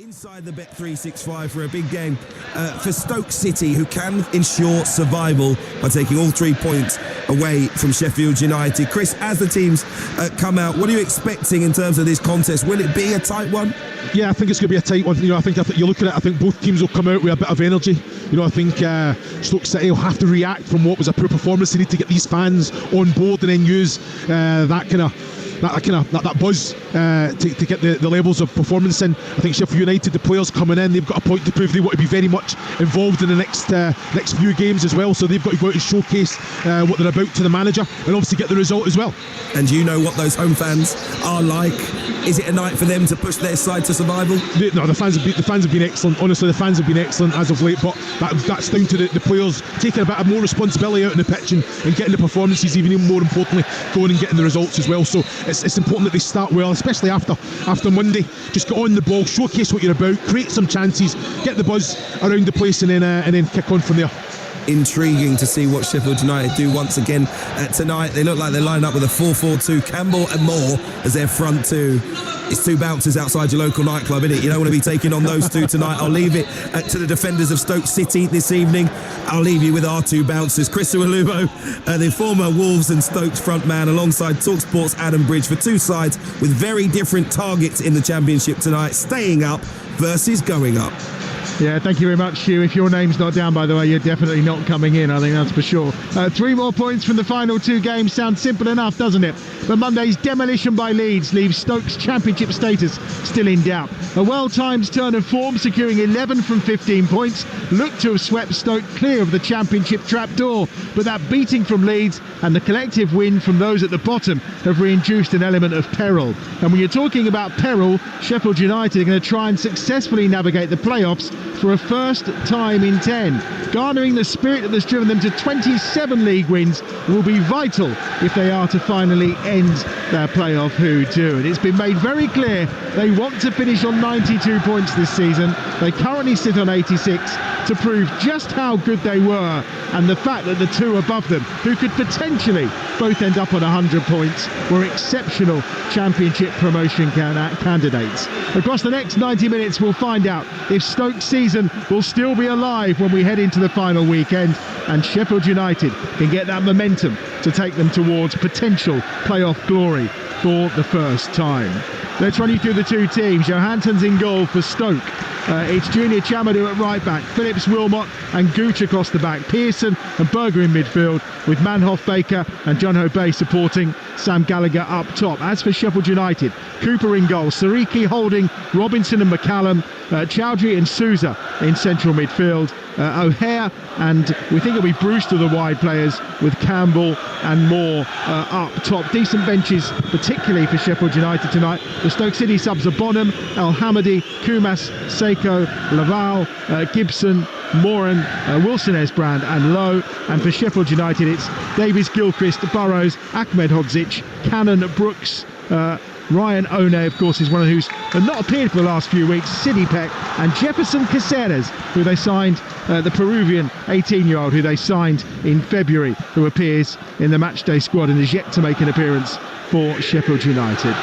Inside the Bet365 for a big game for Stoke City, who can ensure survival by taking all 3 points away from Sheffield United. Chris, as the teams come out, what are you expecting in terms of this contest? Will it be a tight one? Yeah, I think it's going to be a tight one. I think you look at it, I think both teams will come out with a bit of energy. I think Stoke City will have to react from what was a poor performance. They need to get these fans on board and then use that buzz to get the levels of performance in. I think Sheffield United, the players coming in, they've got a point to prove. They want to be very much involved in the next few games as well, so they've got to go out and showcase what they're about to the manager and obviously get the result as well. And you know what those home fans are like. Is it a night for them to push their side to survival? No, the fans have been excellent. Honestly, the fans have been excellent as of late, but that's down to the players taking a bit more responsibility out on the pitch and getting the performances, even more importantly, going and getting the results as well. So it's important that they start well, especially after Monday. Just get on the ball, showcase what you're about, create some chances, get the buzz around the place, and then kick on from there. Intriguing to see what Sheffield United do once again tonight. They look like they're lined up with a 4-4-2. Campbell and Moore as their front two. It's two bouncers outside your local nightclub, isn't it? You don't want to be taking on those two tonight. I'll leave it to the defenders of Stoke City this evening. I'll leave you with our two bouncers. Chris Uwalubo, the former Wolves and Stokes front man, alongside Talksport's Adam Bridge, for two sides with very different targets in the Championship tonight. Staying up versus going up. Yeah, thank you very much, Hugh. If your name's not down, by the way, you're definitely not coming in, I think that's for sure. 3 more points from the final 2 games sounds simple enough, doesn't it? But Monday's demolition by Leeds leaves Stoke's Championship status still in doubt. A well-timed turn of form, securing 11 from 15 points, looked to have swept Stoke clear of the Championship trapdoor. But that beating from Leeds and the collective win from those at the bottom have reintroduced an element of peril. And when you're talking about peril, Sheffield United are going to try and successfully navigate the playoffs for a first time in 10. Garnering the spirit that has driven them to 27 league wins will be vital if they are to finally end their playoff hoodoo. And it's been made very clear they want to finish on 92 points this season. They currently sit on 86 to prove just how good they were, and the fact that the two above them, who could potentially both end up on 100 points, were exceptional Championship promotion candidates. Across the next 90 minutes we'll find out if Stoke's season will still be alive when we head into the final weekend, and Sheffield United can get that momentum to take them towards potential playoff glory for the first time. Let's run you through the two teams. Johansson's in goal for Stoke. It's Junior Chamadou at right back, Phillips, Wilmot and Gooch across the back, Pearson and Berger in midfield, with Manhoff, Baker and John Hobey supporting Sam Gallagher up top. As for Sheffield United, Cooper in goal, Sariki, Holding, Robinson and McCallum, Chowdhury and Souza in central midfield, O'Hare, and we think it'll be Brewster the wide players, with Campbell and Moore up top. Decent benches, particularly for Sheffield United tonight. The Stoke City subs are Bonham, El Hamadi, Kumas, Seiko, Laval, Gibson, Moran, Wilson Esbrand and Lowe. And for Sheffield United it's Davies, Gilchrist, Burrows, Ahmed Hodzic, Cannon, Brooks, Ryan One, of course, is one of who's not appeared for the last few weeks, Sidney Peck, and Jefferson Caceres, who they signed, the Peruvian 18-year-old who they signed in February, who appears in the matchday squad and is yet to make an appearance for Sheffield United.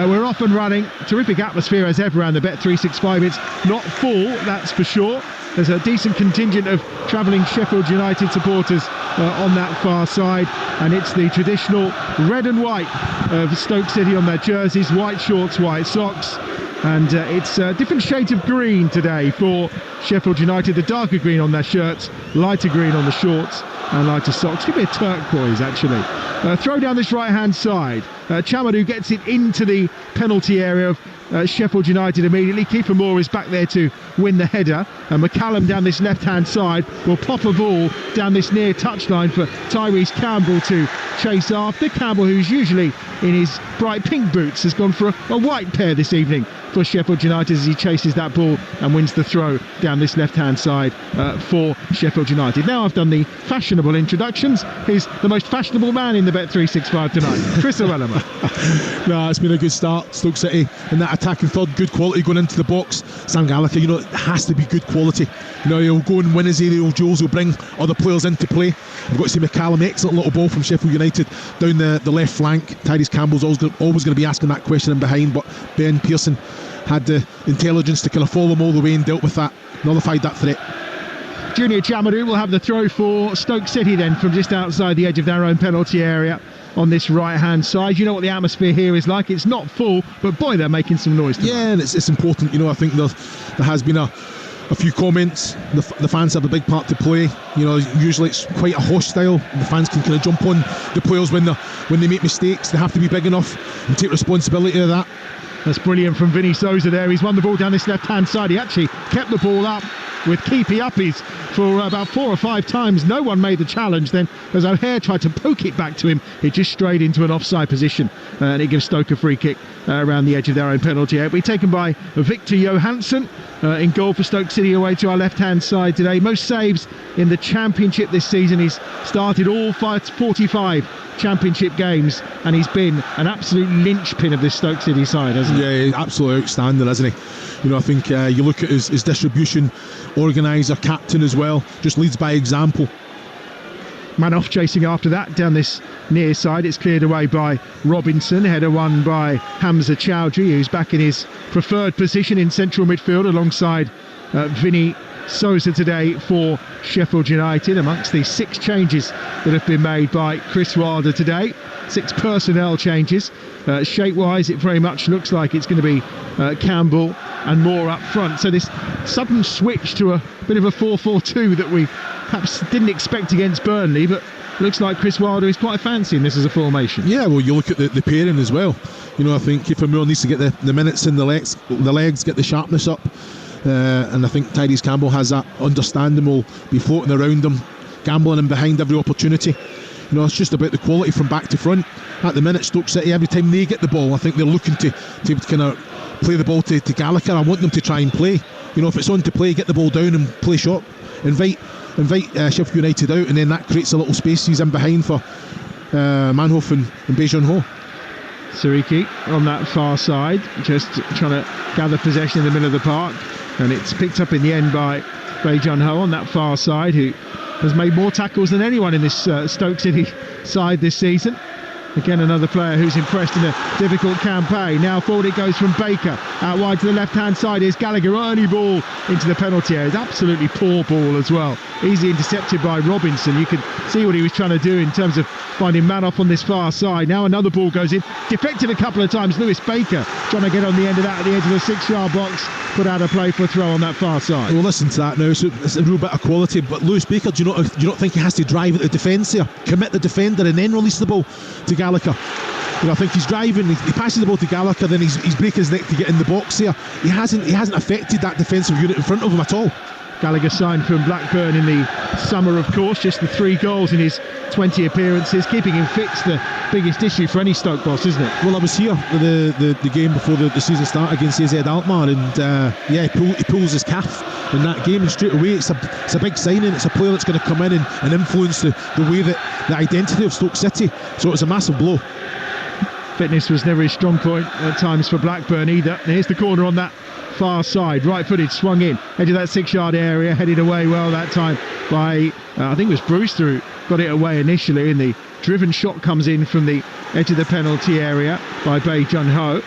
We're off and running. Terrific atmosphere as ever around the Bet365. It's not full, that's for sure. There's a decent contingent of travelling Sheffield United supporters on that far side, and it's the traditional red and white of Stoke City on their jerseys, white shorts, white socks, and it's different shades of green today for Sheffield United. The darker green on their shirts, lighter green on the shorts and lighter socks. Give me a turquoise actually. Throw down this right hand side. Chamadou gets it into the penalty area of Sheffield United immediately. Keeper Moore is back there to win the header, and McCallum down this left hand side will pop a ball down this near touchline for Tyrese Campbell to chase after. Campbell, who's usually in his bright pink boots, has gone for a white pair this evening for Sheffield United as he chases that ball and wins the throw down this left hand side for Sheffield United. Now I've done the fashionable introductions. He's the most fashionable man in the Bet365 tonight, Chris Uwalubo. No, it's been a good start, Stoke City, in that attacking third, good quality going into the box. Sam Gallagher, it has to be good quality. He'll go and win his aerial duels, he'll bring other players into play. We've got to see McCallum, excellent little ball from Sheffield United down the left flank. Tyrese Campbell's always going to be asking that question in behind, but Ben Pearson had the intelligence to kind of follow him all the way and dealt with that, nullified that threat. Junior Chamadou will have the throw for Stoke City then from just outside the edge of their own penalty area on this right hand side. You know what the atmosphere here is like. It's not full, but boy, they're making some noise tonight. Yeah, and it's important. I think there has been a few comments. The fans have a big part to play. Usually it's quite a hostile. The fans can kind of jump on the players when they make mistakes. They have to be big enough and take responsibility of that. That's brilliant from Vinny Souza there. He's won the ball down this left-hand side. He actually kept the ball up with keepy uppies for about 4 or 5 times. No one made the challenge. Then as O'Hare tried to poke it back to him, it just strayed into an offside position, and it gives Stoke a free kick around the edge of their own penalty area. It'll be taken by Victor Johansson in goal for Stoke City away to our left-hand side today. Most saves in the Championship this season. He's started all 45 Championship games, and he's been an absolute linchpin of this Stoke City side, hasn't he? Yeah, he's absolutely outstanding, isn't he? I think you look at his distribution, organiser, captain as well, just leads by example. Man off chasing after that down this near side. It's cleared away by Robinson. Header won by Hamza Chowdhury, who's back in his preferred position in central midfield alongside Vinny Souza today for Sheffield United. Amongst the 6 changes that have been made by Chris Wilder today, 6 personnel changes. Shape-wise, it very much looks like it's going to be Campbell and Moore up front. So this sudden switch to a bit of a 4-4-2 that we perhaps didn't expect against Burnley, but looks like Chris Wilder is quite fancying this as a formation. Yeah, well, you look at the pairing as well. I think Kiefer Moore needs to get the minutes in the legs, get the sharpness up. And I think Tyrese Campbell has that understanding, will be floating around him, gambling in behind every opportunity. It's just about the quality from back to front. At the minute, Stoke City, every time they get the ball, I think they're looking to kind of play the ball to Gallagher. I want them to try and play. If it's on to play, get the ball down and play short. Invite Sheffield United out, and then that creates a little space he's in behind for Manhoef and Beijing-Ho. Siriki on that far side, just trying to gather possession in the middle of the park, and it's picked up in the end by Beijing-Ho on that far side, who has made more tackles than anyone in this Stoke City side this season. Again, another player who's impressed in a difficult campaign. Now forward it goes from Baker. Out wide to the left-hand side is Gallagher. Early ball into the penalty area. It's absolutely poor ball as well. Easily intercepted by Robinson. You can see what he was trying to do in terms of finding man off on this far side. Now another ball goes in. Deflected a couple of times. Lewis Baker trying to get on the end of that at the edge of the 6-yard box. Put out a play for a throw on that far side. Well, listen to that now. So it's a real bit of quality. But Lewis Baker, do you not think he has to drive at the defence here? Commit the defender and then release the ball to Gallagher. I think he's driving, he passes the ball to Gallagher, then he's breaking his neck to get in the box here. He hasn't affected that defensive unit in front of him at all. Gallagher signed from Blackburn in the summer, of course. Just the 3 goals in his 20 appearances. Keeping him fit's the biggest issue for any Stoke boss, isn't it? Well, I was here the game before the season started against AZ Alkmaar, and he pulls his calf in that game, and straight away it's a big signing. It's a player that's going to come in and influence the way that the identity of Stoke City. So it's a massive blow. Fitness was never his strong point at times for Blackburn either. And here's the corner on that far side, right-footed, swung in, edge of that 6-yard area, headed away well that time by I think it was Brewster who got it away initially, and the driven shot comes in from the edge of the penalty area by Beijing-Ho.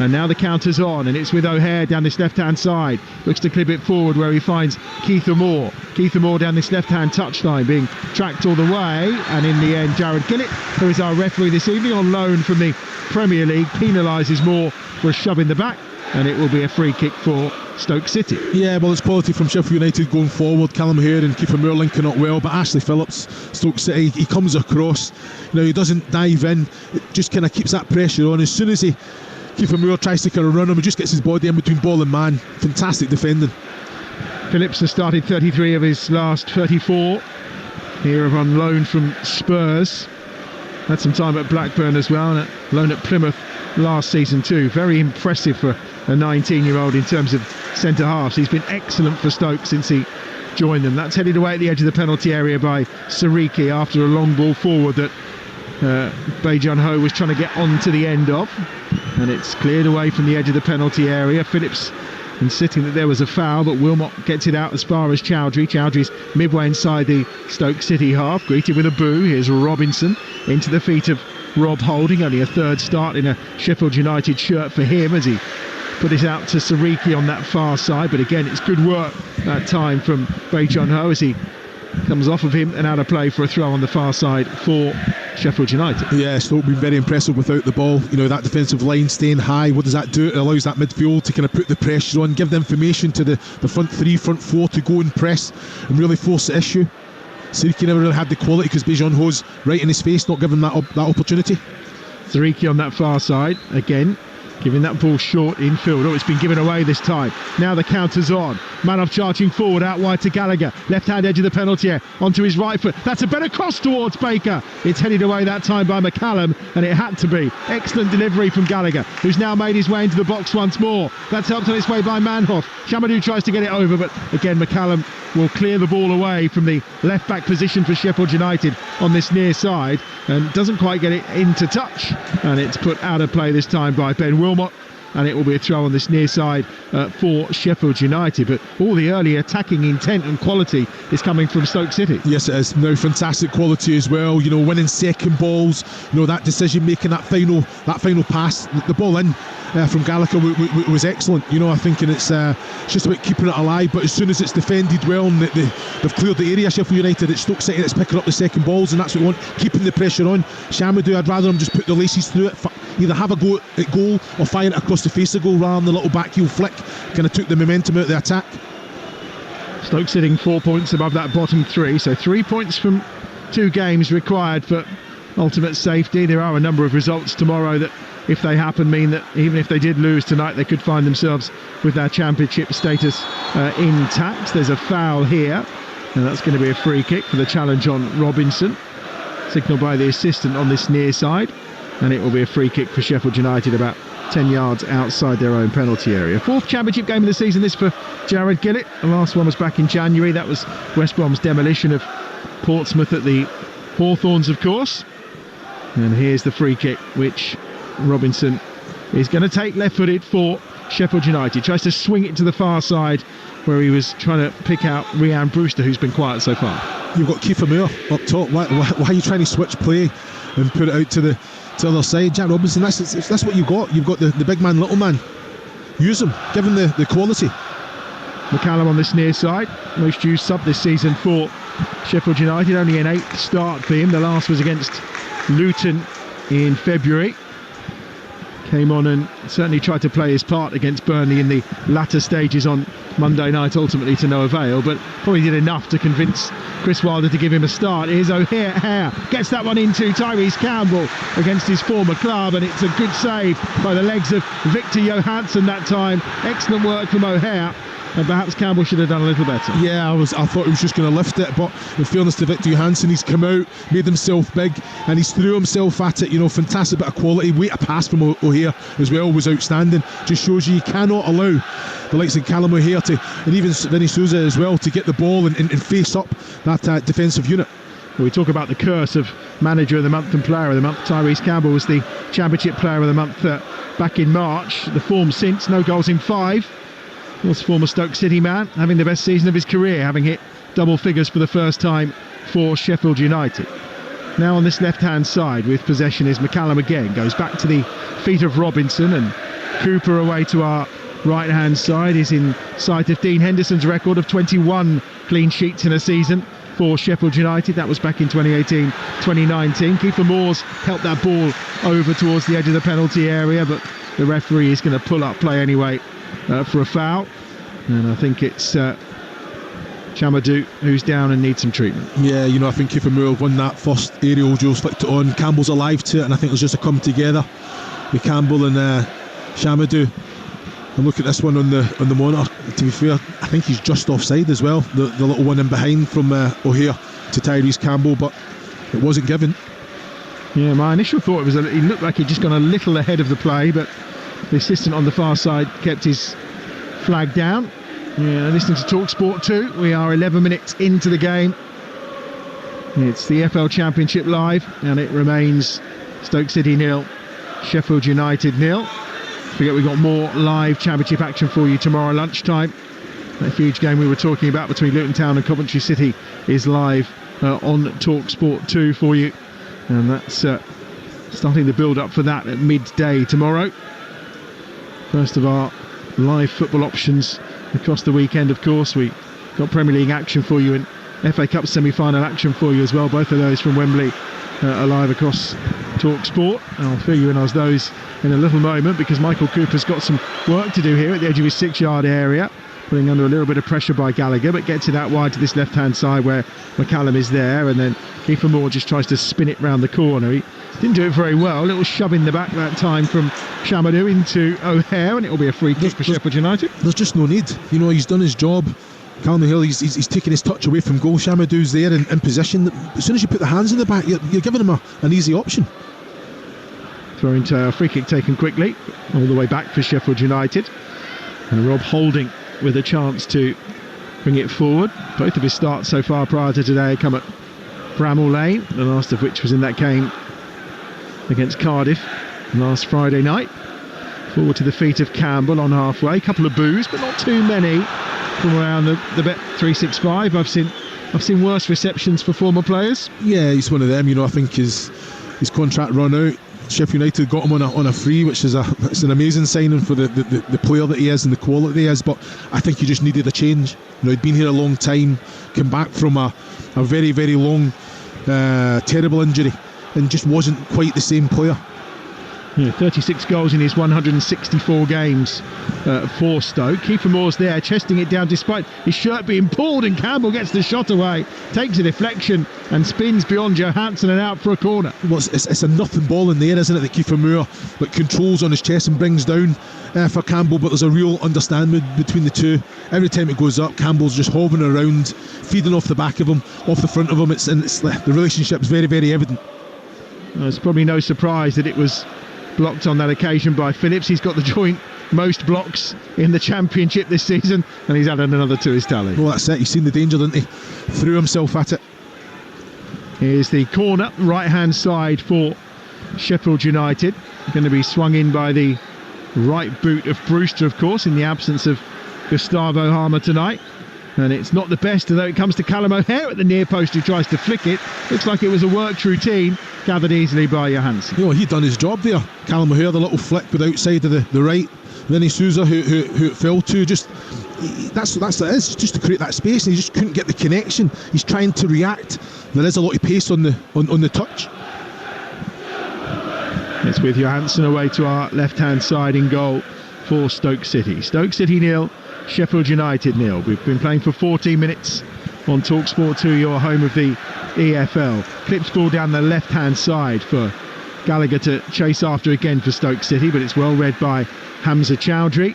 And now the counter's on, and it's with O'Hare down this left-hand side. Looks to clip it forward where he finds Keitha Moore. Keitha Moore down this left-hand touchline, being tracked all the way. And in the end, Jared Gillett, who is our referee this evening on loan from the Premier League, penalises Moore for a shove in the back. And it will be a free kick for Stoke City. Yeah, well, it's quality from Sheffield United going forward. Callum Hare and Kiefer Moore linking up well, but Ashley Phillips, Stoke City, he comes across. He doesn't dive in, it just kind of keeps that pressure on. As soon as Kiefer Moore tries to kind of run him, he just gets his body in between ball and man. Fantastic defending. Phillips has started 33 of his last 34 here on loan from Spurs. Had some time at Blackburn as well, and loan at Plymouth last season too. Very impressive for a 19-year-old in terms of centre halves. He's been excellent for Stoke since he joined them. That's headed away at the edge of the penalty area by Siriki after a long ball forward that Bae Jun-ho was trying to get onto the end of, and it's cleared away from the edge of the penalty area. Phillips insisting that there was a foul, but Wilmot gets it out as far as Chowdhury. Chowdhury's midway inside the Stoke City half, greeted with a boo. Here's Robinson into the feet of Rob Holding. Only a third start in a Sheffield United shirt for him as he put it out to Sariki on that far side, but again it's good work that time from Bae Jun-ho as he comes off of him and out of play for a throw on the far side for Sheffield United. Yeah, Stoke been very impressive without the ball. You know, that defensive line staying high, what does that do? It allows that midfield to kind of put the pressure on, give the information to the front three, front four to go and press and really force the issue. Sariki never really had the quality because Bae Jun-ho's right in his face, not giving that opportunity. Sariki on that far side again, giving that ball short infield. Oh, it's been given away this time. Now the counter's on. Manoff charging forward out wide to Gallagher. Left hand edge of the penalty area onto his right foot. That's a better cross towards Baker. It's headed away that time by McCallum, and it had to be. Excellent delivery from Gallagher, who's now made his way into the box once more. That's helped on its way by Manhoff. Chamadou tries to get it over, but again McCallum will clear the ball away from the left back position for Sheffield United on this near side and doesn't quite get it into touch, and it's put out of play this time by Ben Wilmot, and it will be a throw on this near side for Sheffield United. But all the early attacking intent and quality is coming from Stoke City. Yes, it is. Now fantastic quality as well, you know, winning second balls, you know, that decision making, that final pass, the ball in from Gallagher was excellent, you know. I think, and it's just about keeping it alive, but as soon as it's defended well and they've cleared the area, Sheffield United, it's Stoke City that's picking up the second balls, and that's what we want, keeping the pressure on. Chamadou, I'd rather him just put the laces through it, either have a go at goal or fire it across the face of goal rather than the little back heel flick. Kind of took the momentum out of the attack. Stoke sitting 4 points above that bottom three, so 3 points from 2 games required for ultimate safety. There are a number of results tomorrow that, if they happen, mean that even if they did lose tonight, they could find themselves with their championship status intact. There's a foul here, and that's going to be a free kick for the challenge on Robinson, signalled by the assistant on this near side, and it will be a free kick for Sheffield United about 10 yards outside their own penalty area. 4th championship game of the season, this for Jared Gillett. The last one was back in January. That was West Brom's demolition of Portsmouth at the Hawthorns, of course. And here's the free kick, which Robinson is going to take left-footed for Sheffield United. Tries to swing it to the far side where he was trying to pick out Rhian Brewster, who's been quiet so far. You've got Kiefer Moore up top. Why are you trying to switch play and put it out to the other side? Jack Robinson, that's what you've got. You've got the big man, little man. Use him, give him the quality. McCallum on this near side, most used sub this season for Sheffield United. Only an 8th start for him. The last was against Luton in February. Came on and certainly tried to play his part against Burnley in the latter stages on Monday night, ultimately to no avail, but probably did enough to convince Chris Wilder to give him a start. Here's O'Hare, gets that one into Tyrese Campbell against his former club, and it's a good save by the legs of Victor Johansson that time. Excellent work from O'Hare, and perhaps Campbell should have done a little better. Yeah, I thought he was just going to lift it, but in fairness to Victor Johansson, he's come out, made himself big, and he's threw himself at it. You know, fantastic bit of quality. Weight of pass from O'Hare as well was outstanding. Just shows you cannot allow the likes of Callum O'Hare to, and even Vinny Souza as well, to get the ball and face up that defensive unit. We talk about the curse of manager of the month and player of the month. Tyrese Campbell was the championship player of the month back in March. The form since, no goals in 5. Was former Stoke City man, having the best season of his career, having hit double figures for the first time for Sheffield United. Now on this left-hand side with possession is McCallum again. Goes back to the feet of Robinson, and Cooper away to our right-hand side is in sight of Dean Henderson's record of 21 clean sheets in a season for Sheffield United. That was back in 2018-2019. Kiefer Moore's helped that ball over towards the edge of the penalty area, but the referee is going to pull up play anyway for a foul, and I think it's Chamadou who's down and needs some treatment. Yeah, you know, I think Kiefer Moore won that first aerial. Joe flicked it on. Campbell's alive to it, and I think it was just a come together with Campbell and Chamadou. And look at this one on the monitor. To be fair, I think he's just offside as well. The little one in behind from O'Hare to Tyrese Campbell, but it wasn't given. Yeah, my initial thought was that he looked like he'd just gone a little ahead of the play, but the assistant on the far side kept his flag down. Yeah, listening to Talksport 2, we are 11 minutes into the game. It's the EFL Championship live, and it remains Stoke City 0, Sheffield United 0. Forget we've got more live Championship action for you tomorrow lunchtime. That huge game we were talking about between Luton Town and Coventry City is live on Talksport 2 for you, and that's starting the build-up for that at midday tomorrow. First of our live football options across the weekend, of course. We got Premier League action for you and FA Cup semi-final action for you as well. Both of those from Wembley are live across Talksport. I'll fill you in on those in a little moment, because Michael Cooper's got some work to do here at the edge of his 6-yard area, putting under a little bit of pressure by Gallagher, but gets it out wide to this left-hand side where McCallum is there, and then Kiefer Moore just tries to spin it round the corner. He didn't do it very well. A little shove in the back that time from Shamadou into O'Hare, and it will be a free kick for Sheffield United. There's just no need. You know, he's done his job. Callum Hill, he's taken his touch away from goal. Shamadou's there in position. As soon as you put the hands in the back, you're giving him an easy option. Throw into a free kick taken quickly, all the way back for Sheffield United. And Rob Holding with a chance to bring it forward. Both of his starts so far prior to today come at Bramall Lane, the last of which was in that game against Cardiff last Friday night. Forward to the feet of Campbell on halfway. Couple of boos, but not too many from around the Bet 365. I've seen worse receptions for former players. Yeah, he's one of them. You know, I think his contract run out. Sheffield United got him on a free, which is it's an amazing signing for the player that he is and the quality he is. But I think he just needed a change. You know, he'd been here a long time, come back from a very, very long, terrible injury, and just wasn't quite the same player. Yeah, 36 goals in his 164 games for Stoke. Kiefer Moore's there, chesting it down despite his shirt being pulled, and Campbell gets the shot away, takes a deflection and spins beyond Johansson and out for a corner. Well, it's a nothing ball in there, isn't it, that Kiefer Moore controls on his chest and brings down for Campbell, but there's a real understanding between the two. Every time it goes up, Campbell's just hovering around, feeding off the back of him, off the front of him. The relationship's very, very evident. It's probably no surprise that it was blocked on that occasion by Phillips. He's got the joint most blocks in the Championship this season, and he's added another to his tally. Well, that's it. He's seen the danger, didn't he? Threw himself at it. Here's the corner, right-hand side for Sheffield United. Going to be swung in by the right boot of Brewster, of course, in the absence of Gustavo Harmer tonight. And it's not the best, although it comes to Callum O'Hare at the near post, who tries to flick it. Looks like it was a worked routine, gathered easily by Johansson. You know, he'd done his job there. Callum O'Hare, the little flick with the outside of the right. Vinny Souza, who it fell to. That's what it is, just to create that space, and he just couldn't get the connection. He's trying to react. There is a lot of pace on the touch. It's with Johansson away to our left-hand side in goal for Stoke City. Stoke City 0, Sheffield United 0. We've been playing for 14 minutes on Talksport 2, your home of the EFL. Clips ball down the left-hand side for Gallagher to chase after again for Stoke City, but it's well read by Hamza Chowdhury,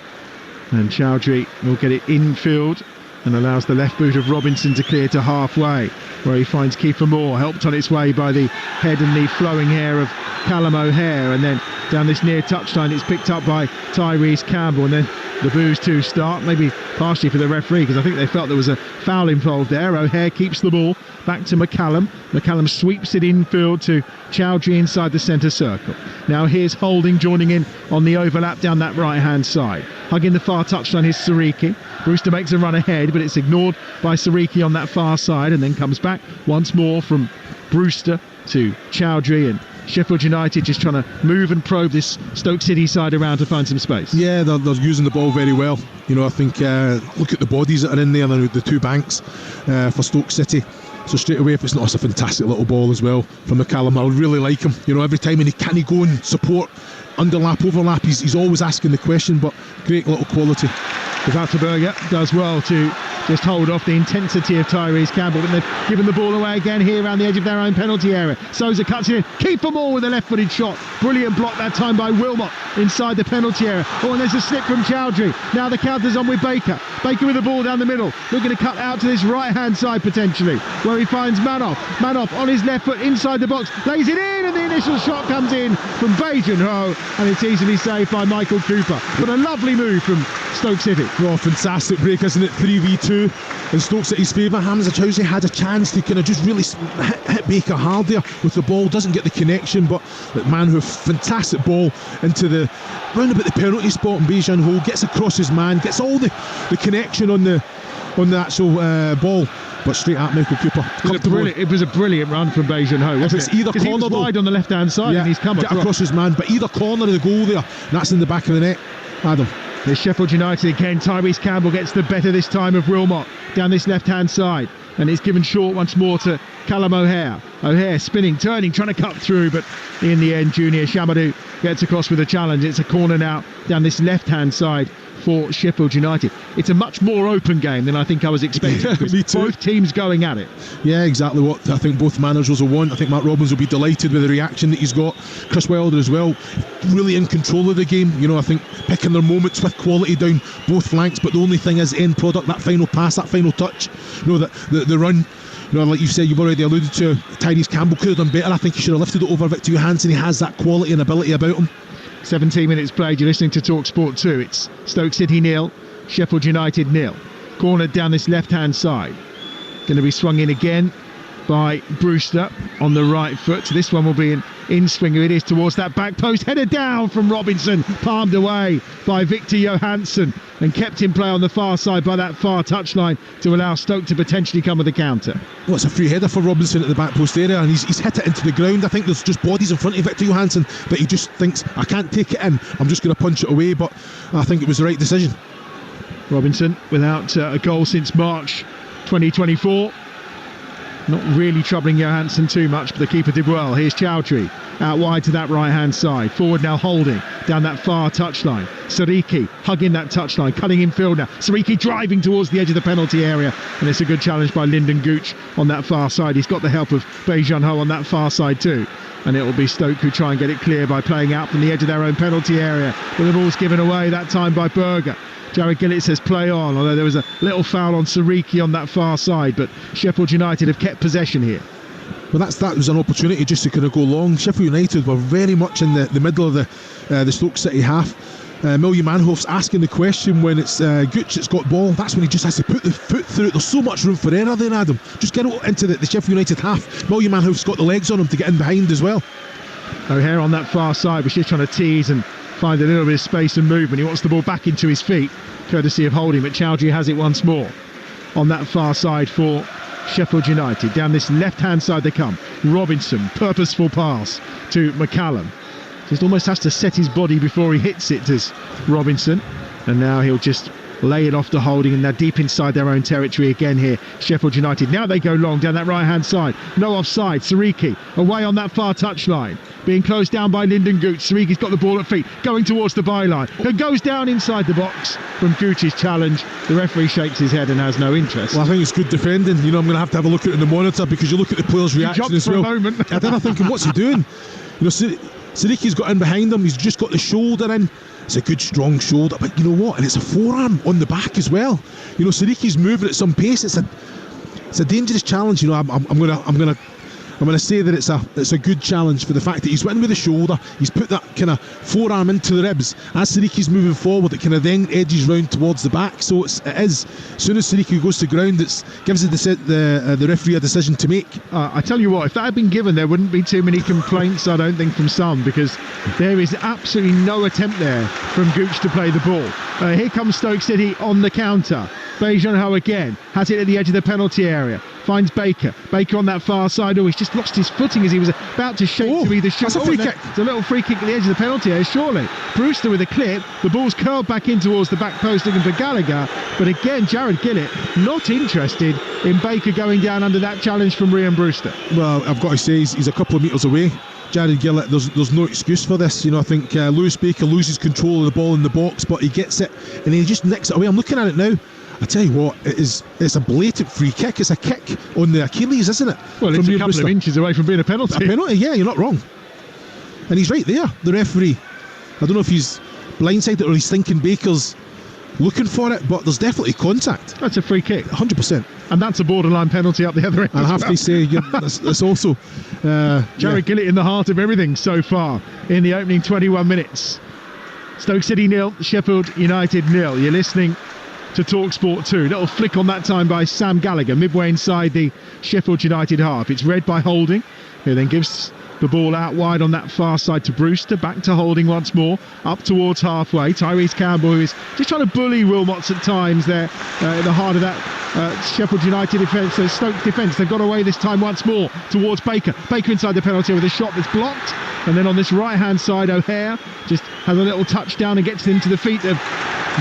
and Chowdhury will get it infield and allows the left boot of Robinson to clear to halfway, where he finds Kiefer Moore, helped on its way by the head and the flowing hair of Callum O'Hare, and then down this near touchline it's picked up by Tyrese Campbell, and then the boos to start, maybe partially for the referee, because I think they felt there was a foul involved there. O'Hare keeps the ball back to McCallum. McCallum sweeps it infield to Chowdhury inside the centre circle. Now here's Holding joining in on the overlap down that right hand side. Hugging the far touchline is Siriki. Brewster makes a run ahead, but it's ignored by Siriki on that far side, and then comes back once more from Brewster to Chowdhury, and Sheffield United just trying to move and probe this Stoke City side around to find some space. Yeah, they're using the ball very well. You know, I think look at the bodies that are in there, the two banks for Stoke City. So straight away, if it's not, it's a fantastic little ball as well from McCallum. I really like him. You know, every time, and can he go and support, underlap, overlap? He's always asking the question, but great little quality. Vaterberger does well to just hold off the intensity of Tyrese Campbell, but they've given the ball away again here around the edge of their own penalty area. Souza cuts it in. Kiefer Moore with a left-footed shot. Brilliant block that time by Wilmot inside the penalty area. Oh, and there's a slip from Chowdhury. Now the counter's on with Baker. Baker with the ball down the middle, looking to cut out to this right-hand side potentially, where he finds Manoff. Manoff on his left foot inside the box, lays it in, and the initial shot comes in from Bajan Ho, and it's easily saved by Michael Cooper. But a lovely move from Stoke City. Oh, fantastic break, isn't it? 3v2 in Stoke City's favour. Hamza Chousey had a chance to kind of just really hit Baker hard there with the ball, doesn't get the connection, but Manhoef, fantastic ball into the round about the penalty spot, and Bajan Ho gets across his man, gets all the connection on the actual ball, but straight at Michael Cooper. It was a brilliant run from Bajan Ho, wasn't it? Either corner, he was wide on the left hand side, and he's come across his man, but either corner of the goal there, that's in the back of the net. Adam. There's Sheffield United again. Tyrese Campbell gets the better this time of Wilmot down this left hand side, and it's given short once more to Callum O'Hare. O'Hare spinning, turning, trying to cut through, but in the end Junior Shamadou gets across with a challenge. It's a corner now down this left hand side for Sheffield United. It's a much more open game than I think I was expecting. Me too. Both teams going at it. Yeah, exactly what I think both managers will want. I think Matt Robbins will be delighted with the reaction that he's got. Chris Wilder as well, really in control of the game. You know, I think picking their moments with quality down both flanks, but the only thing is end product, that final pass, that final touch. You know, that the run. You know, like you said, you've already alluded to, Tyrese Campbell could have done better. I think he should have lifted it over Victor Johansson. He has that quality and ability about him. 17 minutes played. You're listening to Talksport 2. It's Stoke City 0, Sheffield United 0. Cornered down this left-hand side. Going to be swung in again by Brewster on the right foot. So this one will be an in-swinger. It is towards that back post. Header down from Robinson. Palmed away by Victor Johansson and kept in play on the far side by that far touchline to allow Stoke to potentially come with a counter. Well, it's a free header for Robinson at the back post area, and he's hit it into the ground. I think there's just bodies in front of Victor Johansson, but he just thinks, I can't take it in, I'm just going to punch it away. But I think it was the right decision. Robinson without a goal since March 2024. Not really troubling Johansson too much, but the keeper did well. Here's Chowdhury out wide to that right hand side. Forward now Holding down that far touchline. Sariki hugging that touchline, cutting in field now. Sariki driving towards the edge of the penalty area, and it's a good challenge by Lyndon Gooch on that far side. He's got the help of Bajan Ho on that far side too, and it will be Stoke who try and get it clear by playing out from the edge of their own penalty area, but the ball's given away that time by Berger. Jared Gillett says play on, although there was a little foul on Sariki on that far side, but Sheffield United have kept possession here. Well, that was an opportunity just to kind of go long. Sheffield United were very much in the middle of the Stoke City half. Millie Manhoef's asking the question when it's Gooch that's got ball. That's when he just has to put the foot through it. There's so much room for error there, Adam. Just get it into the Sheffield United half. Millie Manhoef's got the legs on him to get in behind as well. O'Hare on that far side was just trying to tease and find a little bit of space and movement. He wants the ball back into his feet, courtesy of Holding, but Chowdhury has it once more on that far side for Sheffield United. Down this left-hand side they come. Robinson, purposeful pass to McCallum. Just almost has to set his body before he hits it, does Robinson. And now he'll just lay it off to Holding, and they're deep inside their own territory again here, Sheffield United. Now they go long down that right-hand side. No offside. Sariki away on that far touchline, being closed down by Lyndon Gooch. Sariki's got the ball at feet, going towards the byline. It goes down inside the box from Gooch's challenge. The referee shakes his head and has no interest. Well, I think it's good defending. You know, I'm going to have a look at it in the monitor, because you look at the player's reaction as well. For a moment. I did thinking, what's he doing? You know, Sariki's got in behind him. He's just got the shoulder in. It's a good strong shoulder, but you know what? And it's a forearm on the back as well. You know, Sariki's moving at some pace. It's a dangerous challenge. You know, I'm going to say that it's a good challenge for the fact that he's went with the shoulder. He's put that kind of forearm into the ribs. As Sariki's moving forward, it kind of then edges round towards the back. So it is. As soon as Sariki goes to ground, it gives the referee a decision to make. I tell you what, if that had been given, there wouldn't be too many complaints, I don't think, from some, because there is absolutely no attempt there from Gooch to play the ball. Here comes Stoke City on the counter. Bajan Ho again has it at the edge of the penalty area. Finds Baker on that far side. Oh, he's just lost his footing as he was about to shake to either shoot. That's a free kick. It's a little free kick at the edge of the penalty area, surely. Brewster with a clip. The ball's curled back in towards the back post looking for Gallagher. But again, Jared Gillett not interested in Baker going down under that challenge from Ryan Brewster. Well, I've got to say, he's a couple of metres away. Jared Gillett, there's no excuse for this. You know, I think Lewis Baker loses control of the ball in the box, but he gets it and he just nicks it away. I'm looking at it now. I tell you what, it's a blatant free kick. It's a kick on the Achilles, isn't it? Well, it's a couple of inches away from being a penalty. A penalty, yeah, you're not wrong. And he's right there, the referee. I don't know if he's blindsided or he's thinking Baker's looking for it, but there's definitely contact. That's a free kick. 100%. And that's a borderline penalty up the other end. And I have to say, that's also... Jared Gillett in the heart of everything so far in the opening 21 minutes. Stoke City 0, Sheffield United 0. You're listening to Talksport 2. Little flick on that time by Sam Gallagher, midway inside the Sheffield United half. It's read by Holding, who then gives the ball out wide on that far side to Brewster, back to Holding once more, up towards halfway. Tyrese Campbell, who is just trying to bully Wilmots at times there in the heart of that Sheffield United defence, Stoke defence. They've got away this time once more towards Baker. Baker inside the penalty with a shot that's blocked. And then on this right-hand side, O'Hare just has a little touchdown and gets into the feet of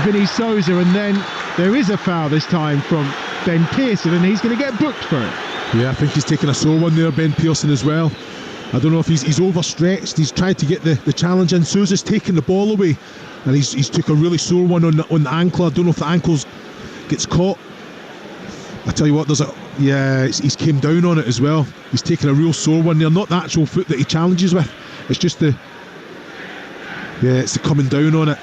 Vinny Souza. And then there is a foul this time from Ben Pearson, and he's going to get booked for it. Yeah, I think he's taken a sore one there, Ben Pearson, as well. I don't know if he's overstretched. He's tried to get the challenge in. Souza's taken the ball away, and he's took a really sore one on the ankle. I don't know if the ankles gets caught. I tell you what, he's came down on it as well. He's taken a real sore one there. Not the actual foot that he challenges with. It's just it's the coming down on it,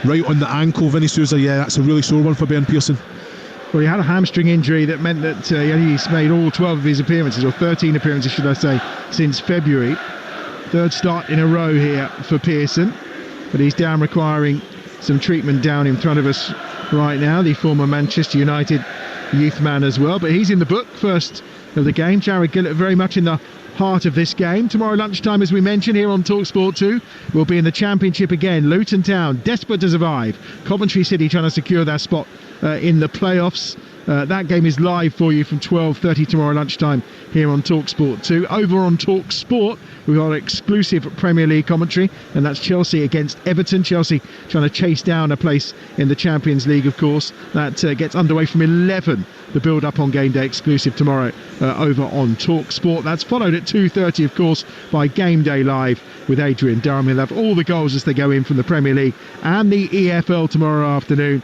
right on the ankle. Vinny Souza, that's a really sore one for Ben Pearson. Well, he had a hamstring injury that meant that he's made all 12 of his appearances, or 13 appearances, should I say, since February. Third start in a row here for Pearson, but he's down, requiring some treatment down in front of us right now. The former Manchester United youth man as well, but he's in the book. First of the game, Jared Gillett very much in the heart of this game. Tomorrow lunchtime, as we mentioned here on Talksport 2, we'll be in the Championship again. Luton Town desperate to survive. Coventry City trying to secure their spot in the playoffs. That game is live for you from 12:30 tomorrow lunchtime here on Talksport 2. Over on Talksport, we've got exclusive Premier League commentary, and that's Chelsea against Everton. Chelsea trying to chase down a place in the Champions League, of course. That gets underway from 11. The build-up on game day exclusive tomorrow over on Talksport. That's followed at 2:30, of course, by Game Day Live with Adrian Durham. He'll have all the goals as they go in from the Premier League and the EFL tomorrow afternoon.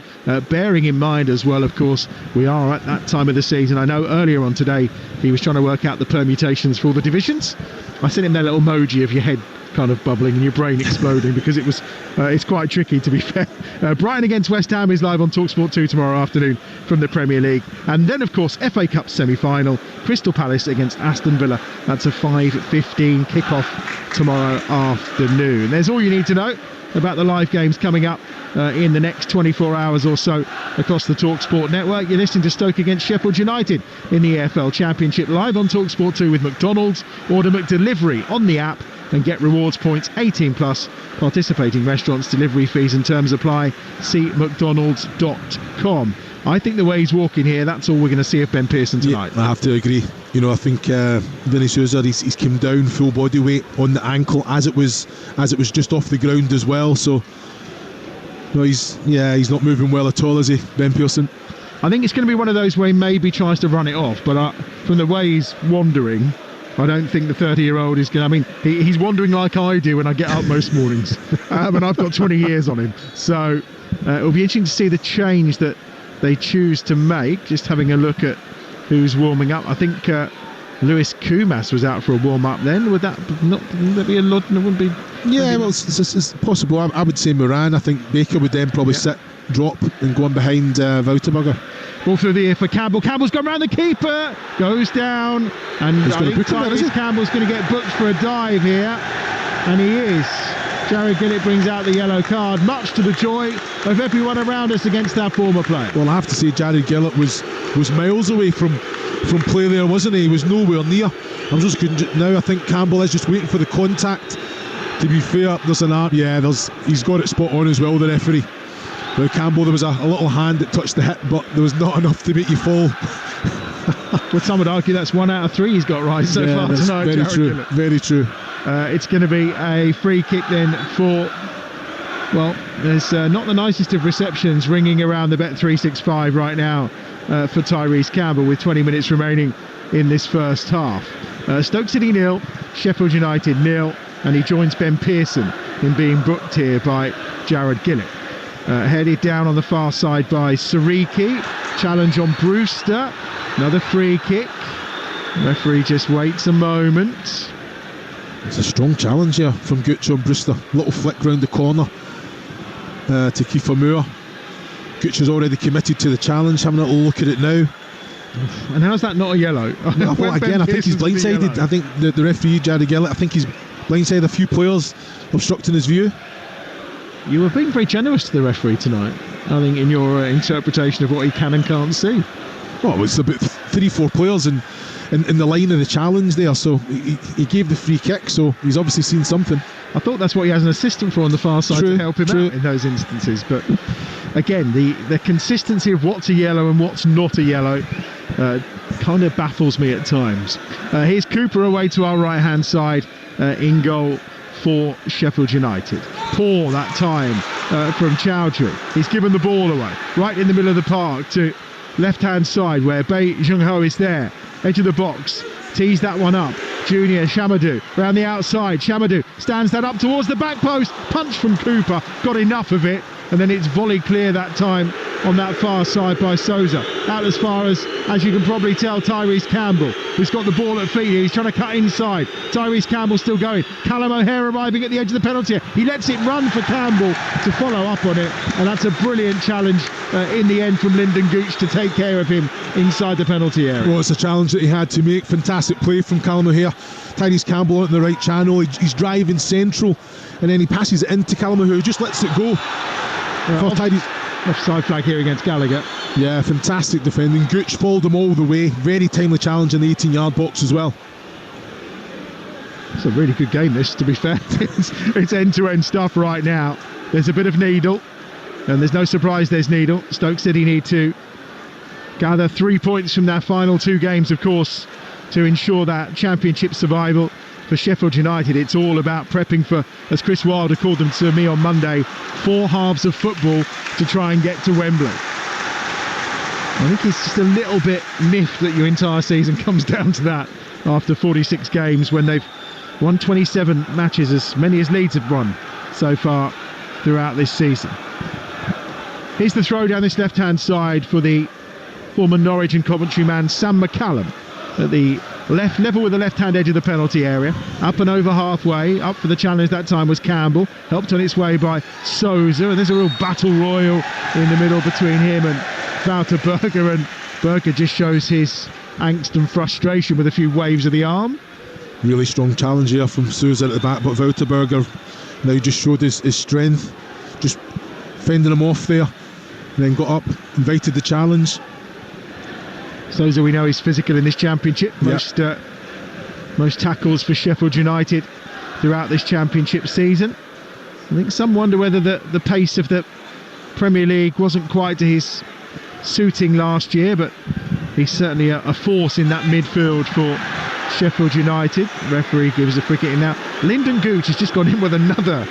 Bearing in mind as well, of course, we are at that time of the season. I know earlier on today he was trying to work out the permutations for the divisions. I sent him that little emoji of your head kind of bubbling and your brain exploding, because it's quite tricky, to be fair. Brighton against West Ham is live on Talksport 2 tomorrow afternoon from the Premier League. And then, of course, FA Cup semi-final, Crystal Palace against Aston Villa. That's a 5:15 kick-off tomorrow afternoon. There's all you need to know about the live games coming up in the next 24 hours or so across the Talksport network. You're listening to Stoke against Sheffield United in the EFL Championship, live on Talksport 2 with McDonald's. Order McDelivery on the app and get rewards points. 18 plus. Participating restaurants, delivery fees and terms apply. See mcdonalds.com. I think the way he's walking here, that's all we're going to see of Ben Pearson tonight. Yeah, I have to agree. I think Vinny Souza, he's come down full body weight on the ankle as it was just off the ground as well. So he's not moving well at all, is he, Ben Pearson? I think it's going to be one of those where he maybe tries to run it off, but from the way he's wandering, I don't think the 30-year-old is going to... I mean, he's wandering like I do when I get up most mornings. And I've got 20 years on him. So it'll be interesting to see the change that they choose to make. Just having a look at who's warming up. I think Lewis Kumas was out for a warm-up then. Would that be a lot? It wouldn't be... Yeah, well, it's possible. I would say Moran. I think Baker would then probably sit, drop and go on behind Wouterberger. Ball through the air for Campbell. Campbell's gone round the keeper, goes down, and I think Campbell's going to get booked for a dive here, and he is. Jared Gillett brings out the yellow card, much to the joy of everyone around us against our former player. Well, I have to say, Jared Gillett was miles away from play there, wasn't he? He was nowhere near. I'm just now. I think Campbell is just waiting for the contact. To be fair, there's an arm. Yeah, he's got it spot on as well, the referee. Now Campbell, there was a little hand that touched the hip, but there was not enough to make you fall. Well, some would argue that's 1 out of 3 he's got right so far tonight. Very true. Very true. It's going to be a free kick then for... Well, there's not the nicest of receptions ringing around the Bet365 right now for Tyrese Campbell with 20 minutes remaining in this first half. Stoke City 0, Sheffield United 0, and he joins Ben Pearson in being booked here by Jared Gillett. Headed down on the far side by Sariki. Challenge on Brewster. Another free kick. Referee just waits a moment. It's a strong challenge here from Gucci on Brewster. Little flick round the corner to Kiefer Moore. Gooch has already committed to the challenge, having a little look at it now. And how's that not a yellow? Well, again, I think he's blindsided. I think the referee, Jared Gillett, I think he's blindsided a few players, obstructing his view. You were being very generous to the referee tonight, I think, in your interpretation of what he can and can't see. Well, it's about 3-4 players in the line of the challenge there, so he gave the free kick, so he's obviously seen something. I thought that's what he has an assistant for on the far side, to help him out in those instances. But again, the consistency of what's a yellow and what's not a yellow kind of baffles me at times. Here's Cooper away to our right hand side, in goal for Sheffield United. Poor that time from Chowdhury. He's given the ball away right in the middle of the park to left hand side where Bae Jung-ho is there, edge of the box, tees that one up. Junior Shamadou round the outside. Shamadou stands that up towards the back post. Punch from Cooper, got enough of it, and then it's volley clear that time on that far side by Souza. Out as far as you can probably tell, Tyrese Campbell, who's got the ball at feet. He's trying to cut inside. Tyrese Campbell still going. Callum O'Hare arriving at the edge of the penalty area. He lets it run for Campbell to follow up on it, and that's a brilliant challenge in the end from Lyndon Gooch to take care of him inside the penalty area. Well, it's a challenge that he had to make. Fantastic play from Callum O'Hare. Tyrese Campbell out in the right channel. He's driving central, and then he passes it into Callum O'Hare, who just lets it go. Offside flag here against Gallagher. Yeah, fantastic defending. Gooch followed him all the way. Very timely challenge in the 18-yard box as well. It's a really good game, this, to be fair. It's end-to-end stuff right now. There's a bit of needle, and there's no surprise there's needle. Stoke City need to gather 3 points from their final 2 games, of course, to ensure that championship survival. For Sheffield United, it's all about prepping for, as Chris Wilder called them to me on Monday, 4 halves of football to try and get to Wembley. I think it's just a little bit miffed that your entire season comes down to that after 46 games, when they've won 27 matches, as many as Leeds have won so far throughout this season. Here's the throw down this left-hand side for the former Norwich and Coventry man Sam McCallum at the left level with the left-hand edge of the penalty area. Up and over halfway. Up for the challenge that time was Campbell, helped on its way by Souza, and there's a real battle royal in the middle between him and Wouter Berger, and Berger just shows his angst and frustration with a few waves of the arm. Really strong challenge here from Souza at the back, but Wouter Berger now just showed his strength, just fending him off there, and then got up, invited the challenge. Souza, we know, is physical in this championship. Most tackles for Sheffield United throughout this championship season. I think some wonder whether the pace of the Premier League wasn't quite to his suiting last year, but he's certainly a force in that midfield for Sheffield United. The referee gives a free kick in now. Lyndon Gooch has just gone in with another,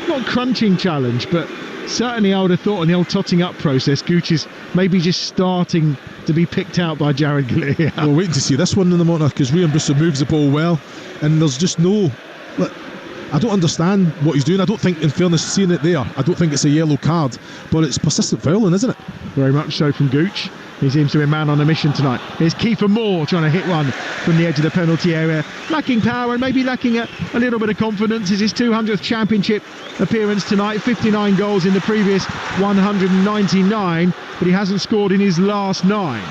not crunching challenge, but certainly I would have thought in the old totting up process, Gooch is maybe just starting to be picked out by Jared Gillett. We're waiting to see this one in the morning, because Ryan Brewster moves the ball well, and there's just no... I don't understand what he's doing. I don't think, in fairness, seeing it there, I don't think it's a yellow card, but it's persistent fouling, isn't it? Very much so from Gooch. He seems to be a man on a mission tonight. Here's Kiefer Moore trying to hit one from the edge of the penalty area. Lacking power and maybe lacking a little bit of confidence. It's his 200th championship appearance tonight. 59 goals in the previous 199, but he hasn't scored in his last 9.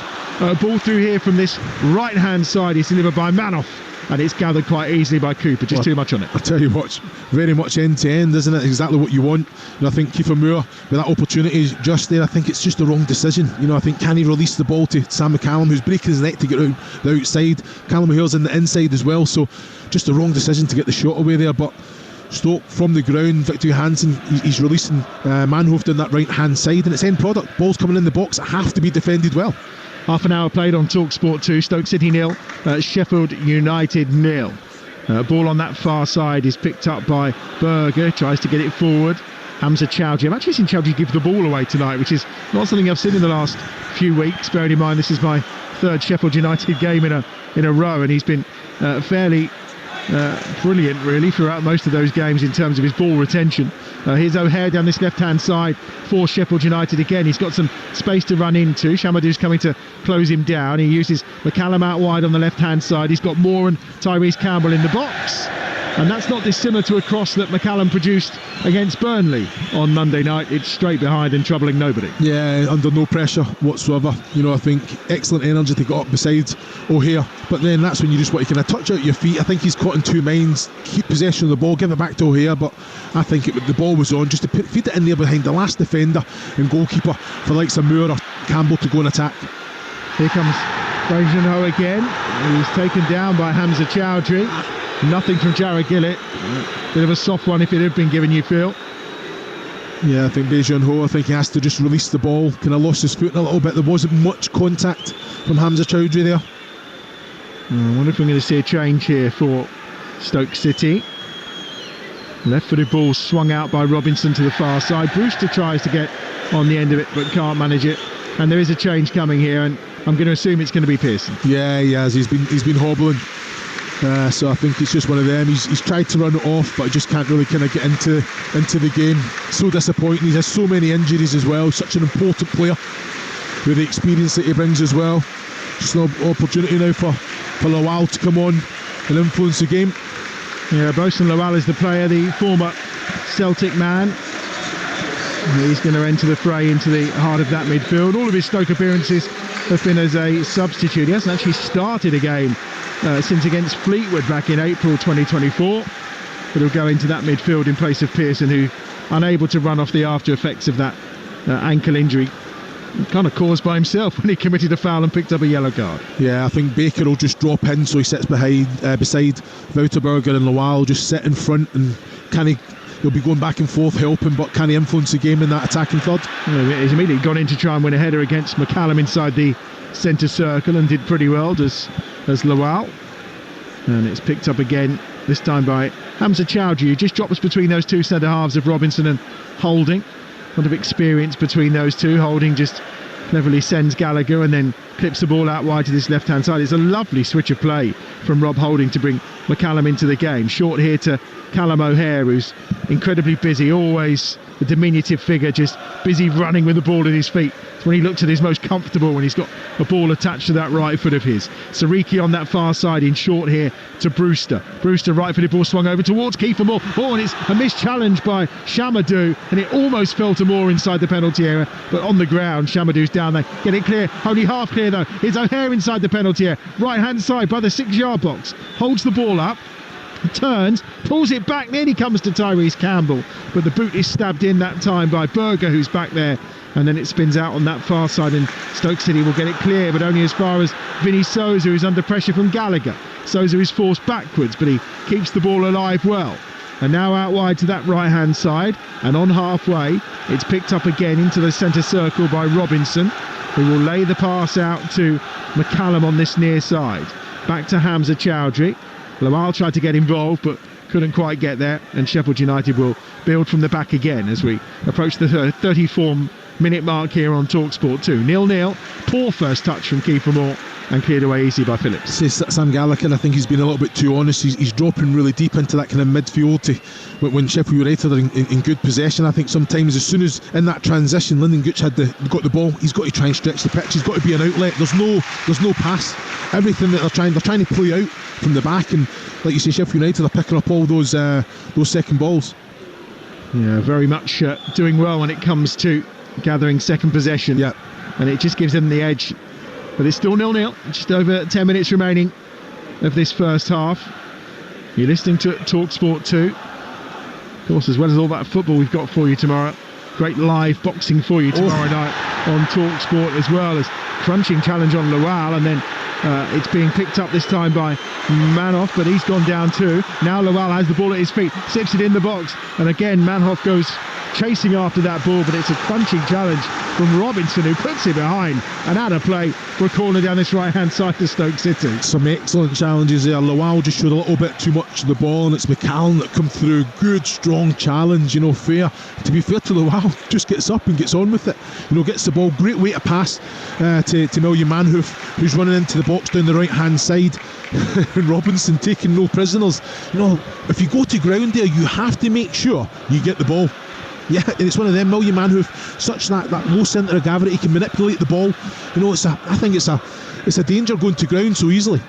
Ball through here from this right-hand side. It's delivered by Manoff, and it's gathered quite easily by Cooper. Just too much on it. I tell you what, very much end-to-end, isn't it? Exactly what you want. And I think Kiefer Moore, with that opportunity just there, I think it's just the wrong decision. You know, I think, can he release the ball to Sam McCallum, who's breaking his neck to get out the outside? Callum O'Hare's in the inside as well, so just the wrong decision to get the shot away there. But Stoke from the ground, Victor Johansson, he's releasing Manhoef down that right-hand side, and it's end product. Balls coming in the box have to be defended well. Half an hour played on Talksport 2. Stoke City 0, Sheffield United 0. Ball on that far side is picked up by Berger, tries to get it forward. Hamza Chowdhury. I've actually seen Chowdhury give the ball away tonight, which is not something I've seen in the last few weeks, bearing in mind this is my 3rd Sheffield United game in a row, and he's been fairly brilliant really throughout most of those games in terms of his ball retention. Here's O'Hare down this left-hand side for Sheffield United again. He's got some space to run into. Shamadou's coming to close him down. He uses McCallum out wide on the left-hand side. He's got Moore and Tyrese Campbell in the box. And that's not dissimilar to a cross that McCallum produced against Burnley on Monday night. It's straight behind and troubling nobody. Yeah, under no pressure whatsoever. You know, I think excellent energy to get up beside O'Hare, but then that's when you just want to kind of touch out your feet. I think he's caught in two minds. Keep possession of the ball, give it back to O'Hare, but I think the ball was on just to feed it in there behind the last defender and goalkeeper for likes of Moore or Campbell to go and attack. Here comes Ho again. He's taken down by Hamza Chowdhury. Nothing from Jarrod Gillett. Bit of a soft one if it had been given, you feel. Yeah, I think Ho, I think he has to just release the ball. Kind of lost his foot a little bit. There wasn't much contact from Hamza Chowdhury there. I wonder if we're going to see a change here for Stoke City. Left-footed ball swung out by Robinson to the far side. Brewster tries to get on the end of it but can't manage it. And there is a change coming here, and I'm going to assume it's going to be Pearson. Yeah, he has. He's been hobbling. So I think it's just one of them. He's tried to run it off, but just can't really kind of get into the game. So disappointing. He has so many injuries as well. Such an important player with the experience that he brings as well. Just an opportunity now for Lawal to come on and influence the game. Yeah, Bosun Lawal is the player, the former Celtic man. He's going to enter the fray into the heart of that midfield. All of his Stoke appearances have been as a substitute. He hasn't actually started a game since against Fleetwood back in April 2024. But he'll go into that midfield in place of Pearson, who unable to run off the after effects of that ankle injury, kind of caused by himself when he committed a foul and picked up a yellow card. Yeah, I think Baker will just drop in, so he sits beside Wouterberger, and Lawal will just sit in front, and he'll be going back and forth helping, but can he influence the game in that attacking third? He's immediately gone in to try and win a header against McCallum inside the centre circle and did pretty well as Lawal. And it's picked up again, this time by Hamza Chowdhury, who just drops between those two centre halves of Robinson and Holding. A lot of experience between those two. Holding just cleverly sends Gallagher and then clips the ball out wide to this left-hand side. It's a lovely switch of play from Rob Holding to bring McCallum into the game. Short here to Callum O'Hare, who's incredibly busy, always a diminutive figure, just busy running with the ball at his feet. It's when he looks at his most comfortable, when he's got a ball attached to that right foot of his. Sariki on that far side in short here to Brewster. Brewster right-footed ball swung over towards Kiefer Moore. Oh, and it's a missed challenge by Shamadou, and it almost fell to Moore inside the penalty area, but on the ground, Shamadou's down there. Get it clear, only half clear though. It's O'Hare inside the penalty area, right-hand side by the 6-yard box. Holds the ball up, turns, pulls it back, nearly comes to Tyrese Campbell, but the boot is stabbed in that time by Berger, who's back there, and then it spins out on that far side, and Stoke City will get it clear, but only as far as Vinny Souza, who's under pressure from Gallagher. Souza is forced backwards, but he keeps the ball alive well. And now out wide to that right-hand side, and on halfway, it's picked up again into the centre circle by Robinson, who will lay the pass out to McCallum on this near side. Back to Hamza Chowdhury. Lawal tried to get involved but couldn't quite get there, and Sheffield United will build from the back again as we approach the 34-minute mark here on Talksport 2. 0-0, poor first touch from Kiefer Moore and cleared away easy by Phillips. Sam Gallagher, I think he's been a little bit too honest. He's dropping really deep into that kind of midfield when Sheffield United are in good possession. I think sometimes as soon as in that transition Lyndon Gooch got the ball, he's got to try and stretch the pitch. He's got to be an outlet. There's no pass. Everything that they're trying to play out from the back, and like you say, Sheffield United are picking up all those second balls. Yeah, very much doing well when it comes to gathering second possession. Yeah, and it just gives them the edge. But it's still 0-0, just over 10 minutes remaining of this first half. You're listening to Talksport 2. Of course, as well as all that football we've got for you tomorrow. Great live boxing for you tomorrow night on Talksport, as well as crunching challenge on Lawal, and then it's being picked up this time by Manhoff, but he's gone down too. Now Lawal has the ball at his feet, sips it in the box, and again Manhoff goes chasing after that ball, but it's a crunching challenge from Robinson, who puts it behind and out of play for a corner down this right-hand side to Stoke City. Some excellent challenges there. Lawal just showed a little bit too much of the ball, and it's McCallum that come through. Good, strong challenge, fair. To be fair to Lawal, just gets up and gets on with it. Gets the ball, great way to pass to Million Manhoof, who's running into the box down the right-hand side. And Robinson taking no prisoners. If you go to ground there, you have to make sure you get the ball. Yeah, and it's one of them. Million Manhoof, such that low centre of gravity, can manipulate the ball. I think it's a danger going to ground so easily.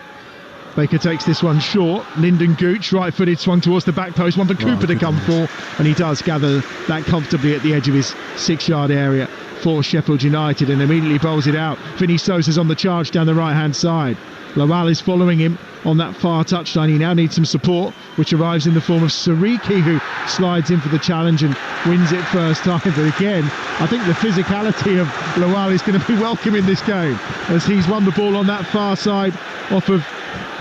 Baker takes this one short. Lyndon Gooch, right-footed, swung towards the back post. One for Cooper to come for, and he does gather that comfortably at the edge of his 6-yard area for Sheffield United, and immediately bowls it out. Vinny Sosa's on the charge down the right-hand side. Lowell is following him on that far touchline. He now needs some support, which arrives in the form of Sariki, who slides in for the challenge and wins it first time. But again, I think the physicality of Lowell is going to be welcome in this game, as he's won the ball on that far side off of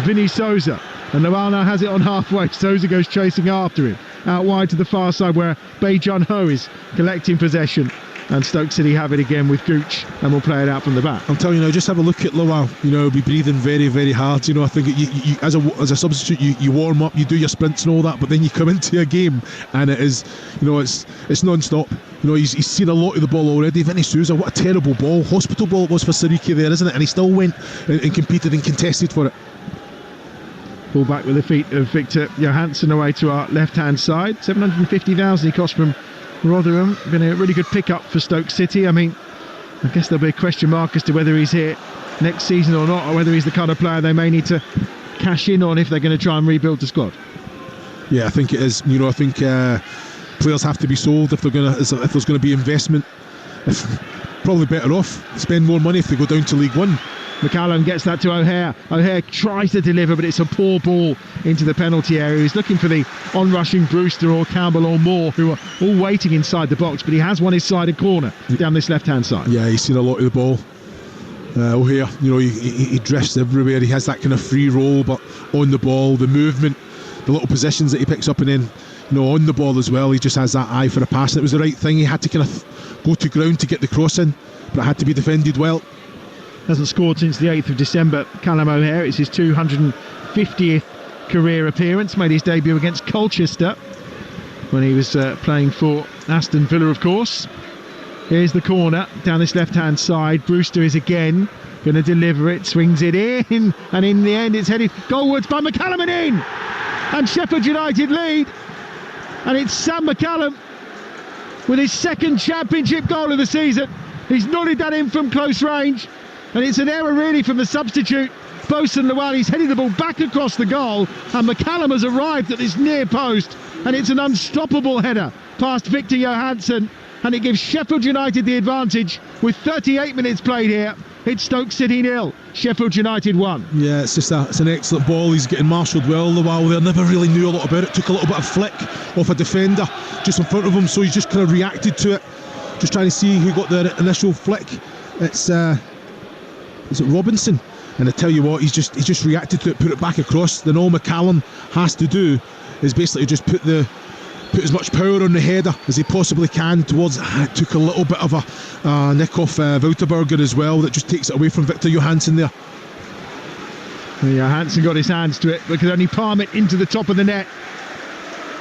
Vinny Sosa, and Lowell now has it on halfway. Sosa goes chasing after him out wide to the far side, where Bae Jun Ho is collecting possession, and Stoke City have it again with Gooch, and will play it out from the back. I'm telling you now, just have a look at Lowell. Will be breathing very, very hard. I think you as a substitute, you warm up, you do your sprints and all that, but then you come into a game and it is, it's non-stop. He's seen a lot of the ball already. Vinny Souza, what a terrible ball, hospital ball it was for Sariki there, isn't it? And he still went and competed and contested for it. Ball back with the feet of Victor Johansson away to our left-hand side. 750,000 he cost from Rotherham. Been a really good pick-up for Stoke City. I guess there'll be a question mark as to whether he's here next season or not, or whether he's the kind of player they may need to cash in on if they're going to try and rebuild the squad. Yeah, I think it is. I think players have to be sold if there's going to be investment. Probably better off spend more money if they go down to League One. McCallum gets that to O'Hare. O'Hare tries to deliver, but it's a poor ball into the penalty area. He's looking for the onrushing Brewster or Campbell or Moore, who are all waiting inside the box, but he has won his sided corner down this left-hand side. Yeah, he's seen a lot of the ball. O'Hare, he drifts everywhere. He has that kind of free roll, but on the ball, the movement, the little positions that he picks up, and then on the ball as well, he just has that eye for a pass. And it was the right thing. He had to kind of go to ground to get the cross in, but it had to be defended well. Hasn't scored since the 8th of December, Callum O'Hare. It's his 250th career appearance. Made his debut against Colchester when he was playing for Aston Villa, of course. Here's the corner down this left-hand side. Brewster is again going to deliver it, swings it in, and in the end it's headed goalwards by McCallum and in! And Sheffield United lead, and it's Sam McCallum with his second championship goal of the season. He's nodded that in from close range, and it's an error really from the substitute, Bosun Lowell. He's headed the ball back across the goal, and McCallum has arrived at this near post, and it's an unstoppable header past Victor Johansson, and it gives Sheffield United the advantage with 38 minutes played here. It's Stoke City 0, Sheffield United 1. Yeah, it's an excellent ball. He's getting marshalled well the while there. Never really knew a lot about it. Took a little bit of flick off a defender just in front of him, so he just kind of reacted to it. Just trying to see who got the initial flick. Is it Robinson? And I tell you what, he's just reacted to it, put it back across. Then all McCallum has to do is basically just put as much power on the header as he possibly can towards it. Took a little bit of a nick off Wouterberger as well, that just takes it away from Victor Johansson there. Johansson got his hands to it, but could only palm it into the top of the net.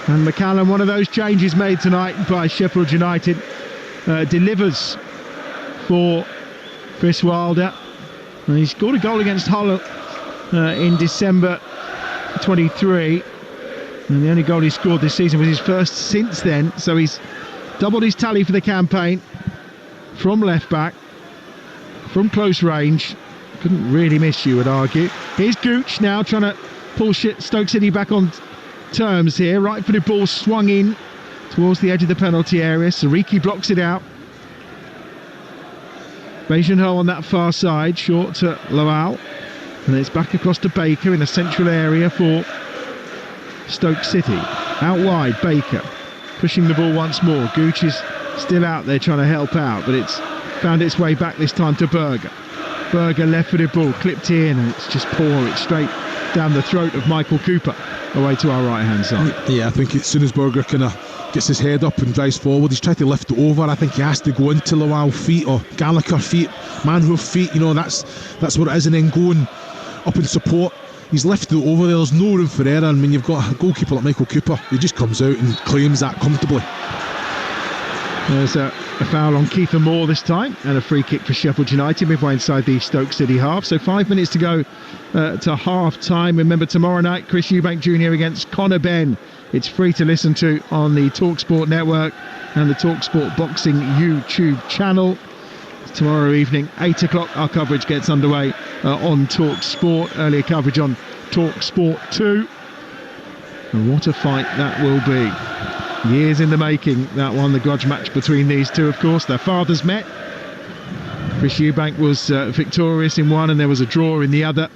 And McCallum, one of those changes made tonight by Sheffield United, delivers for Chris Wilder. And he scored a goal against Hull in December 23. And the only goal he scored this season was his first since then. So he's doubled his tally for the campaign from left back, from close range. Couldn't really miss, you would argue. Here's Gooch now trying to pull Stoke City back on terms here. Right-footed ball swung in towards the edge of the penalty area. Sariki blocks it out. Bae Jun Ho on that far side, short to Lowell. And it's back across to Baker in the central area for Stoke City. Out wide, Baker pushing the ball once more. Gooch is still out there trying to help out, but it's found its way back this time to Berger. Berger, left-footed ball clipped in, and it's just poor. It's straight down the throat of Michael Cooper away to our right-hand side. Yeah, I think as soon as Berger kind of gets his head up and drives forward, he's tried to lift it over. I think he has to go into Lowell feet or Gallagher feet, Manhoof feet. That's what it is, and then going up in support. He's lifted it over there. There's no room for error, and when you've got a goalkeeper like Michael Cooper, he just comes out and claims that comfortably. There's a foul on Keitha Moore this time, and a free kick for Sheffield United midway inside the Stoke City half. So 5 minutes to go to half time. Remember, tomorrow night, Chris Eubank Jr. against Conor Benn. It's free to listen to on the Talksport network and the Talksport Boxing YouTube channel. Tomorrow evening, 8 o'clock, our coverage gets underway on Talksport. Earlier coverage on Talksport 2. And what a fight that will be. Years in the making, that one, the grudge match between these two, of course. Their fathers met. Chris Eubank was victorious in one, and there was a draw in the other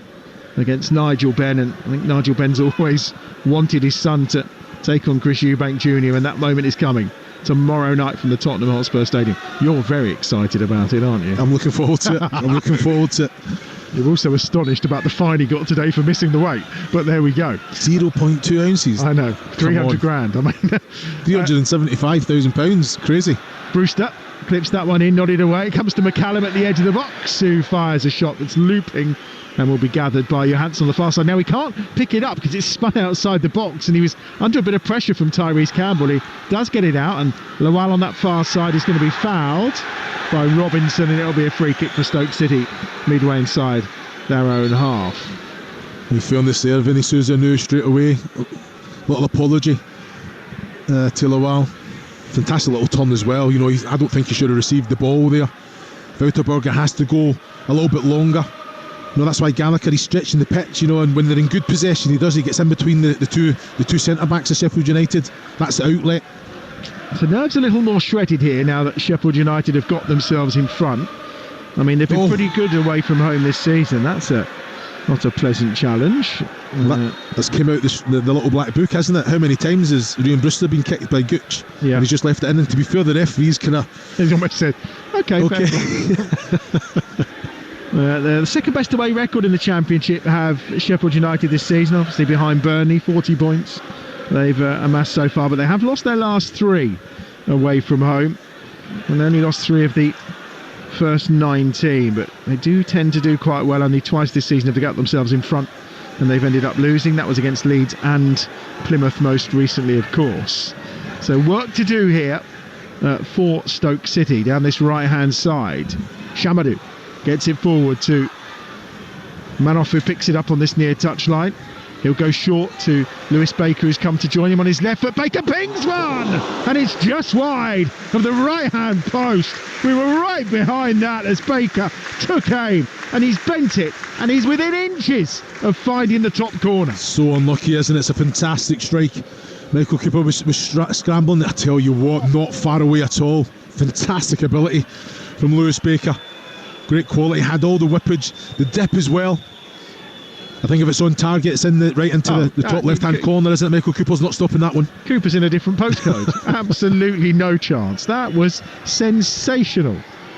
against Nigel Benn, and I think Nigel Benn's always wanted his son to take on Chris Eubank Jr., and that moment is coming tomorrow night from the Tottenham Hotspur Stadium. You're very excited about it, aren't you? I'm looking forward to it. You're also astonished about the fine he got today for missing the weight, but there we go. 0.2 ounces. I know, 300 grand. I mean, £375,000. Crazy. Brewster clips that one in, nodded away. Comes to McCallum at the edge of the box, who fires a shot that's looping and will be gathered by Johansson on the far side. Now he can't pick it up because it's spun outside the box, and he was under a bit of pressure from Tyrese Campbell. He does get it out, and Lowell on that far side is going to be fouled by Robinson, and it'll be a free kick for Stoke City midway inside their own half. In fairness there, Vinny Souza knew straight away. Little apology to Lowell. Fantastic little turn as well. You know, I don't think he should have received the ball there. Wouterberger has to go a little bit longer. You know, that's why Gallagher, he's stretching the pitch, you know, and when they're in good possession, he gets in between the two centre-backs of Sheffield United. That's the outlet. So nerves a little more shredded here now that Sheffield United have got themselves in front. I mean, they've been pretty good away from home this season. That's not a pleasant challenge. That's came out the little black book, hasn't it? How many times has Ryan Brewster been kicked by Gooch? Yeah. And he's just left it in, and to be fair, the referee's kind of... He's almost said, OK. The second best away record in the Championship have Sheffield United this season, obviously behind Burnley, 40 points they've amassed so far, but they have lost their last 3 away from home, and they only lost 3 of the first 19, but they do tend to do quite well. Only twice this season have they got themselves in front, and they've ended up losing. That was against Leeds and Plymouth most recently, of course. So work to do here for Stoke City down this right hand side. Chamadou gets it forward to Manoff, who picks it up on this near touchline. He'll go short to Lewis Baker, who's come to join him on his left foot. Baker pings one, and it's just wide of the right-hand post. We were right behind that as Baker took aim, and he's bent it, and he's within inches of finding the top corner. So unlucky, isn't it? It's a fantastic strike. Michael Cooper was scrambling. I tell you what, not far away at all. Fantastic ability from Lewis Baker. Great quality, had all the whippage, the dip as well. I think if it's on target, it's in right into the top left-hand corner, isn't it? Michael Cooper's not stopping that one. Cooper's in a different postcode. Absolutely no chance. That was sensational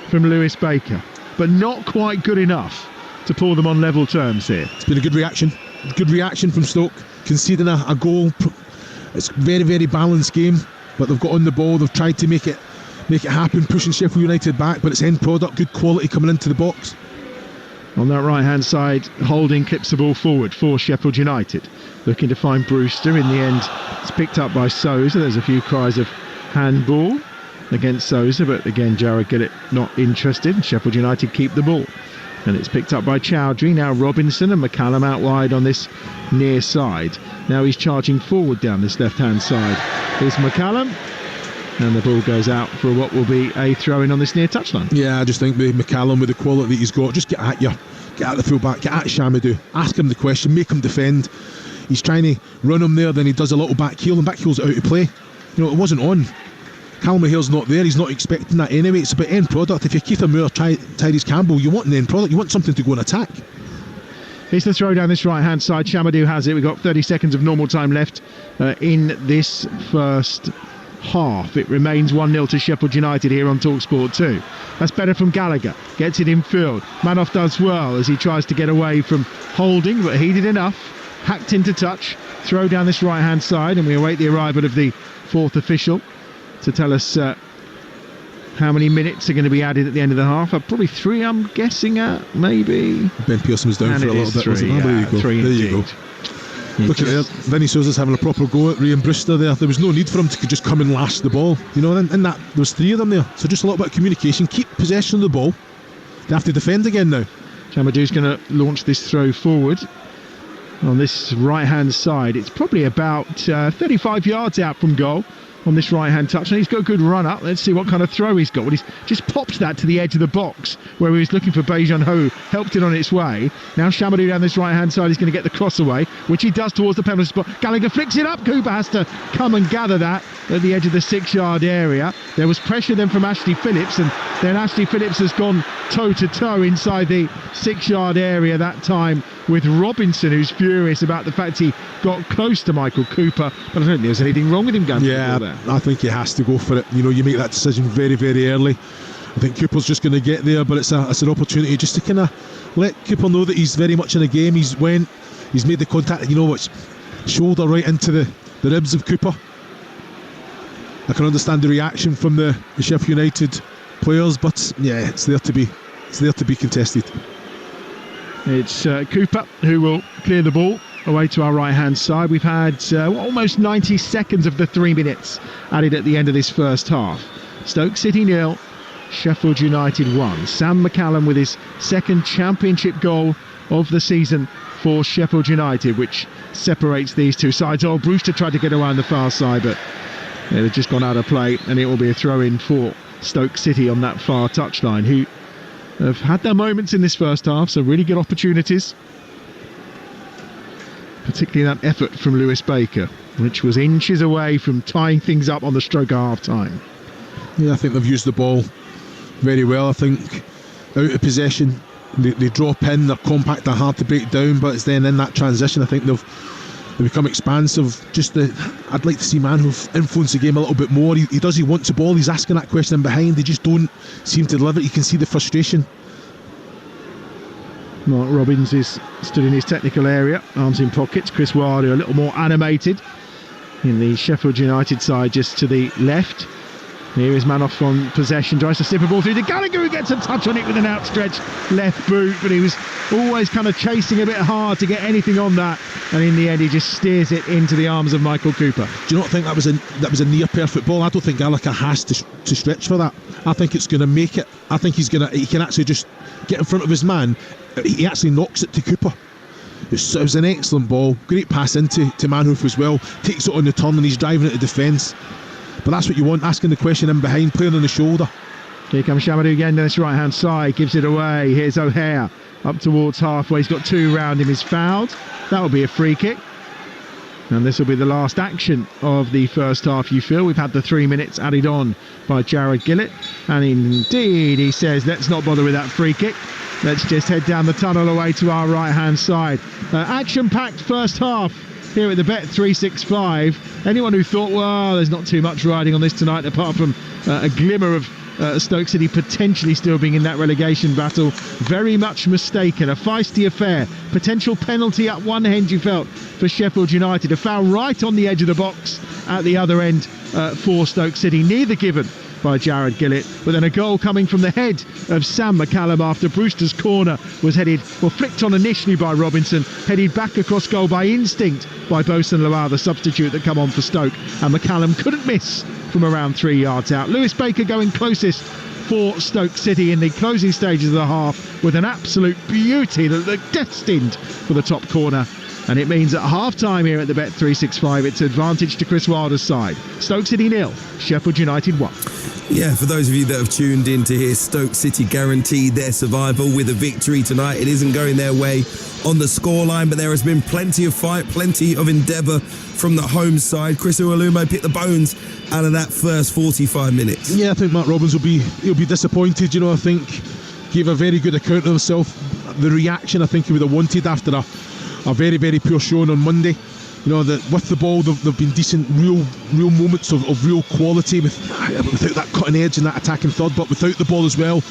from Lewis Baker, but not quite good enough to pull them on level terms here. It's been a good reaction from Stoke, conceding a goal. It's a very, very balanced game, but they've got on the ball, they've tried to make it happen, pushing Sheffield United back, but it's end product, good quality coming into the box. On that right-hand side, Holding clips the ball forward for Sheffield United. Looking to find Brewster. In the end, it's picked up by Souza. There's a few cries of handball against Souza, but again, Jared Gillett not interested. Sheffield United keep the ball. And it's picked up by Chowdhury. Now Robinson and McCallum out wide on this near side. Now he's charging forward down this left-hand side. Here's McCallum. And the ball goes out for what will be a throw-in on this near touchline. Yeah, I just think with McCallum, with the quality that he's got, just get at the full-back, get at Chamadou, ask him the question, make him defend. He's trying to run him there, then he does a little back heel, and back heel's out of play. You know, it wasn't on. Callum Hale's not there, he's not expecting that anyway. It's about end product. If you're Keith Moore, Tyrese Campbell, you want an end product, you want something to go and attack. Here's the throw down this right-hand side. Chamadou has it. We've got 30 seconds of normal time left in this first half. It remains 1-0 to Sheffield United here on Talksport 2. That's better from Gallagher. Gets it in field. Manoff does well as he tries to get away from Holding, but he did enough. Hacked into touch. Throw down this right-hand side, and we await the arrival of the fourth official to tell us how many minutes are going to be added at the end of the half. Probably 3, I'm guessing at, maybe. Ben Pearson was down and for a little bit, wasn't he? There you go. 3 there you go. Look at there, Vinny Souza's having a proper go at Ryan Brewster there. There was no need for him to just come and lash the ball. You know, and that there was 3 of them there. So just a little bit of communication. Keep possession of the ball. They have to defend again now. Chamadou's going to launch this throw forward on this right-hand side. It's probably about 35 yards out from goal. on this right-hand touch, and he's got a good run up. Let's see what kind of throw he's got. Well, he's just popped that to the edge of the box where he was looking for Bejan Ho, helped it on its way. Now Chamadou down this right-hand side, he's going to get the cross away, which he does towards the penalty spot. Gallagher flicks it up. Cooper has to come and gather that at the edge of the 6-yard area. There was pressure then from Ashley Phillips, and then Ashley Phillips has gone toe-to-toe inside the 6-yard area that time with Robinson, who's furious about the fact he got close to Michael Cooper, but I don't think there's anything wrong with him going for there. I think he has to go for it. You make that decision very, very early. I think Cooper's just going to get there, but it's an opportunity just to kind of let Cooper know that he's very much in the game. He's made the contact, it's shoulder right into the ribs of Cooper. I can understand the reaction from the Sheffield United players, but yeah, it's there to be contested. It's Cooper who will clear the ball away to our right-hand side. We've had almost 90 seconds of the 3 minutes added at the end of this first half. Stoke City 0, Sheffield United 1. Sam McCallum with his second championship goal of the season for Sheffield United, which separates these two sides. Brewster tried to get around the far side, but they've just gone out of play, and it will be a throw-in for Stoke City on that far touchline, who have had their moments in this first half, so really good opportunities. Particularly that effort from Lewis Baker, which was inches away from tying things up on the stroke of half-time. Yeah, I think they've used the ball very well. I think out of possession, they drop in, they're compact, they're hard to break down, but it's then in that transition I think they become expansive. I'd like to see Manhoef influence the game a little bit more. He wants the ball, he's asking that question in behind, they just don't seem to deliver it. You can see the frustration. Mark Robbins is stood in his technical area, arms in pockets. Chris Wilder a little more animated in the Sheffield United side, just to the left. Here is Manoff on possession, tries to slip a ball through to Gallagher, who gets a touch on it with an outstretched left boot, but he was always kind of chasing a bit hard to get anything on that, and in the end he just steers it into the arms of Michael Cooper. Do you not think that was a near perfect ball? I don't think Gallagher has to stretch for that. I think it's going to make it. I think he can actually just get in front of his man. He actually knocks it to Cooper. It was an excellent ball, great pass into Manhoef as well, takes it on the turn and he's driving it to defence. But that's what you want, asking the question in behind, playing on the shoulder. Here comes Chamadou again down this right hand side, gives it away. Here's O'Hare up towards halfway, he's got two round him, he's fouled. That'll be a free kick, and this will be the last action of the first half. You feel we've had the 3 minutes added on by Jared Gillett, and indeed he says let's not bother with that free kick, let's just head down the tunnel away to our right hand side. Action packed first half here at the Bet 365. Anyone who thought, well, there's not too much riding on this tonight apart from a glimmer of Stoke City potentially still being in that relegation battle, very much mistaken. A feisty affair, potential penalty at one end, you felt, for Sheffield United, a foul right on the edge of the box at the other end for Stoke City, neither given by Jared Gillett, but then a goal coming from the head of Sam McCallum after Brewster's corner was flicked on initially by Robinson, headed back across goal by instinct by Bosun Lawal, the substitute that come on for Stoke, and McCallum couldn't miss from around 3 yards out. Lewis Baker going closest for Stoke City in the closing stages of the half with an absolute beauty that looked destined for the top corner. And it means at half-time here at the Bet 365, it's advantage to Chris Wilder's side. Stoke City 0, Sheffield United 1. Yeah, for those of you that have tuned in to hear Stoke City guaranteed their survival with a victory tonight, it isn't going their way on the scoreline, but there has been plenty of fight, plenty of endeavour from the home side. Chris Uwalumo picked the bones out of that first 45 minutes. Yeah, I think Matt Robbins will be disappointed. I think gave a very good account of himself. The reaction I think he would have wanted after a very, very poor showing on Monday. That with the ball they've been decent, real moments of real quality without that cutting edge and that attacking third, but without the ball as well,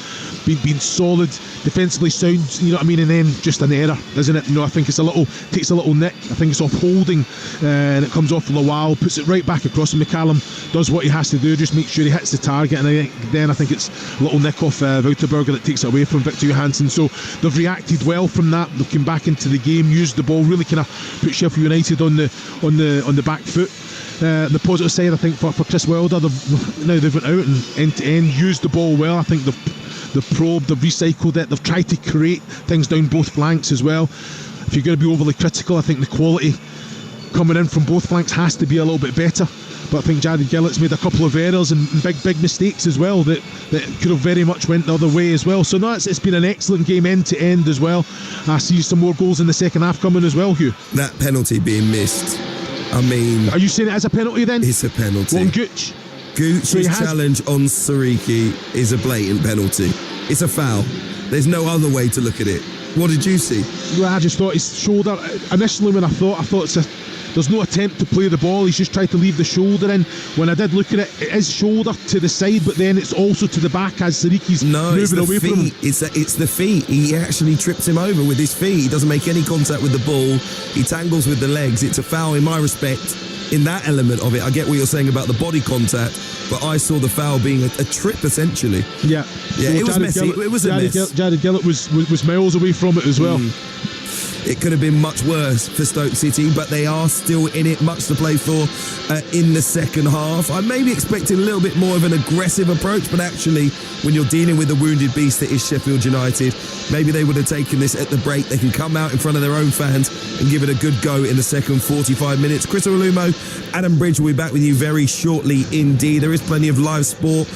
being solid, defensively sound, and then just an error, isn't it? I think it's takes a little nick. I think it's off holding, and it comes off Lawal, puts it right back across, and McCallum does what he has to do, just make sure he hits the target, and then I think it's a little nick off Wouterberger that takes it away from Victor Johansson. So they've reacted well from that. They've come back into the game, used the ball, really kind of put Sheffield United on the back foot. The positive side, I think, for Chris Wilder, they've went out and end-to-end used the ball well. I think they've probed, they've recycled it, they've tried to create things down both flanks as well. If you're going to be overly critical, I think the quality coming in from both flanks has to be a little bit better. but I think Jared Gillett's made a couple of errors and big mistakes as well that could have very much went the other way as well. So no, it's been an excellent game end to end as well. I see some more goals in the second half coming as well, Hugh. That penalty being missed, I mean... Are you saying it as a penalty then? It's a penalty. Well, Gooch. Gooch's challenge on Sariki is a blatant penalty. It's a foul. There's no other way to look at it. What did you see? Well, I just thought his shoulder, initially when I thought there's no attempt to play the ball, he's just tried to leave the shoulder in. When I did look at it, it is shoulder to the side, but then it's also to the back as Sariki's moving away from him. It's the feet. He actually trips him over with his feet. He doesn't make any contact with the ball. He tangles with the legs. It's a foul in my respect. In that element of it, I get what you're saying about the body contact, but I saw the foul being a trip essentially. Yeah, it was messy. It was a mess. Jared Gillett was miles away from it as well. It could have been much worse for Stoke City, but they are still in it, much to play for in the second half. I may be expecting a little bit more of an aggressive approach, but actually, when you're dealing with the wounded beast that is Sheffield United, maybe they would have taken this at the break. They can come out in front of their own fans and give it a good go in the second 45 minutes. Chris Olumo, Adam Bridge will be back with you very shortly indeed. There is plenty of live sport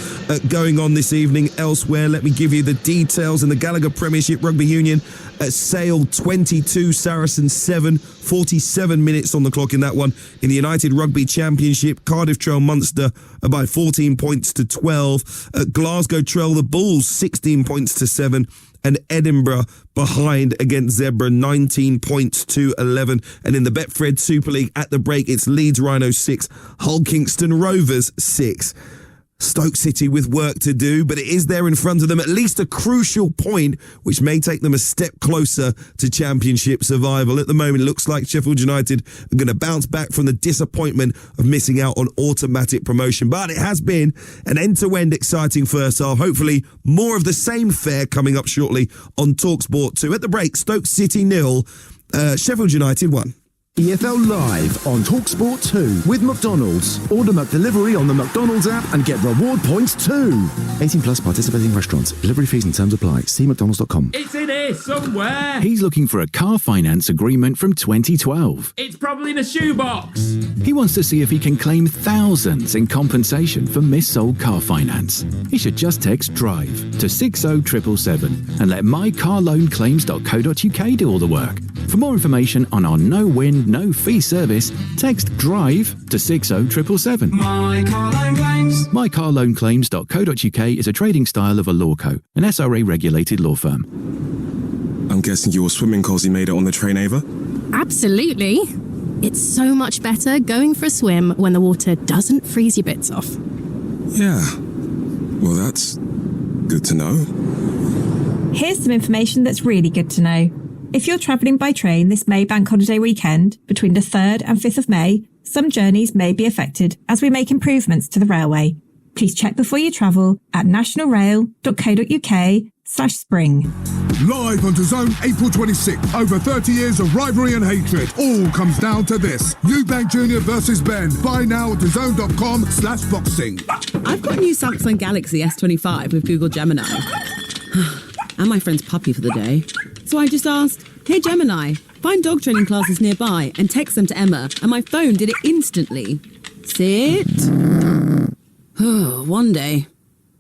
going on this evening elsewhere. Let me give you the details. In the Gallagher Premiership Rugby Union, at Sale 22, Saracens 7, 47 minutes on the clock in that one. In the United Rugby Championship, Cardiff trail Munster by 14 points to 12. At Glasgow trail the Bulls 16 points to 7. And Edinburgh behind against Zebra 19 points to 11. And in the Betfred Super League at the break, it's Leeds Rhinos 6, Hull Kingston Rovers 6. Stoke City with work to do, but it is there in front of them, at least a crucial point, which may take them a step closer to championship survival. At the moment, it looks like Sheffield United are going to bounce back from the disappointment of missing out on automatic promotion. But it has been an end-to-end exciting first half. Hopefully, more of the same fare coming up shortly on Talksport 2. At the break, Stoke City 0, Sheffield United 1. EFL Live on Talksport 2 with McDonald's. Order McDelivery on the McDonald's app and get reward points too. 18 plus participating restaurants. Delivery fees and terms apply. See mcdonalds.com. It's in here somewhere. He's looking for a car finance agreement from 2012. It's probably in a shoebox. He wants to see if he can claim thousands in compensation for mis-sold car finance. He should just text DRIVE to 60777 and let mycarloanclaims.co.uk do all the work. For more information on our no-win, no-fee service, text DRIVE to 60777. My Car Loan Claims. mycarloanclaims.co.uk is a trading style of a Lawco, an SRA-regulated law firm. I'm guessing you were swimming cause you made it on the train, Ava? Absolutely. It's so much better going for a swim when the water doesn't freeze your bits off. Yeah. Well, that's good to know. Here's some information that's really good to know. If you're travelling by train this May bank holiday weekend, between the 3rd and 5th of May, some journeys may be affected as we make improvements to the railway. Please check before you travel at nationalrail.co.uk/spring. Live on DAZN April 26th. Over 30 years of rivalry and hatred. All comes down to this. Eubank Jr. versus Ben. Buy now at DAZN.com/boxing. I've got a new Samsung Galaxy S25 with Google Gemini. And my friend's puppy for the day. So I just asked, hey Gemini, find dog training classes nearby and text them to Emma, and my phone did it instantly. Sit. One day.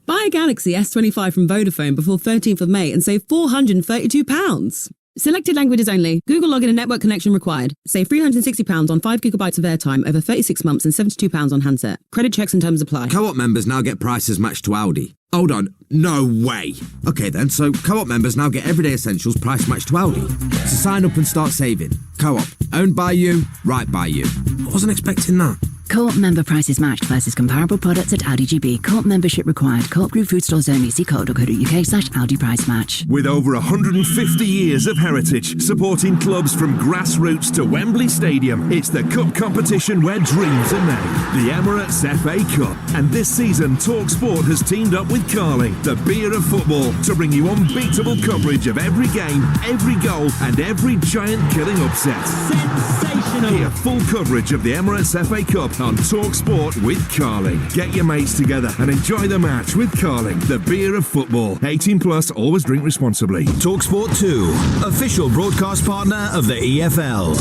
Buy a Galaxy S25 from Vodafone before 13th of May and save £432. Selected languages only. Google login and network connection required. Save £360 on 5 gigabytes of airtime over 36 months and £72 on handset. Credit checks and terms apply. Co-op members now get prices matched to Aldi. Hold on, no way. Okay then, so Co-op members now get everyday essentials price matched to Aldi. So sign up and start saving. Co-op, owned by you, right by you. I wasn't expecting that. Co-op member prices matched versus comparable products at Aldi GB. Co-op membership required. Co-op group food stores only. See co.uk/Aldi price match. With over 150 years of heritage, supporting clubs from grassroots to Wembley Stadium, it's the cup competition where dreams are made. The Emirates FA Cup. And this season, Talksport has teamed up with Carling, the beer of football, to bring you unbeatable coverage of every game, every goal, and every giant killing upset. Sensational! Hear full coverage of the Emirates FA Cup on Talksport with Carling. Get your mates together and enjoy the match with Carling, the beer of football. 18 plus, always drink responsibly. Talksport 2, official broadcast partner of the EFL.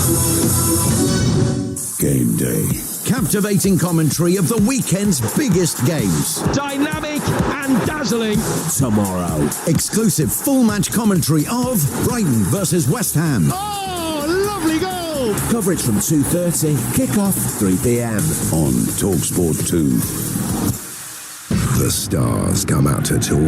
Game day. captivating commentary of the weekend's biggest games. Dynamic and dazzling. Tomorrow, exclusive full match commentary of Brighton versus West Ham. Oh, lovely goal! Coverage from 2:30, kick-off 3 p.m. on Talksport 2. The stars come out to talk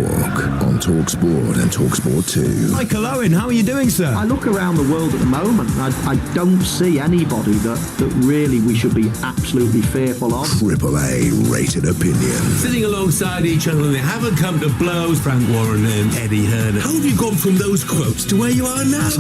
on Talksport and Talksport 2. Michael Owen, how are you doing, sir? I look around the world at the moment, I don't see anybody that really we should be absolutely fearful of. Triple A rated opinion. Sitting alongside each other, they haven't come to blows. Frank Warren and Eddie Hearn. How have you gone from those quotes to where you are now?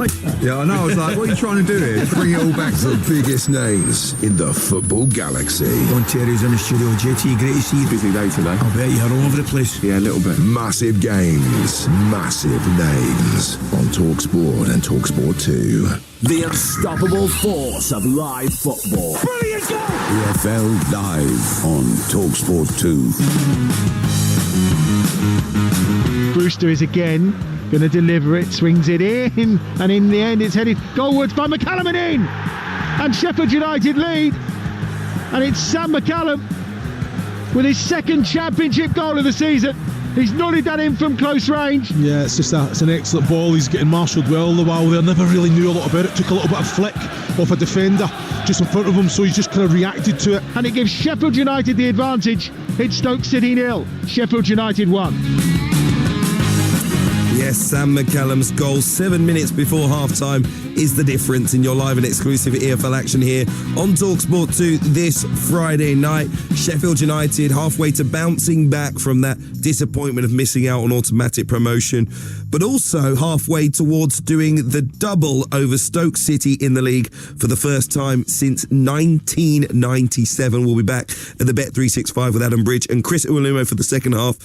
Yeah, I know. I was like, what are you trying to do here? Bring it all back to the biggest names in the football galaxy. Don Terry's in the studio. JT, great to see you. Busy day today. I bet you are all over the place. Yeah, a little bit. Massive games, massive names on Talksport and Talksport 2. The unstoppable force of live football. Brilliant goal! EFL Live on Talksport 2. Brewster is again going to deliver it, swings it in, and in the end it's headed goalwards by McCallum and in! And Sheffield United lead, and it's Sam McCallum with his second championship goal of the season. He's nodded that in from close range. Yeah, it's an excellent ball. He's getting marshalled well the while there. Never really knew a lot about it. Took a little bit of flick off a defender just in front of him, so he just kind of reacted to it. And it gives Sheffield United the advantage. It's Stoke City 0, Sheffield United 1. Yes, Sam McCallum's goal 7 minutes before half-time is the difference in your live and exclusive EFL action here on Talksport 2 this Friday night. Sheffield United halfway to bouncing back from that disappointment of missing out on automatic promotion, but also halfway towards doing the double over Stoke City in the league for the first time since 1997. We'll be back at the Bet365 with Adam Bridge and Chris Uwalumo for the second half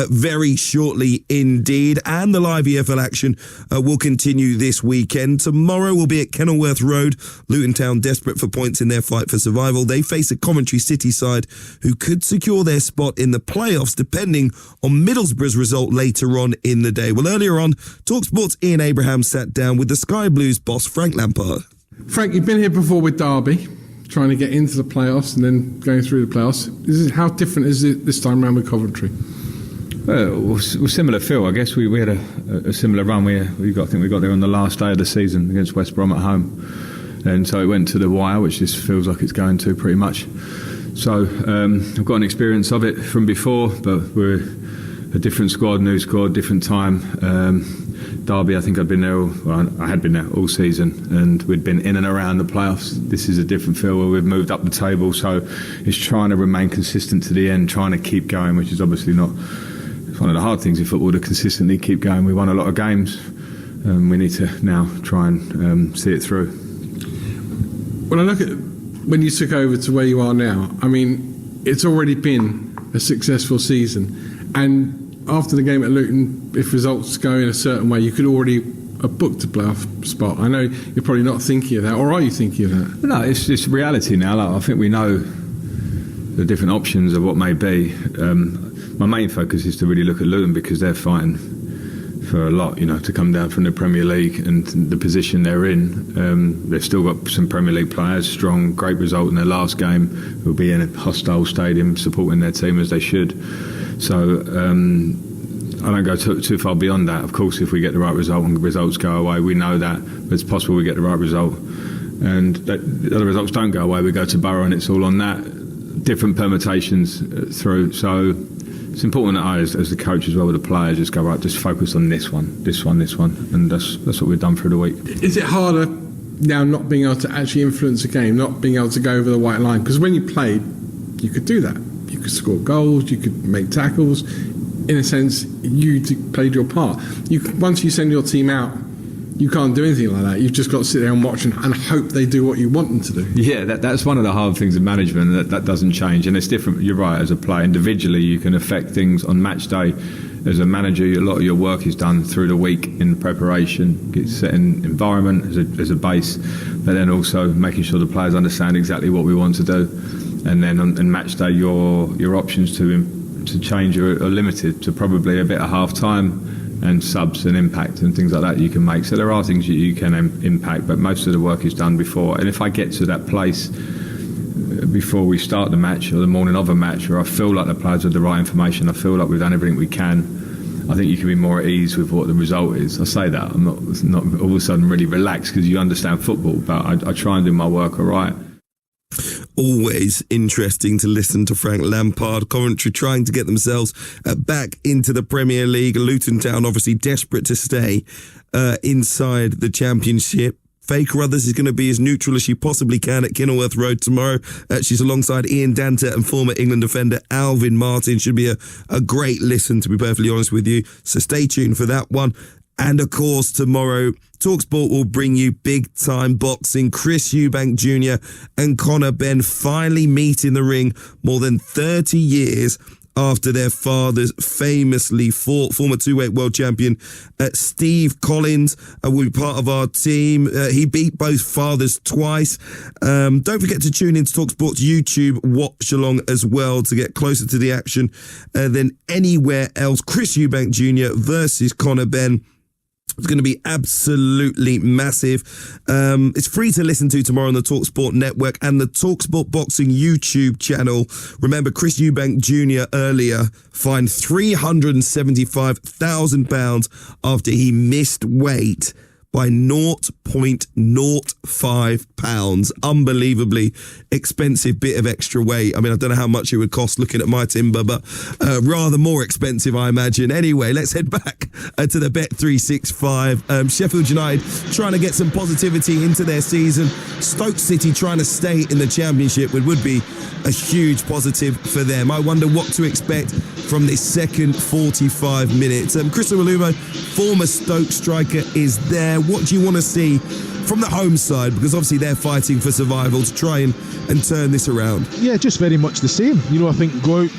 very shortly indeed. And the live EFL action will continue this weekend. Tomorrow we'll be at Kenilworth Road. Luton Town desperate for points in their fight for survival. They face a Coventry City side who could secure their spot in the playoffs depending on Middlesbrough's result later on in the day. Well, earlier on, TalkSport's Ian Abraham sat down with the Sky Blues boss Frank Lampard. Frank, you've been here before with Derby, trying to get into the playoffs and then going through the playoffs. How different is it this time around with Coventry? Well, similar feel. I guess we had a similar run. I think we got there on the last day of the season against West Brom at home, and so it went to the wire, which just feels like it's going to pretty much. So I've got an experience of it from before, but we're a different squad, new squad, different time. Derby, I think I had been there all season, and we'd been in and around the playoffs. This is a different feel where we've moved up the table, so it's trying to remain consistent to the end, trying to keep going, which is obviously not. It's one of the hard things in football to consistently keep going. We won a lot of games. We need to now try and see it through. When I look at when you took over to where you are now, I mean, it's already been a successful season. And after the game at Luton, if results go in a certain way, you could already have booked a playoff spot. I know you're probably not thinking of that, or are you thinking of that? No, it's reality now. I think we know the different options of what may be. My main focus is to really look at Luton because they're fighting for a lot, to come down from the Premier League and the position they're in. They've still got some Premier League players, strong, great result in their last game, who'll be in a hostile stadium supporting their team as they should. So I don't go too far beyond that. Of course, if we get the right result and results go away, we know that, but it's possible we get the right result. And the other results don't go away, we go to Borough and it's all on that. Different permutations through. So it's important that I, as the coach as well with the players, just go, right, just focus on this one, and that's what we've done through the week. Is it harder now not being able to actually influence a game, not being able to go over the white line? Because when you played, you could do that. You could score goals, you could make tackles. In a sense, you played your part. Once you send your team out, you can't do anything like that. You've just got to sit there and watch and hope they do what you want them to do. Yeah, that's one of the hard things in management, that doesn't change. And it's different, you're right, as a player. Individually, you can affect things on match day. As a manager, a lot of your work is done through the week in preparation, get set in environment as a base, but then also making sure the players understand exactly what we want to do. And then on match day, your options to change are limited to probably a bit of half-time and subs and impact and things like that you can make. So there are things you can impact, but most of the work is done before. And if I get to that place before we start the match or the morning of a match, where I feel like the players have the right information, I feel like we've done everything we can, I think you can be more at ease with what the result is. I say that, I'm not all of a sudden really relaxed because you understand football, but I try and do my work all right. Always interesting to listen to Frank Lampard. Coventry trying to get themselves back into the Premier League. Luton Town obviously desperate to stay inside the Championship. Faye Carruthers is going to be as neutral as she possibly can at Kenilworth Road tomorrow. She's alongside Ian Dante and former England defender Alvin Martin. Should be a great listen, to be perfectly honest with you. So stay tuned for that one. And of course, tomorrow, Talksport will bring you big time boxing. Chris Eubank Jr. and Conor Benn finally meet in the ring more than 30 years after their fathers famously fought. Former two-weight world champion Steve Collins will be part of our team. He beat both fathers twice. Don't forget to tune into Talksport's YouTube watch along as well to get closer to the action than anywhere else. Chris Eubank Jr. versus Conor Benn. It's going to be absolutely massive. It's free to listen to tomorrow on the Talksport network and the Talksport Boxing YouTube channel. Remember, Chris Eubank Jr. earlier fined £375,000 after he missed weight by 0.05 pounds. Unbelievably expensive bit of extra weight. I mean, I don't know how much it would cost looking at my timber, but rather more expensive, I imagine. Anyway, let's head back to the Bet365. Sheffield United trying to get some positivity into their season. Stoke City trying to stay in the Championship, which would be a huge positive for them. I wonder what to expect from this second 45 minutes. Chris Iwelumo, former Stoke striker, is there. What do you want to see from the home side? Because obviously they're fighting for survival to try and turn this around. Yeah, just very much the same. You know, I think go out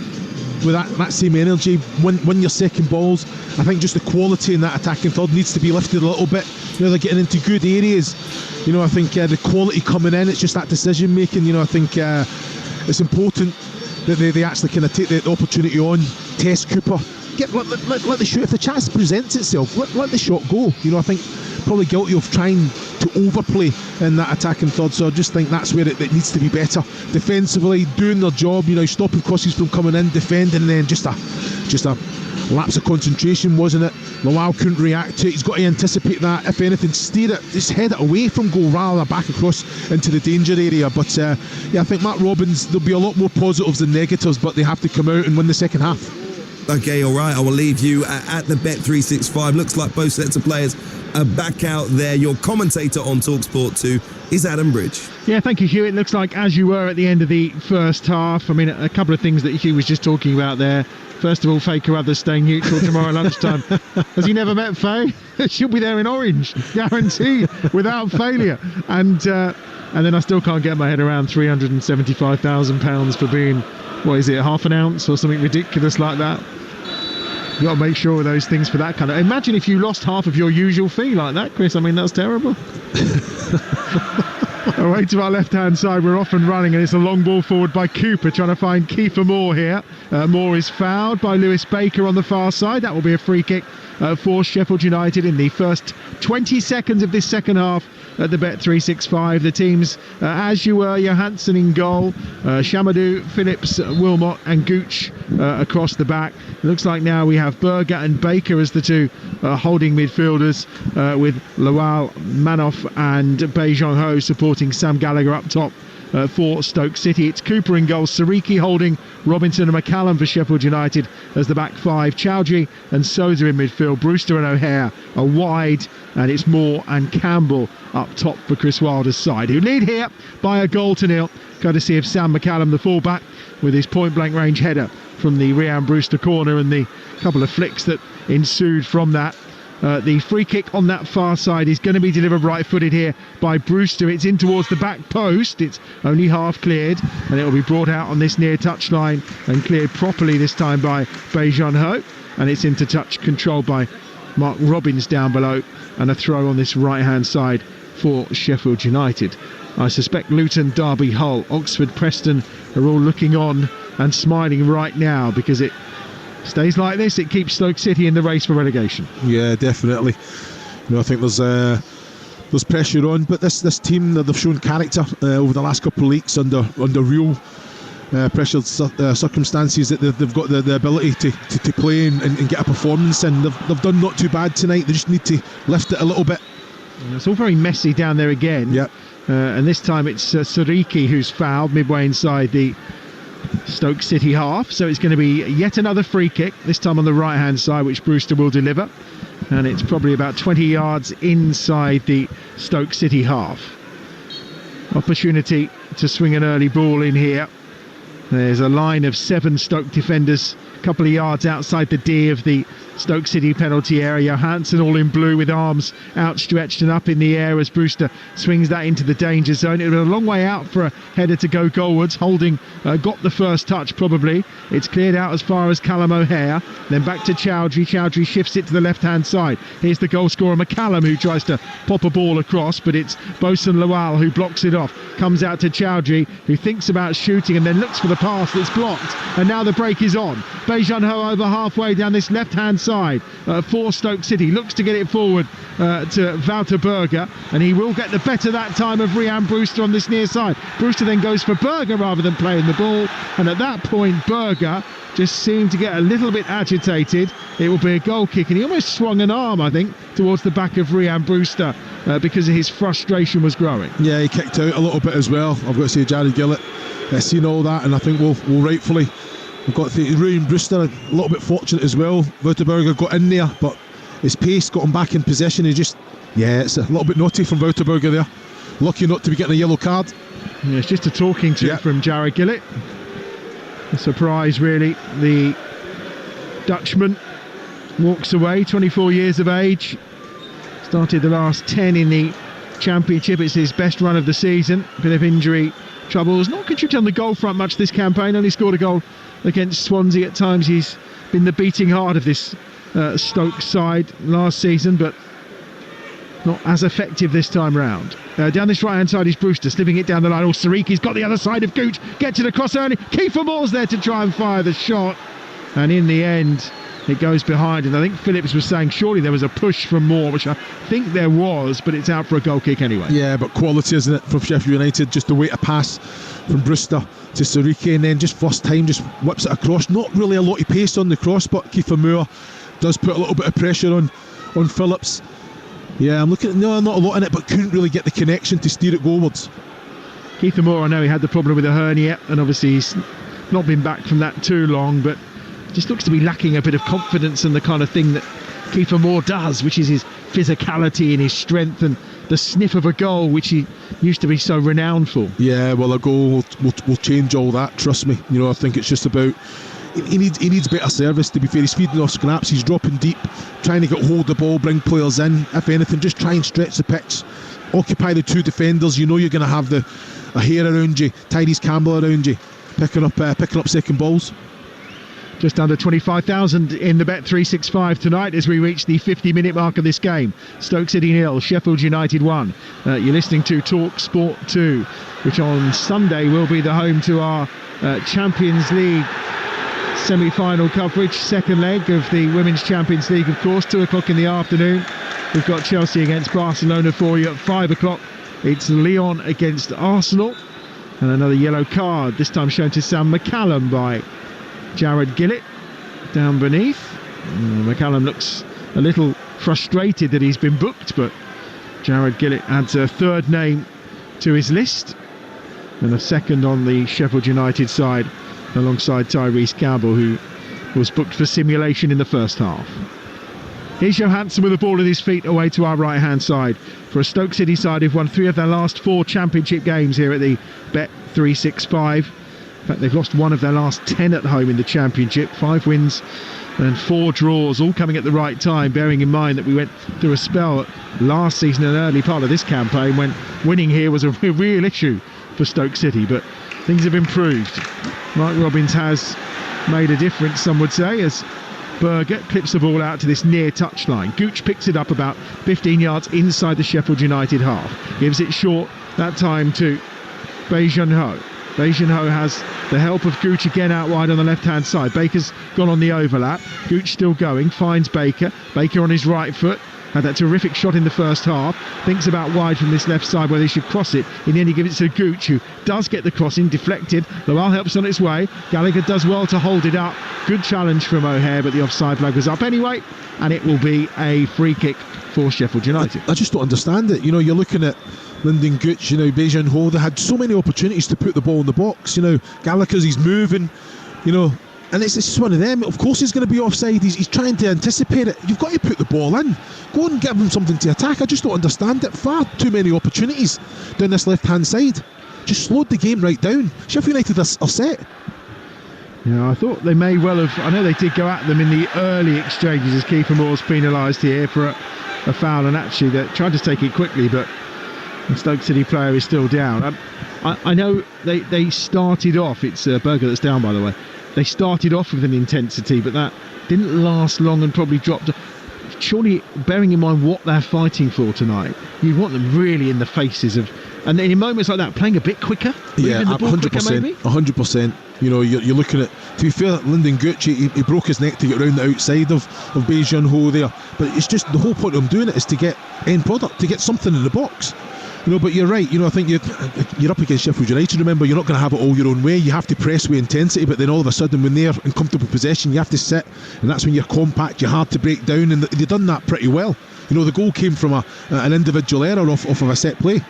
with that same energy, win your second balls. I think just the quality in that attacking third needs to be lifted a little bit. You know, they're getting into good areas. You know, I think the quality coming in, it's just that decision making. You know, I think it's important that they actually kind of take the opportunity on, test Cooper, let the shot, if the chance presents itself, let the shot go. You know, I think probably guilty of trying to overplay in that attacking third, so I just think that's where it needs to be better. Defensively, doing their job, you know, stopping crosses from coming in, defending, and then just a lapse of concentration, wasn't it? Lawal couldn't react to it. He's got to anticipate that. If anything, steer it, just head it away from goal rather than back across into the danger area. But yeah, I think Matt Robbins, there'll be a lot more positives than negatives, but they have to come out and win the second half. Okay, all right, I will leave you at the Bet365. Looks like both sets of players are back out there. Your commentator on Talksport 2 is Adam Bridge. Yeah, thank you, Hugh. It looks like as you were at the end of the first half. I mean, a couple of things that Hugh was just talking about there. First of all, Faye Carruthers staying neutral tomorrow lunchtime. Has he never met Faye? She'll be there in orange, guaranteed, without failure. And then I still can't get my head around £375,000 for being, what is it, half an ounce or something ridiculous like that. You've got to make sure of those things for that kind of... Imagine if you lost half of your usual fee like that, Chris. I mean, that's terrible. Away to our left-hand side, we're off and running, and it's a long ball forward by Cooper, trying to find Kiefer Moore here. Moore is fouled by Lewis Baker on the far side. That will be a free kick for Sheffield United in the first 20 seconds of this second half at the Bet365. The teams, as you were, Johansson in goal, Shamadou, Phillips, Wilmot and Gooch across the back. It looks like now we have Berger and Baker as the two holding midfielders, with Lawal, Manoff and Beijing Ho supporting Sam Gallagher up top for Stoke City. It's Cooper in goal, Sariki holding Robinson and McCallum for Sheffield United as the back five. Chowdhury and Sousa in midfield, Brewster and O'Hare are wide, and it's Moore and Campbell up top for Chris Wilder's side, who lead here by a 0-0, courtesy of Sam McCallum, the fullback, with his point-blank range header from the Rhian Brewster corner and the couple of flicks that ensued from that. The free kick on that far side is going to be delivered right-footed here by Brewster. It's in towards the back post. It's only half cleared, and it will be brought out on this near touchline and cleared properly this time by Beijing Ho. And it's into touch, controlled by Mark Robbins down below, and a throw on this right-hand side for Sheffield United. I suspect Luton, Derby, Hull, Oxford, Preston are all looking on and smiling right now, because it stays like this, it keeps Stoke City in the race for relegation. Yeah, definitely. You know, I think there's there's pressure on. But this team, they've shown character over the last couple of weeks under real pressured circumstances, that they've got the ability to play and get a performance, and they've done not too bad tonight. They just need to lift it a little bit. It's all very messy down there again. Yep. And this time it's Sariki who's fouled midway inside the Stoke City half. So it's going to be yet another free kick, this time on the right hand side, which Brewster will deliver. And it's probably about 20 yards inside the Stoke City half. Opportunity to swing an early ball in here. There's a line of 7 Stoke defenders, a couple of yards outside the D of the Stoke City penalty area. Johansson all in blue with arms outstretched and up in the air as Brewster swings that into the danger zone. It was a long way out for a header to go goalwards. Holding got the first touch probably. It's cleared out as far as Callum O'Hare. Then back to Chowdhury. Chowdhury shifts it to the left-hand side. Here's the goal scorer McCallum, who tries to pop a ball across, but it's Bosun Lawal who blocks it off. Comes out to Chowdhury, who thinks about shooting and then looks for the pass that's blocked. And now the break is on. Beijun-Ho over halfway down this left-hand side for Stoke City. Looks to get it forward to Wouter Berger, and he will get the better that time of Rhian Brewster on this near side. Brewster then goes for Berger rather than playing the ball, and at that point Berger just seemed to get a little bit agitated. It will be a goal kick, and he almost swung an arm, I think, towards the back of Rhian Brewster because his frustration was growing. Yeah, he kicked out a little bit as well. I've got to say, Jared Gillett has seen all that, and I think we'll rightfully, we've got to think Rhian Brewster a little bit fortunate as well. Wouter Berger got in there, but his pace got him back in possession. It's a little bit naughty from Wouter Berger there. Lucky not to be getting a yellow card. Yeah, it's just a talking to from Jared Gillett. A surprise, really. The Dutchman walks away, 24 years of age. Started the last 10 in the Championship. It's his best run of the season. Bit of injury troubles. Not contributed on the goal front much this campaign. Only scored a goal against Swansea. At times he's been the beating heart of this Stoke side last season, but not as effective this time round. Down this right hand side is Brewster, slipping it down the line. Sariki's got the other side of Gooch, gets it across early. Kiefer Moore's there to try and fire the shot, and in the end it goes behind. And I think Phillips was saying surely there was a push from Moore, which I think there was, but it's out for a goal kick anyway. Yeah, but quality, isn't it, from Sheffield United? Just the way to pass from Brewster to Sariki, and then just first time just whips it across. Not really a lot of pace on the cross, but Kiefer Moore does put a little bit of pressure on Phillips. Yeah, I'm looking at, no, not a lot in it, but couldn't really get the connection to steer it goalwards. Kiefer Moore, I know he had the problem with a hernia, and obviously he's not been back from that too long, but just looks to be lacking a bit of confidence and the kind of thing that Kiefer Moore does, which is his physicality and his strength and the sniff of a goal, which he used to be so renowned for. Yeah, well, a goal will change all that, trust me. You know, I think it's just about he needs better service, to be fair. He's feeding off scraps, he's dropping deep, trying to get hold of the ball, bring players in. If anything, just try and stretch the pitch, occupy the 2 defenders. You know you're going to have a hair around you, Tyrese Campbell around you, picking up second balls. Just under 25,000 in the Bet365 tonight as we reach the 50-minute mark of this game. Stoke City 0, Sheffield United 1. You're listening to Talksport 2, which on Sunday will be the home to our Champions League semi-final coverage. Second leg of the Women's Champions League, of course, 2 o'clock in the afternoon. We've got Chelsea against Barcelona for you at 5 o'clock. It's Lyon against Arsenal. And another yellow card, this time shown to Sam McCallum by Jared Gillett down beneath. McCallum looks a little frustrated that he's been booked, but Jared Gillett adds a third name to his list, and a second on the Sheffield United side alongside Tyrese Campbell, who was booked for simulation in the first half. Here's Johansson with the ball at his feet away to our right hand side for a Stoke City side who've won 3 of their last 4 Championship games here at the Bet365. In fact, they've lost 1 of their last 10 at home in the Championship. 5 wins and 4 draws, all coming at the right time, bearing in mind that we went through a spell last season and early part of this campaign when winning here was a real issue for Stoke City, but things have improved. Mark Robbins has made a difference, some would say, as Berger clips the ball out to this near touchline. Gooch picks it up about 15 yards inside the Sheffield United half. Gives it short, that time to Beijun-Ho. Beijun-Ho has the help of Gooch again out wide on the left-hand side. Baker's gone on the overlap. Gooch still going, finds Baker. Baker on his right foot. had that terrific shot in the first half, thinks about wide from this left side where they should cross it. In the end, he gives it to Gooch, who does get the crossing deflected. Lowell helps on its way. Gallagher does well to hold it up. Good challenge from O'Hare, but the offside flag was up anyway, and it will be a free kick for Sheffield United. I just don't understand it. You know, you're looking at Lyndon Gooch, you know, Bejan Ho, they had so many opportunities to put the ball in the box. You know, Gallagher's, he's moving, you know, and it's just one of them. Of course he's going to be offside. He's trying to anticipate it. You've got to put the ball in. Go and give him something to attack. I just don't understand it. Far too many opportunities down this left-hand side. Just slowed the game right down. Sheffield United are set. Yeah, I thought they may well have. I know they did go at them in the early exchanges as Kiefer Moore's penalised here for a foul, and actually they tried to take it quickly, but the Stoke City player is still down. I know they started off. It's Berger that's down, by the way. They started off with an intensity, but that didn't last long and probably dropped. Surely, bearing in mind what they're fighting for tonight, you want them really in the faces of, and then in moments like that, playing a bit quicker. Yeah, 100%. 100%. You know, you're looking at, to be fair, Lyndon Gooch, he broke his neck to get round the outside of Bejan Ho there. But it's just, the whole point of him doing it is to get end product, to get something in the box. You know, but you're right. You know, I think you're up against Sheffield United. Remember, you're not going to have it all your own way. You have to press with intensity, but then all of a sudden, when they're in comfortable possession, you have to sit, and that's when you're compact. You're hard to break down, and they've done that pretty well. You know, the goal came from an individual error off of a set play.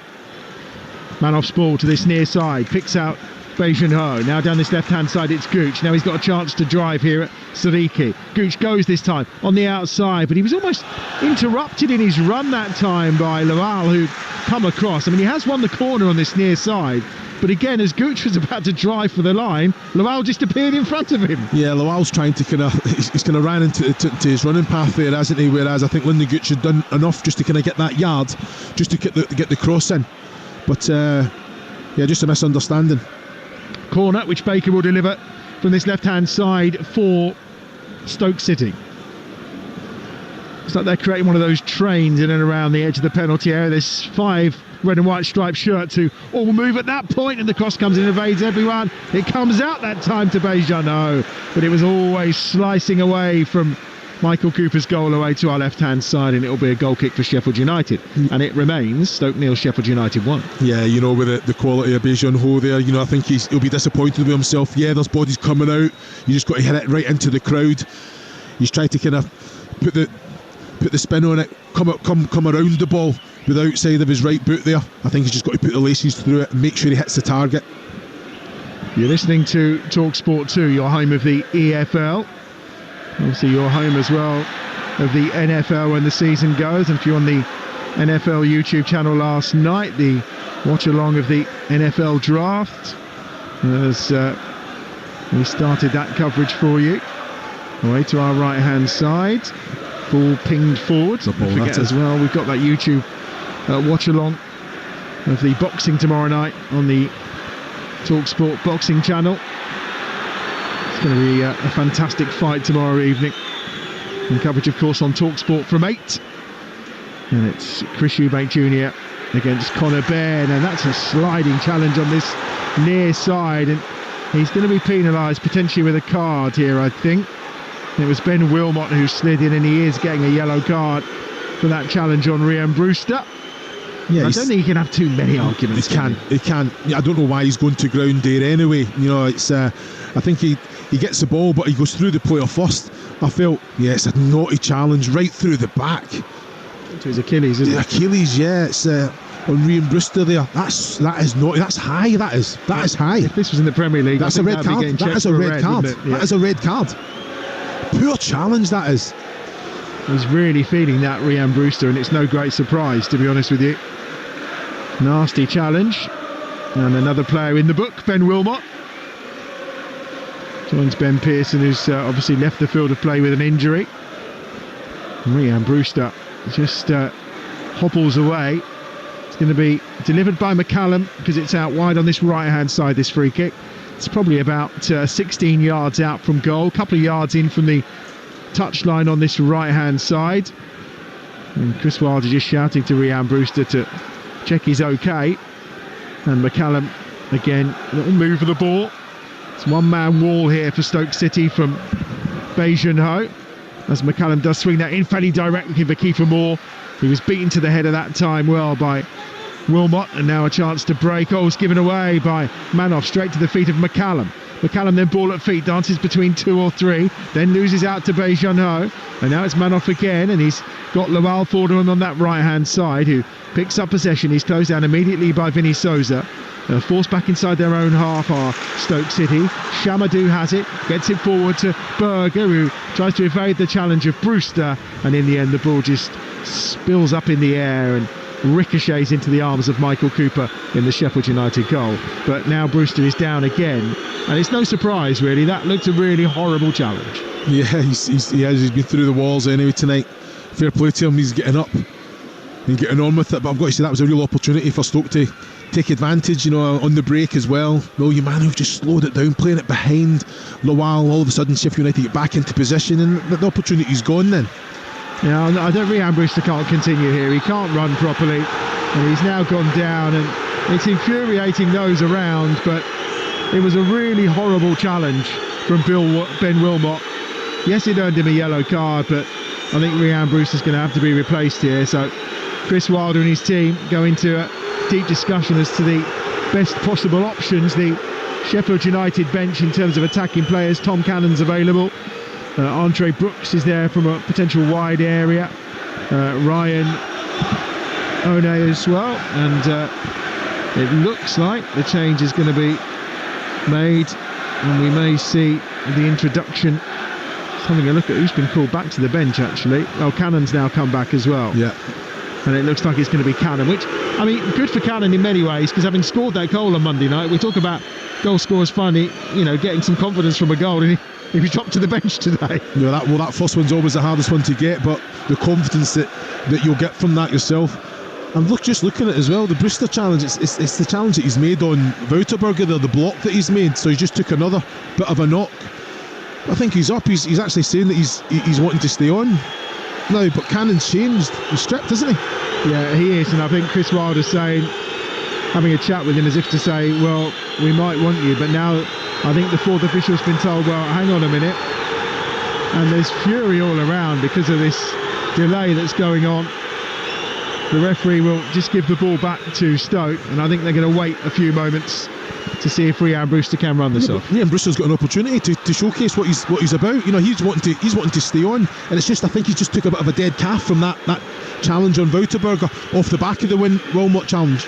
Man off ball to this near side, picks out Bejan Ho. Now down this left-hand side, it's Gooch. Now he's got a chance to drive here at Sariki. Gooch goes this time on the outside, but he was almost interrupted in his run that time by Lowell, who come across. I mean, he has won the corner on this near side, but again, as Gooch was about to drive for the line, Lowell just appeared in front of him. Yeah, Lowell's trying to he's kind of ran into his running path there, hasn't he? Whereas I think Lyndon Gooch had done enough just to kind of get that yard, just to get the cross in. But yeah, just a misunderstanding. Corner which Baker will deliver from this left-hand side for Stoke City. It's like they're creating one of those trains in and around the edge of the penalty area. There's 5 red and white striped shirts who all move at that point, and the cross comes in and evades everyone. It comes out that time to Bejan Ho, but it was always slicing away from Michael Cooper's goal away to our left-hand side, and it'll be a goal kick for Sheffield United. And it remains Stoke 0, Sheffield United 1. Yeah, you know, with the quality of Bejan Ho there, you know, I think he'll be disappointed with himself. Yeah, there's bodies coming out. You just got to hit it right into the crowd. He's tried to kind of put the spin on it, come around the ball with the outside of his right boot there. I think he's just got to put the laces through it and make sure he hits the target. You're listening to Talksport 2, your home of the EFL. Obviously your home as well of the NFL when the season goes. And if you're on the NFL YouTube channel last night, the watch along of the NFL draft, as we started that coverage for you. Away to our right hand side, ball pinged forward. Don't forget as well, we've got that YouTube watch along of the boxing tomorrow night on the Talksport boxing channel. It's going to be a fantastic fight tomorrow evening. And coverage, of course, on Talksport from 8. And it's Chris Eubank Jr. against Conor Baird. And that's a sliding challenge on this near side. And he's going to be penalised potentially with a card here, I think. It was Ben Wilmot who slid in, and he is getting a yellow card for that challenge on Rhian Brewster. Yeah, I don't think he can have too many arguments. He can. I don't know why he's going to ground there anyway. You know, it's. I think he gets the ball, but he goes through the player first. I felt, yeah, it's a naughty challenge right through the back. To his Achilles, isn't it? Achilles, yeah. It's on Rhian Brewster there. That is naughty. That's high. That is high. If this was in the Premier League, that's a red card. That is a red card. Yeah. That is a red card. Poor challenge that is. He's really feeling that, Rhian Brewster, and it's no great surprise, to be honest with you. Nasty challenge. And another player in the book, Ben Wilmot, joins Ben Pearson, who's obviously left the field of play with an injury. Rhian Brewster just hobbles away. It's going to be delivered by McCallum because it's out wide on this right hand side, this free kick. It's probably about 16 yards out from goal, a couple of yards in from the touchline on this right hand side. And Chris Wilder just shouting to Rhian Brewster to check he's okay. And McCallum again, little move of the ball. It's one man wall here for Stoke City from Bejan Ho. as McCallum does swing that in fairly direct, looking for Kiefer Moore. He was beaten to the head of that time well by Wilmot, and now a chance to break. It's given away by Manoff, straight to the feet of McCallum. McCallum then ball at feet, dances between 2 or 3, then loses out to Beijano, and now it's Manoff again, and he's got Lowell forward on that right hand side, who picks up possession. He's closed down immediately by Vinny Souza. Forced back inside their own half are Stoke City. Shamadou has it, gets it forward to Berger, who tries to evade the challenge of Brewster, and in the end the ball just spills up in the air and ricochets into the arms of Michael Cooper in the Sheffield United goal. But now Brewster is down again, and it's no surprise really. That looked a really horrible challenge. Yeah, he's been through the walls anyway tonight. Fair play to him, he's getting up and getting on with it, but I've got to say that was a real opportunity for Stoke to take advantage, on the break as well. Yumanu just slowed it down, playing it behind Lowell. All of a sudden Sheffield United get back into position, and the opportunity's gone then. Yeah, I don't really. Brewster can't continue here. He can't run properly, and he's now gone down, and it's infuriating those around. But it was a really horrible challenge from Ben Wilmot. Yes, it earned him a yellow card, but I think Rhian Brewster's going to have to be replaced here. So Chris Wilder and his team go into a deep discussion as to the best possible options. The Sheffield United bench in terms of attacking players. Tom Cannon's available. Andre Brooks is there from a potential wide area. Ryan One as well. And it looks like the change is going to be made, and we may see the introduction. Having a look at who's been called back to the bench actually. Cannon's now come back as well. Yeah. And it looks like it's going to be Cannon, which, I mean, good for Cannon in many ways, because having scored that goal on Monday night, we talk about goal scorers finally, getting some confidence from a goal, and he was dropped to the bench today. Yeah, that first one's always the hardest one to get, but the confidence that you'll get from that yourself. And just looking at it as well, the Brewster challenge, it's the challenge that he's made on Wouterberger there, the block that he's made, so he just took another bit of a knock. I think he's up, he's actually saying that he's wanting to stay on now, but Cannon's changed. He's stripped, isn't he? Yeah, he is, and I think Chris Wilder's having a chat with him as if to say, well, we might want you, but now I think the fourth official's been told, well, hang on a minute. And there's fury all around because of this delay that's going on. The referee will just give the ball back to Stoke, and I think they're going to wait a few moments to see if Rhian Brewster can run this off. Yeah, and Brewster's got an opportunity to showcase what he's about. He's wanting to stay on, and it's just, I think he just took a bit of a dead calf from that challenge on Wouterberger off the back of the Wilmot challenge.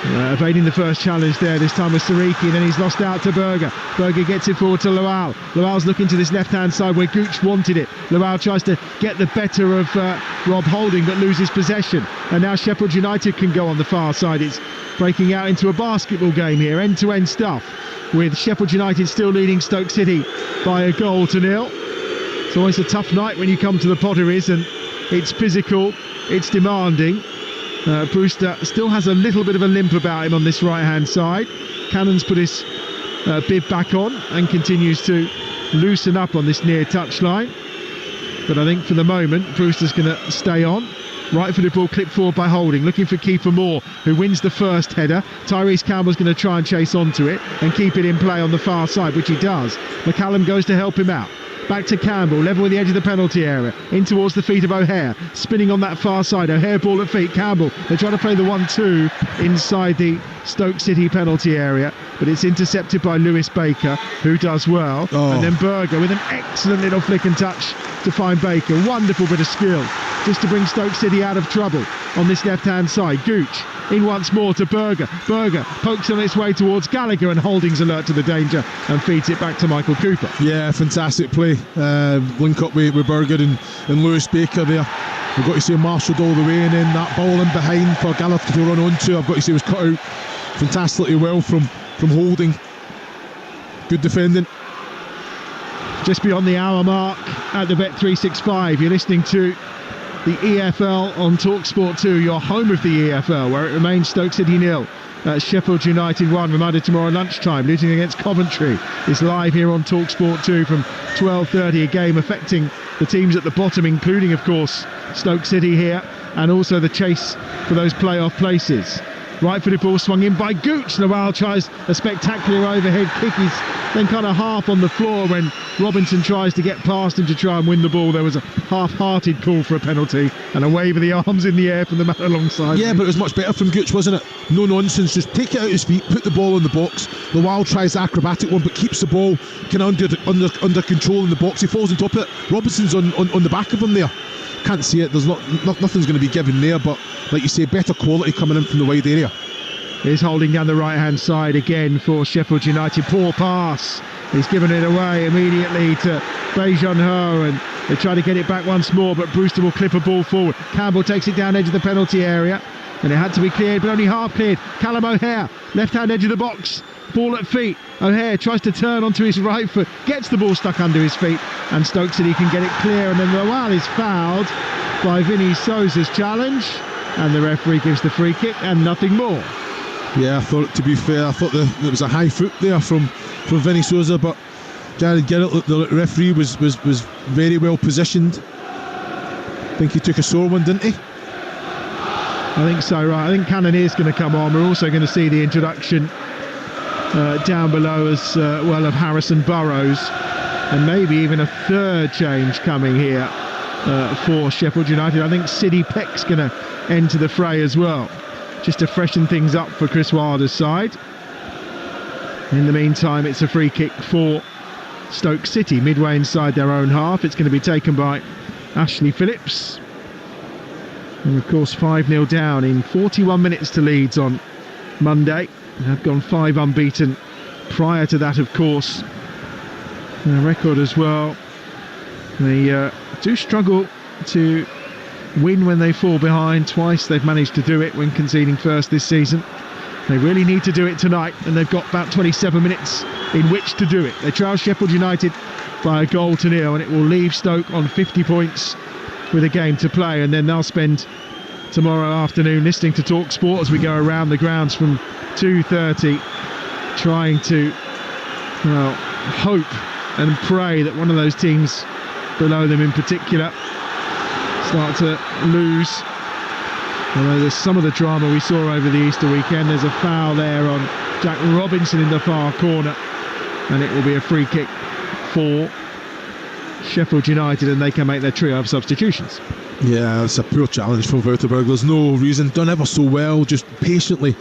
Evading the first challenge there, this time with Sariki, and then he's lost out to Berger. Berger gets it forward to Lowell. Lowell's looking to this left-hand side where Gooch wanted it. Lowell tries to get the better of Rob Holding, but loses possession. And now Sheffield United can go on the far side. It's breaking out into a basketball game here, end-to-end stuff, with Sheffield United still leading Stoke City by 1-0. It's always a tough night when you come to the Potteries, and it's physical, it's demanding. Brewster still has a little bit of a limp about him on this right hand side. Cannon's put his bib back on and continues to loosen up on this near touchline, but I think for the moment Brewster's going to stay on. Right footed ball clipped forward by Holding, looking for Kiefer Moore, who wins the first header. Tyrese Campbell's going to try and chase onto it and keep it in play on the far side, which he does. McCallum goes to help him out. Back to Campbell, level with the edge of the penalty area, in towards the feet of O'Hare, spinning on that far side. O'Hare ball at feet, Campbell, they try to play the 1-2 inside the Stoke City penalty area, but it's intercepted by Lewis Baker, who does well. And then Berger with an excellent little flick and touch to find Baker. Wonderful bit of skill just to bring Stoke City out of trouble on this left hand side. Gooch in once more to Berger. Berger pokes on its way towards Gallagher, and Holding's alert to the danger and feeds it back to Michael Cooper. Yeah, fantastic play. Link up with Berger and Lewis Baker there. We've got to say marshalled all the way, and then that ball in behind for Gallagher to run onto, I've got to say, was cut out fantastically well from Holding. Good defending. Just beyond the hour mark at the Bet365, you're listening to the EFL on Talksport 2, your home of the EFL, where it remains Stoke City 0, Sheffield United 1. Reminder, tomorrow lunchtime, Luton against Coventry is live here on Talksport 2 from 12:30, a game affecting the teams at the bottom, including, of course, Stoke City here, and also the chase for those playoff places. Right footed ball swung in by Gooch. Lowell tries a spectacular overhead kick. He's then kind of half on the floor when Robinson tries to get past him to try and win the ball. There was a half-hearted call for a penalty and a wave of the arms in the air from the man alongside. Yeah, but it was much better from Gooch, wasn't it? No nonsense, just take it out his feet, put the ball in the box. The Wild tries the acrobatic one, but keeps the ball kind of under control in the box. He falls on top of it. Robinson's on the back of him there. Can't see it. There's nothing's going to be given there, but like you say, better quality coming in from the wide area. He's holding down the right-hand side again for Sheffield United. Poor pass. He's given it away immediately to Beijun Ho, and they try to get it back once more, but Brewster will clip a ball forward. Campbell takes it down edge of the penalty area, and it had to be cleared, but only half cleared. Callum O'Hare, left-hand edge of the box, ball at feet. O'Hare tries to turn onto his right foot, gets the ball stuck under his feet, and Stoke City can get it clear, and then Lowell is fouled by Vinny Souza's challenge, and the referee gives the free kick and nothing more. Yeah, I thought, to be fair, I thought there was a high foot there from Vinny Souza, but Jared Gerrett, the referee, was very well positioned. I think he took a sore one, didn't he? I think so, right. I think Cannonier's going to come on. We're also going to see the introduction down below as well of Harrison Burrows, and maybe even a third change coming here for Sheffield United. I think Sidney Peck's going to enter the fray as well, just to freshen things up for Chris Wilder's side. In the meantime, it's a free kick for Stoke City, midway inside their own half. It's going to be taken by Ashley Phillips. And of course, 5-0 down in 41 minutes to Leeds on Monday. They have gone 5 unbeaten prior to that, of course. Their record as well. They do struggle to win when they fall behind. Twice they've managed to do it when conceding first this season. They really need to do it tonight, and they've got about 27 minutes in which to do it. They trail Sheffield United by 1-0, and it will leave Stoke on 50 points with a game to play, and then they'll spend tomorrow afternoon listening to Talksport as we go around the grounds from 2:30, trying to hope and pray that one of those teams below them in particular start to lose. Although there's some of the drama we saw over the Easter weekend. There's a foul there on Jack Robinson in the far corner, and it will be a free kick for Sheffield United, and they can make their trio of substitutions. Yeah, it's a poor challenge from Wouterberg. There's no reason. Done ever so well, just patiently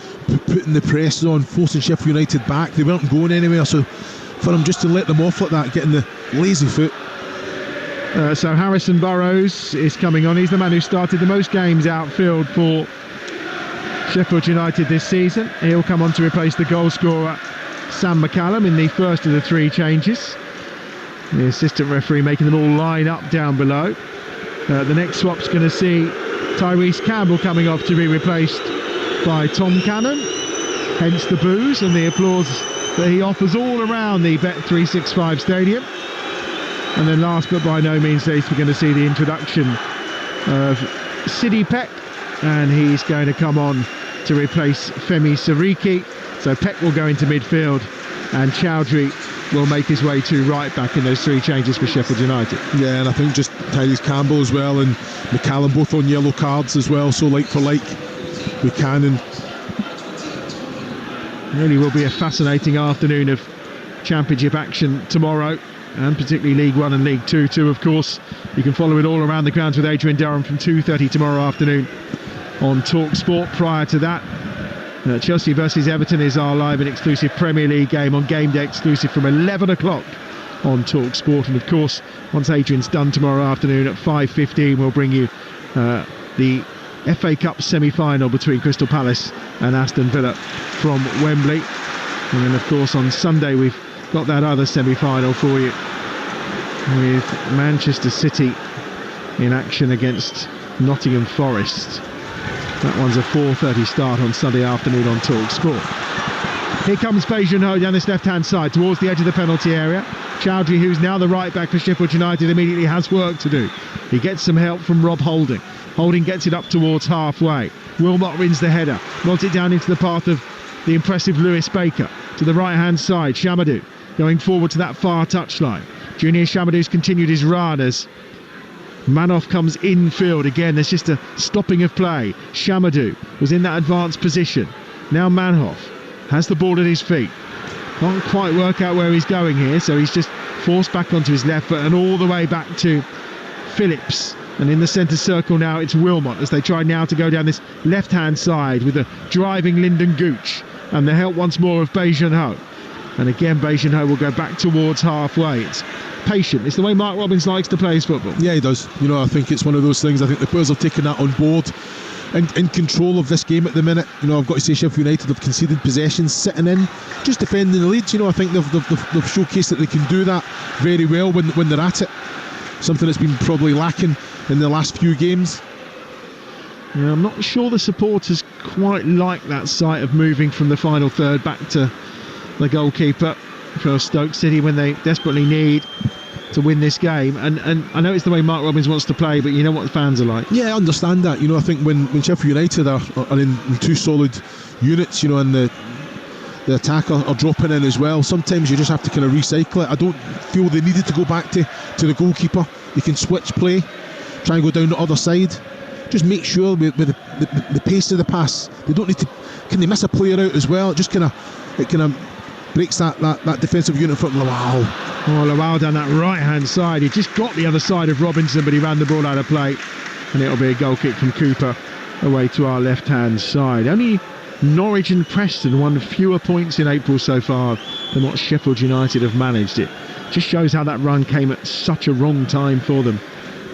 putting the press on, forcing Sheffield United back. They weren't going anywhere, so for him just to let them off like that, getting the lazy foot. So Harrison Burrows is coming on. He's the man who started the most games outfield for Sheffield United this season. He'll come on to replace the goal scorer Sam McCallum in the first of the 3 changes. The assistant referee making them all line up down below. The next swap's going to see Tyrese Campbell coming off to be replaced by Tom Cannon. Hence the boos and the applause that he offers all around the Bet365 stadium. And then last but by no means least, we're going to see the introduction of Sidney Peck, and he's going to come on to replace Femi Siriki. So Peck will go into midfield, and Chowdhury will make his way to right back in those 3 changes for Sheffield United. Yeah, and I think just Tyrese Campbell as well and McCallum both on yellow cards as well, so like for like we can. And really will be a fascinating afternoon of Championship action tomorrow, and particularly League 1 and League 2 too, of course. You can follow it all around the grounds with Adrian Durham from 2:30 tomorrow afternoon on Talksport. Prior to that, Chelsea versus Everton is our live and exclusive Premier League game on Game Day exclusive from 11 o'clock on Talksport. And of course, once Adrian's done tomorrow afternoon at 5:15, we'll bring you the FA Cup semi-final between Crystal Palace and Aston Villa from Wembley. And then of course on Sunday we've got that other semi-final for you with Manchester City in action against Nottingham Forest. That one's a 4:30 start on Sunday afternoon on Talksport. Here comes Beijun Ho down this left-hand side towards the edge of the penalty area. Chowdhury, who's now the right back for Sheffield United, immediately has work to do. He gets some help from Rob Holding. Holding gets it up towards halfway. Wilmot wins the header, nods it down into the path of the impressive Lewis Baker. To the right-hand side, Shamadou going forward to that far touchline. Junior Shamadou's continued his run as Manoff comes infield. Again, there's just a stopping of play. Shamadou was in that advanced position. Now Manoff has the ball at his feet. Can't quite work out where he's going here, so he's just forced back onto his left foot and all the way back to Phillips. And in the centre circle now, it's Wilmot as they try now to go down this left-hand side with the driving Lyndon Gooch and the help once more of Beijing Ho. And again, Beijing Ho will go back towards halfway. It's patient. It's the way Mark Robins likes to play his football. Yeah, he does. You know, I think it's one of those things. I think the players have taken that on board and in control of this game at the minute. You know, I've got to say Sheffield United have conceded possessions, sitting in, just defending the lead. You know, I think they've showcased that they can do that very well when they're at it. Something that's been probably lacking in the last few games. Yeah, I'm not sure the supporters quite like that sight of moving from the final third back to the goalkeeper for Stoke City when they desperately need to win this game. And I know it's the way Mark Robins wants to play, but you know what the fans are like. Yeah, I understand that. You know, I think when Sheffield United are in two solid units, you know, and the attack are dropping in as well, sometimes you just have to kind of recycle it. I don't feel they needed to go back to the goalkeeper. They can switch play, try and go down the other side. Just make sure with the pace of the pass, they don't need to. Can they miss a player out as well? It just kind of breaks that defensive unit from Lawal. Oh, Lawal down that right hand side. He just got the other side of Robinson, but he ran the ball out of play, and it'll be a goal kick from Cooper away to our left hand side. Only Norwich and Preston won fewer points in April so far than what Sheffield United have managed. It just shows how that run came at such a wrong time for them.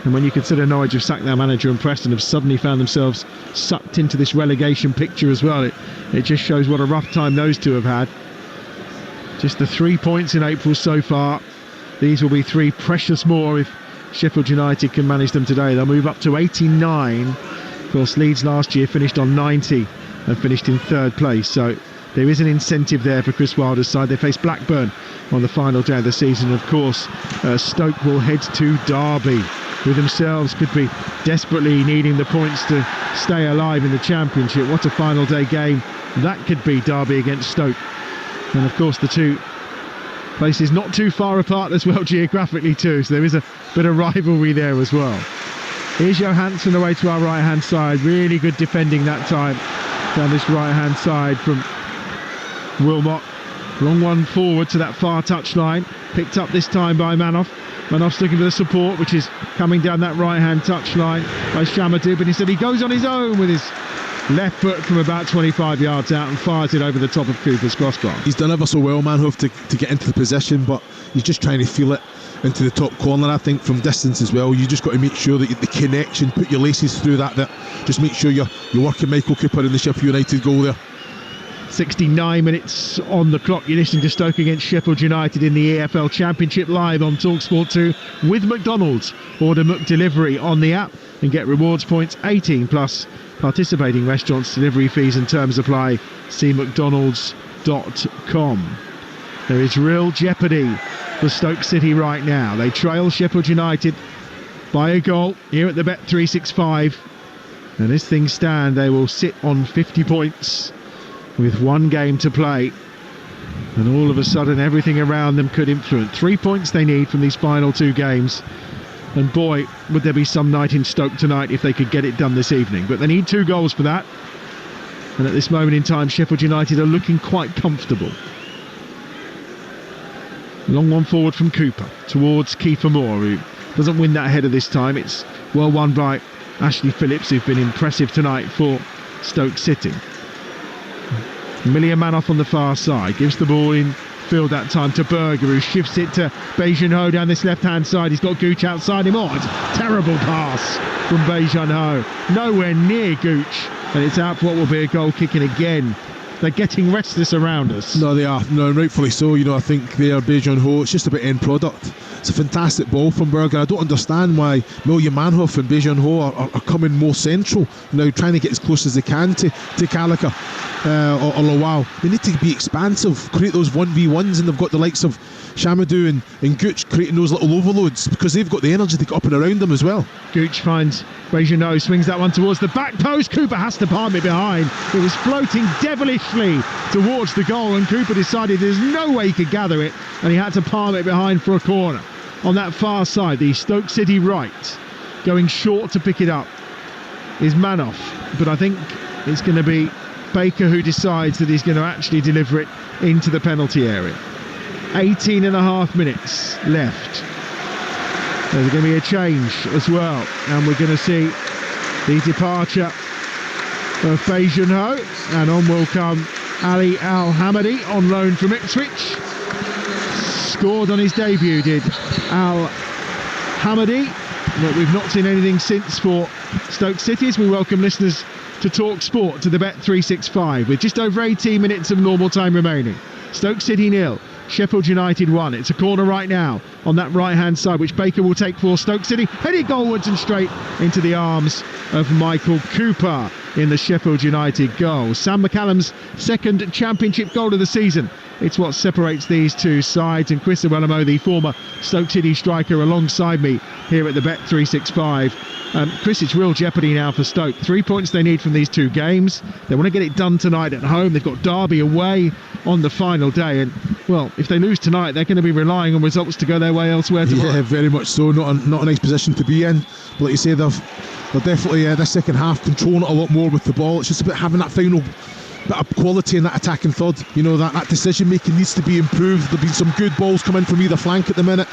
And when you consider Norwich have sacked their manager and Preston have suddenly found themselves sucked into this relegation picture as well, it just shows what a rough time those two have had. Just the 3 points in April so far. These will be 3 precious more if Sheffield United can manage them today. They'll move up to 89. Of course, Leeds last year finished on 90 and finished in third place, so there is an incentive there for Chris Wilder's side. They face Blackburn on the final day of the season. Of course, Stoke will head to Derby, who themselves could be desperately needing the points to stay alive in the Championship. What a final day game that could be, Derby against Stoke. And of course the two places not too far apart as well geographically too, so there is a bit of rivalry there as well. Here's Johansson away to our right hand side. Really good defending that time down this right hand side from Wilmot. Long one forward to that far touchline, picked up this time by Manoff. Manoff's looking for the support, which is coming down that right hand touchline by Shamadou, but instead he goes on his own with his left foot from about 25 yards out and fires it over the top of Cooper's crossbar. He's done ever so well, Manhoef, to get into the position, but he's just trying to feel it into the top corner. I think from distance as well, you just got to make sure that the connection, put your laces through that just make sure you're working Michael Cooper in the Sheffield United goal there. 69 minutes on the clock. You're listening to Stoke against Sheffield United in the EFL Championship live on Talksport 2 with McDonald's. Order McDelivery on the app and get rewards points. 18 plus. Participating restaurants, delivery fees and terms apply. See mcdonalds.com. There is real jeopardy for Stoke City right now. They trail Sheffield United by a goal here at the Bet365. And as things stand, they will sit on 50 points with one game to play. And all of a sudden, everything around them could influence. 3 points they need from these final 2 games. And boy, would there be some night in Stoke tonight if they could get it done this evening. But they need 2 goals for that. And at this moment in time, Sheffield United are looking quite comfortable. Long one forward from Cooper towards Kiefer Moore, who doesn't win that header this time. It's well won by Ashley Phillips, who've been impressive tonight for Stoke City. Millie Manoff on the far side gives the ball in field that time to Berger, who shifts it to Beijing Ho down this left hand side. He's got Gooch outside him. Oh, it's a terrible pass from Beijing Ho, nowhere near Gooch, and it's out for what will be a goal kick. And again, they're getting restless around us. No, they are. No, rightfully so. You know, I think they are Beijing Ho. It's just about end product. It's a fantastic ball from Berger. I don't understand why Millie Manhoef and Beijing Ho are coming more central now, trying to get as close as they can to Gallagher or Lawal. They need to be expansive, create those 1v1s, and they've got the likes of Shamadou and Gooch creating those little overloads because they've got the energy to get up and around them as well. Gooch finds Beijing Ho, swings that one towards the back post. Cooper has to palm it behind. It was floating devilishly towards the goal, and Cooper decided there's no way he could gather it, and he had to palm it behind for a corner. On that far side, the Stoke City right, going short to pick it up, is Manoff. But I think it's going to be Baker, who decides that he's going to actually deliver it into the penalty area. 18 and a half minutes left. There's going to be a change as well, and we're going to see the departure of Beijing Ho, and on will come Ali Al-Hamadi on loan from Ipswich. Scored on his debut, did Al-Hamadi, but we've not seen anything since for Stoke City, as we welcome listeners to Talksport, to the Bet365, with just over 18 minutes of normal time remaining. Stoke City 0, Sheffield United 1. It's a corner right now on that right-hand side, which Baker will take for Stoke City. Headed goalwards and straight into the arms of Michael Cooper in the Sheffield United goal. Sam McCallum's second championship goal of the season. It's what separates these two sides, and Chris Iwelumo, the former Stoke City striker, alongside me here at the Bet365. Chris, it's real jeopardy now for Stoke. 3 points they need from these two games. They want to get it done tonight at home. They've got Derby away on the final day, and well, if they lose tonight, they're going to be relying on results to go their way elsewhere tomorrow. Yeah, very much so. Not a nice position to be in. But like you say, they're definitely this second half controlling it a lot more with the ball. It's just about having that final bit of quality in that attacking third. You know, that decision making needs to be improved. There've been some good balls coming from either flank at the minute.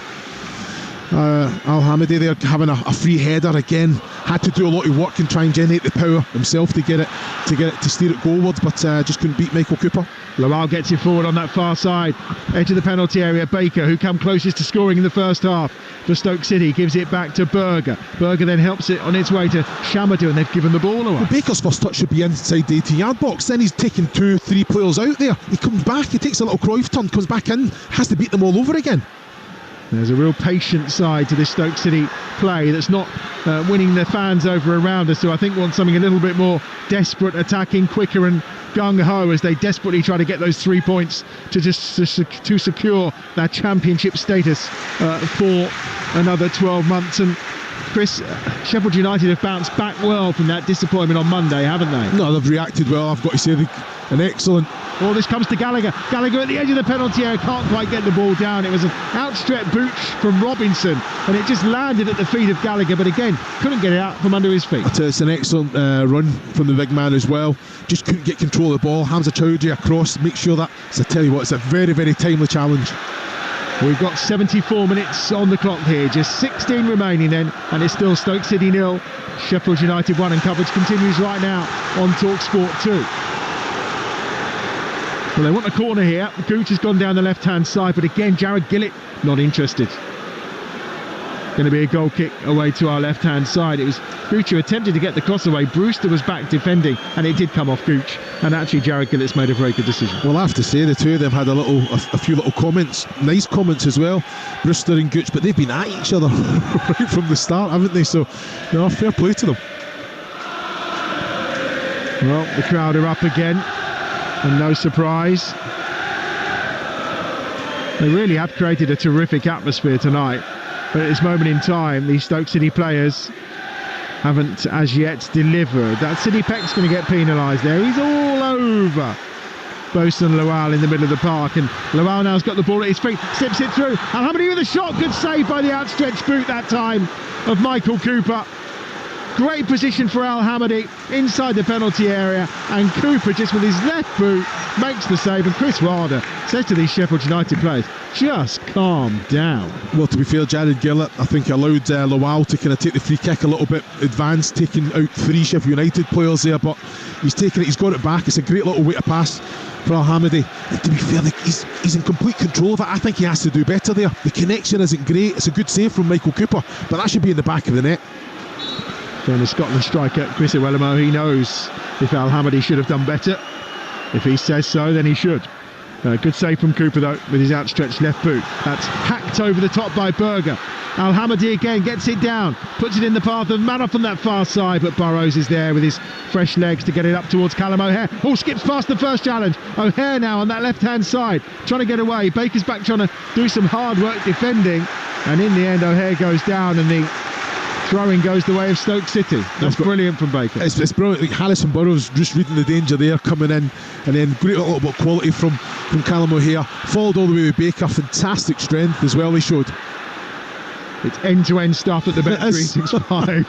Al-Hamadi there having a free header again, had to do a lot of work and try and generate the power himself to get it to steer it goalwards, but just couldn't beat Michael Cooper. Lowell gets it forward on that far side, edge of the penalty area. Baker, who come closest to scoring in the first half for Stoke City, gives it back to Berger. Berger then helps it on its way to Shamadou, and they've given the ball away. Well, Baker's first touch should be inside the 18-yard box, then he's taken 2-3 players out there. He comes back, he takes a little Cruyff turn, comes back in, has to beat them all over again. There's a real patient side to this Stoke City play that's not winning the fans over around us, so I think want something a little bit more desperate, attacking, quicker and gung-ho as they desperately try to get those 3 points to secure their championship status for another 12 months. And Chris, Sheffield United have bounced back well from that disappointment on Monday, haven't they? No, they've reacted well, I've got to say. An excellent... Oh, this comes to Gallagher. Gallagher at the edge of the penalty area, can't quite get the ball down. It was an outstretched boot from Robinson, and it just landed at the feet of Gallagher, but again, couldn't get it out from under his feet. It's an excellent run from the big man as well. Just couldn't get control of the ball. Hamza Chowdhury across, make sure that... So I tell you what, it's a very, very timely challenge. We've got 74 minutes on the clock here, just 16 remaining then, and it's still Stoke City 0, Sheffield United 1, and coverage continues right now on Talksport 2. Well, they want a corner here. Gooch has gone down the left-hand side, but again, Jared Gillett not interested. Going to be a goal kick away to our left-hand side. It was Gooch who attempted to get the cross away. Brewster was back defending, and it did come off Gooch. And actually, Jared Gillett's made a very good decision. Well, I have to say, the two of them had a few little comments, nice comments as well, Brewster and Gooch, but they've been at each other right from the start, haven't they? So, no, fair play to them. Well, the crowd are up again. And no surprise, they really have created a terrific atmosphere tonight, but at this moment in time these Stoke City players haven't as yet delivered. That City Peck's going to get penalised there. He's all over Bosun Lowell in the middle of the park, and Lowell now's got the ball at his feet, slips it through. Al-Hamadi with a shot, good save by the outstretched boot that time of Michael Cooper. Great position for Al-Hamadi inside the penalty area, and Cooper just with his left boot makes the save, and Chris Wilder says to these Sheffield United players, just calm down. Well, to be fair, Jared Gillett, I think, allowed Lowell to kind of take the free kick a little bit advanced, taking out 3 Sheffield United players there, but he's taken it, he's got it back. It's a great little way to pass for Al-Hamadi. And to be fair, he's in complete control of it. I think he has to do better there. The connection isn't great. It's a good save from Michael Cooper, but that should be in the back of the net. Then the Scotland striker, Chris Iwelumo, he knows if Al-Hamadi should have done better. If he says so, then he should. Good save from Cooper, though, with his outstretched left boot. That's hacked over the top by Berger. Al-Hamadi again gets it down, puts it in the path of man up on that far side, but Burrows is there with his fresh legs to get it up towards Callum O'Hare. Oh, skips past the first challenge. O'Hare now on that left-hand side, trying to get away. Baker's back trying to do some hard work defending, and in the end, O'Hare goes down, and the throwing goes the way of Stoke City. That's brilliant from Baker. It's brilliant. Like Harrison Burrows just reading the danger there, coming in, and then great little bit of quality from Callum O'Hare. Followed all the way with Baker. Fantastic strength as well he showed. It's end-to-end stuff at the Bet365.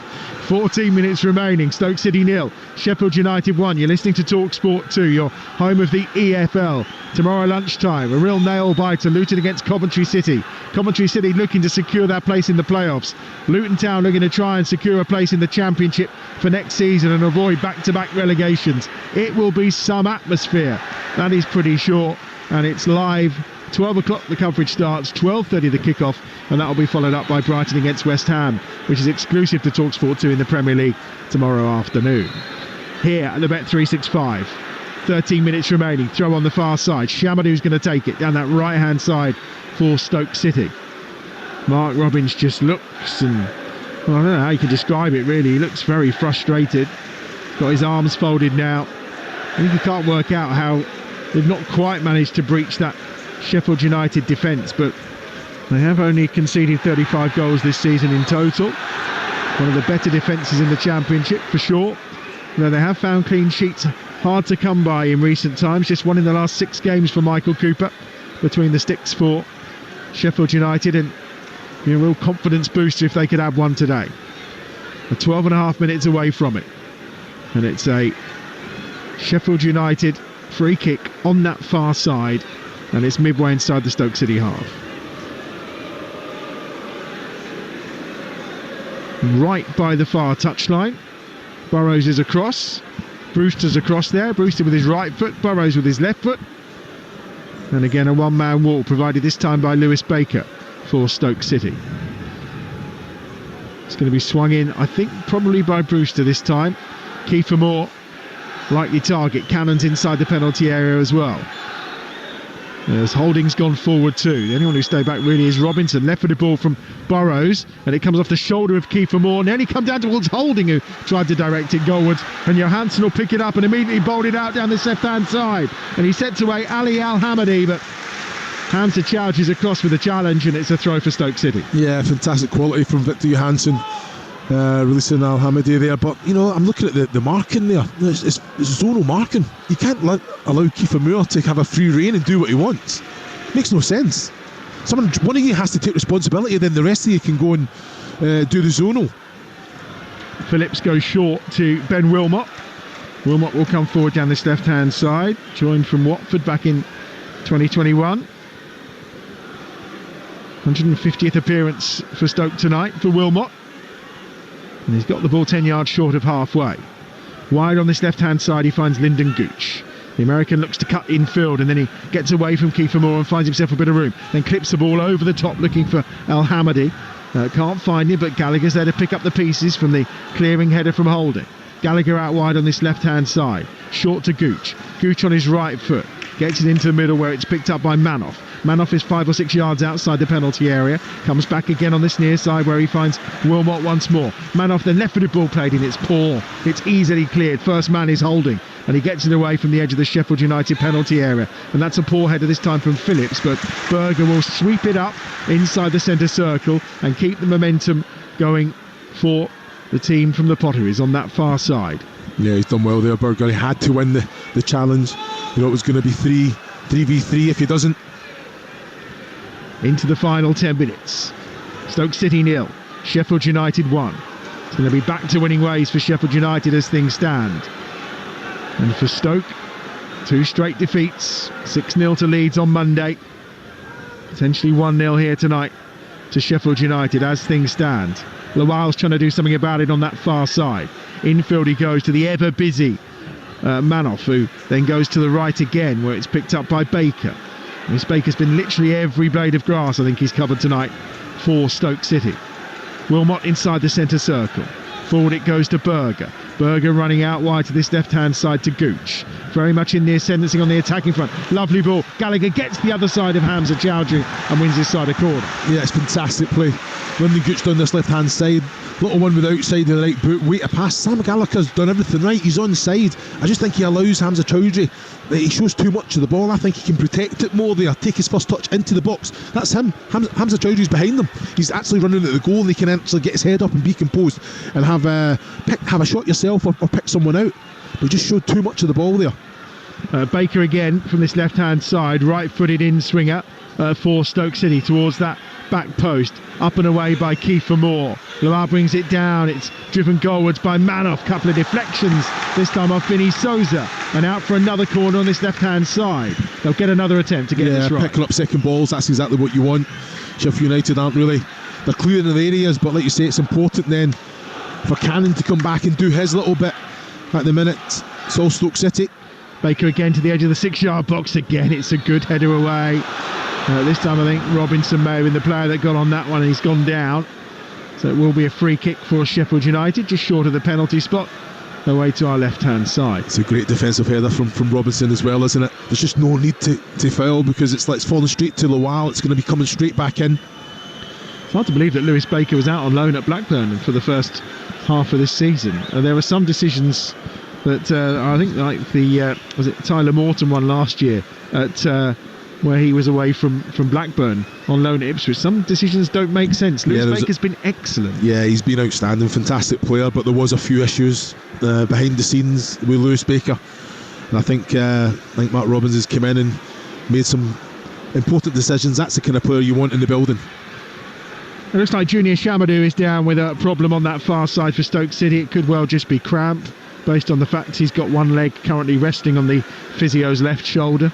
14 minutes remaining. Stoke City 0, Sheffield United 1. You're listening to Talksport 2, your home of the EFL. Tomorrow lunchtime, a real nail-biter, Luton against Coventry City. Coventry City looking to secure their place in the playoffs. Luton Town looking to try and secure a place in the Championship for next season and avoid back-to-back relegations. It will be some atmosphere, that is pretty sure. And it's live. 12 o'clock the coverage starts, 12:30 the kickoff, and that will be followed up by Brighton against West Ham, which is exclusive to Talksport 2 in the Premier League tomorrow afternoon. Here at the Bet365, 13 minutes remaining, throw on the far side. Shamadou's going to take it down that right-hand side for Stoke City. Mark Robbins just looks, and well, I don't know how you can describe it really. He looks very frustrated. Got his arms folded now. I think he can't work out how they've not quite managed to breach that Sheffield United defence, but they have only conceded 35 goals this season in total. One of the better defences in the Championship for sure. Though they have found clean sheets hard to come by in recent times. Just one in the last 6 games for Michael Cooper between the sticks for Sheffield United, and a real confidence booster if they could have one today. 12.5 minutes away from it, and it's a Sheffield United free kick on that far side, and it's midway inside the Stoke City half. Right by the far touchline. Burrows is across. Brewster's across there. Brewster with his right foot, Burrows with his left foot. And again a one-man wall provided this time by Lewis Baker for Stoke City. It's going to be swung in, I think, probably by Brewster this time. Kiefer Moore, likely target. Cannon's inside the penalty area as well. As Holding's gone forward too. The only one who stayed back really is Robinson. Left-footed ball from Burrows, and it comes off the shoulder of Kiefer Moore. Nearly come down towards Holding, who tried to direct it goalwards. And Johansson will pick it up and immediately bowled it out down this left-hand side. And he sets away Ali Al-Hamadi, but Hamza charges across with a challenge, and it's a throw for Stoke City. Yeah, fantastic quality from Victor Johansson. Releasing Al-Hamadi there, but I'm looking at the marking there. It's zonal marking. You can't allow Kiefer Moore to have a free rein and do what he wants. Makes no sense. One of you has to take responsibility, then the rest of you can go and do the zonal. Phillips goes short to Ben Wilmot. Wilmot will come forward down this left-hand side, joined from Watford back in 2021. 150th appearance for Stoke tonight for Wilmot. And he's got the ball 10 yards short of halfway. Wide on this left-hand side, he finds Lyndon Gooch. The American looks to cut infield, and then he gets away from Kiefer Moore and finds himself a bit of room. Then clips the ball over the top, looking for Al-Hamadi. Can't find him, but Gallagher's there to pick up the pieces from the clearing header from Holding. Gallagher out wide on this left-hand side. Short to Gooch. Gooch on his right foot. Gets it into the middle where it's picked up by Manoff. Manoff is 5 or 6 yards outside the penalty area. Comes back again on this near side where he finds Wilmot once more. Manoff, the left-footed ball played in. It's poor. It's easily cleared. First man is Holding, and he gets it away from the edge of the Sheffield United penalty area. And that's a poor header this time from Phillips, but Berger will sweep it up inside the centre circle and keep the momentum going for the team from the Potteries on that far side. Yeah, he's done well there, Berger. He had to win the challenge. It was going to be 3v3 if he doesn't. Into the final 10 minutes. Stoke City 0, Sheffield United 1. It's going to be back to winning ways for Sheffield United as things stand. And for Stoke, 2 straight defeats, 6-0 to Leeds on Monday. Potentially 1-0 here tonight to Sheffield United as things stand. Lawal's trying to do something about it on that far side. Infield he goes to the ever busy Manoff, who then goes to the right again where it's picked up by Baker. This Baker's been literally every blade of grass I think he's covered tonight for Stoke City. Wilmot inside the centre circle. Forward it goes to Berger. Berger running out wide to this left-hand side to Gooch. Very much in the ascendancy on the attacking front. Lovely ball. Gallagher gets the other side of Hamza Chowdhury and wins his side a corner. Yeah, it's fantastic play. Lyndon Gooch down this left-hand side. Little one with the outside of the right boot. Wait a pass. Sam Gallagher's done everything right. He's on side. I just think he allows Hamza Chowdhury. He shows too much of the ball. I think he can protect it more there. Take his first touch into the box. That's him. Hamza Chowdhury's behind them. He's actually running at the goal, and he can actually get his head up and be composed and have a shot yourself or pick someone out. But he just showed too much of the ball there. Baker again from this left-hand side, right-footed in-swinger for Stoke City towards that back post. Up and away by Kiefer Moore. Lamar brings it down. It's driven goalwards by Manoff. Couple of deflections, this time off Vinny Souza. And out for another corner on this left-hand side. They'll get another attempt to get this right. Picking up second balls, that's exactly what you want. Sheffield United aren't really... They're clearing the areas, but like you say, it's important then for Cannon to come back and do his little bit. At the minute, it's all Stoke City. Baker again to the edge of the 6-yard box again. It's a good header away. This time I think Robinson may have been the player that got on that one, and he's gone down. So it will be a free kick for Sheffield United, just short of the penalty spot, away to our left-hand side. It's a great defensive header from Robinson as well, isn't it? There's just no need to foul, because it's falling straight to Lawal. It's going to be coming straight back in. It's hard to believe that Lewis Baker was out on loan at Blackburn for the first half of this season. There were some decisions that I think, like the was it Tyler Morton one last year at where he was away from Blackburn on loan at Ipswich. Some decisions don't make sense. Lewis Baker's been excellent. Yeah, he's been outstanding, fantastic player, but there was a few issues behind the scenes with Lewis Baker, and I think Mark Robbins has come in and made some important decisions. That's the kind of player you want in the building. It looks like Junior Shamadou is down with a problem on that far side for Stoke City. It could well just be cramp, based on the fact he's got one leg currently resting on the physio's left shoulder,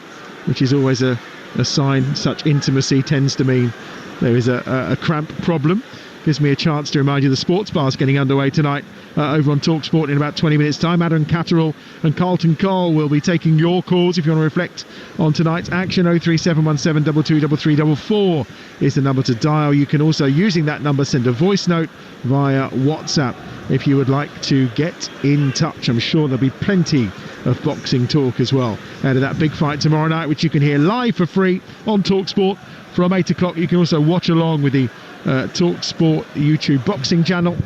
which is always a sign. Such intimacy tends to mean there is a cramp problem. Gives me a chance to remind you the sports bar's getting underway tonight over on Talksport in about 20 minutes time. Adam Catterall and Carlton Cole will be taking your calls if you want to reflect on tonight's action. 03717 223344 is the number to dial. You can also, using that number, send a voice note via WhatsApp if you would like to get in touch. I'm sure there'll be plenty of boxing talk as well out of that big fight tomorrow night, which you can hear live for free on Talksport from 8 o'clock. You can also watch along with the Talksport YouTube boxing channel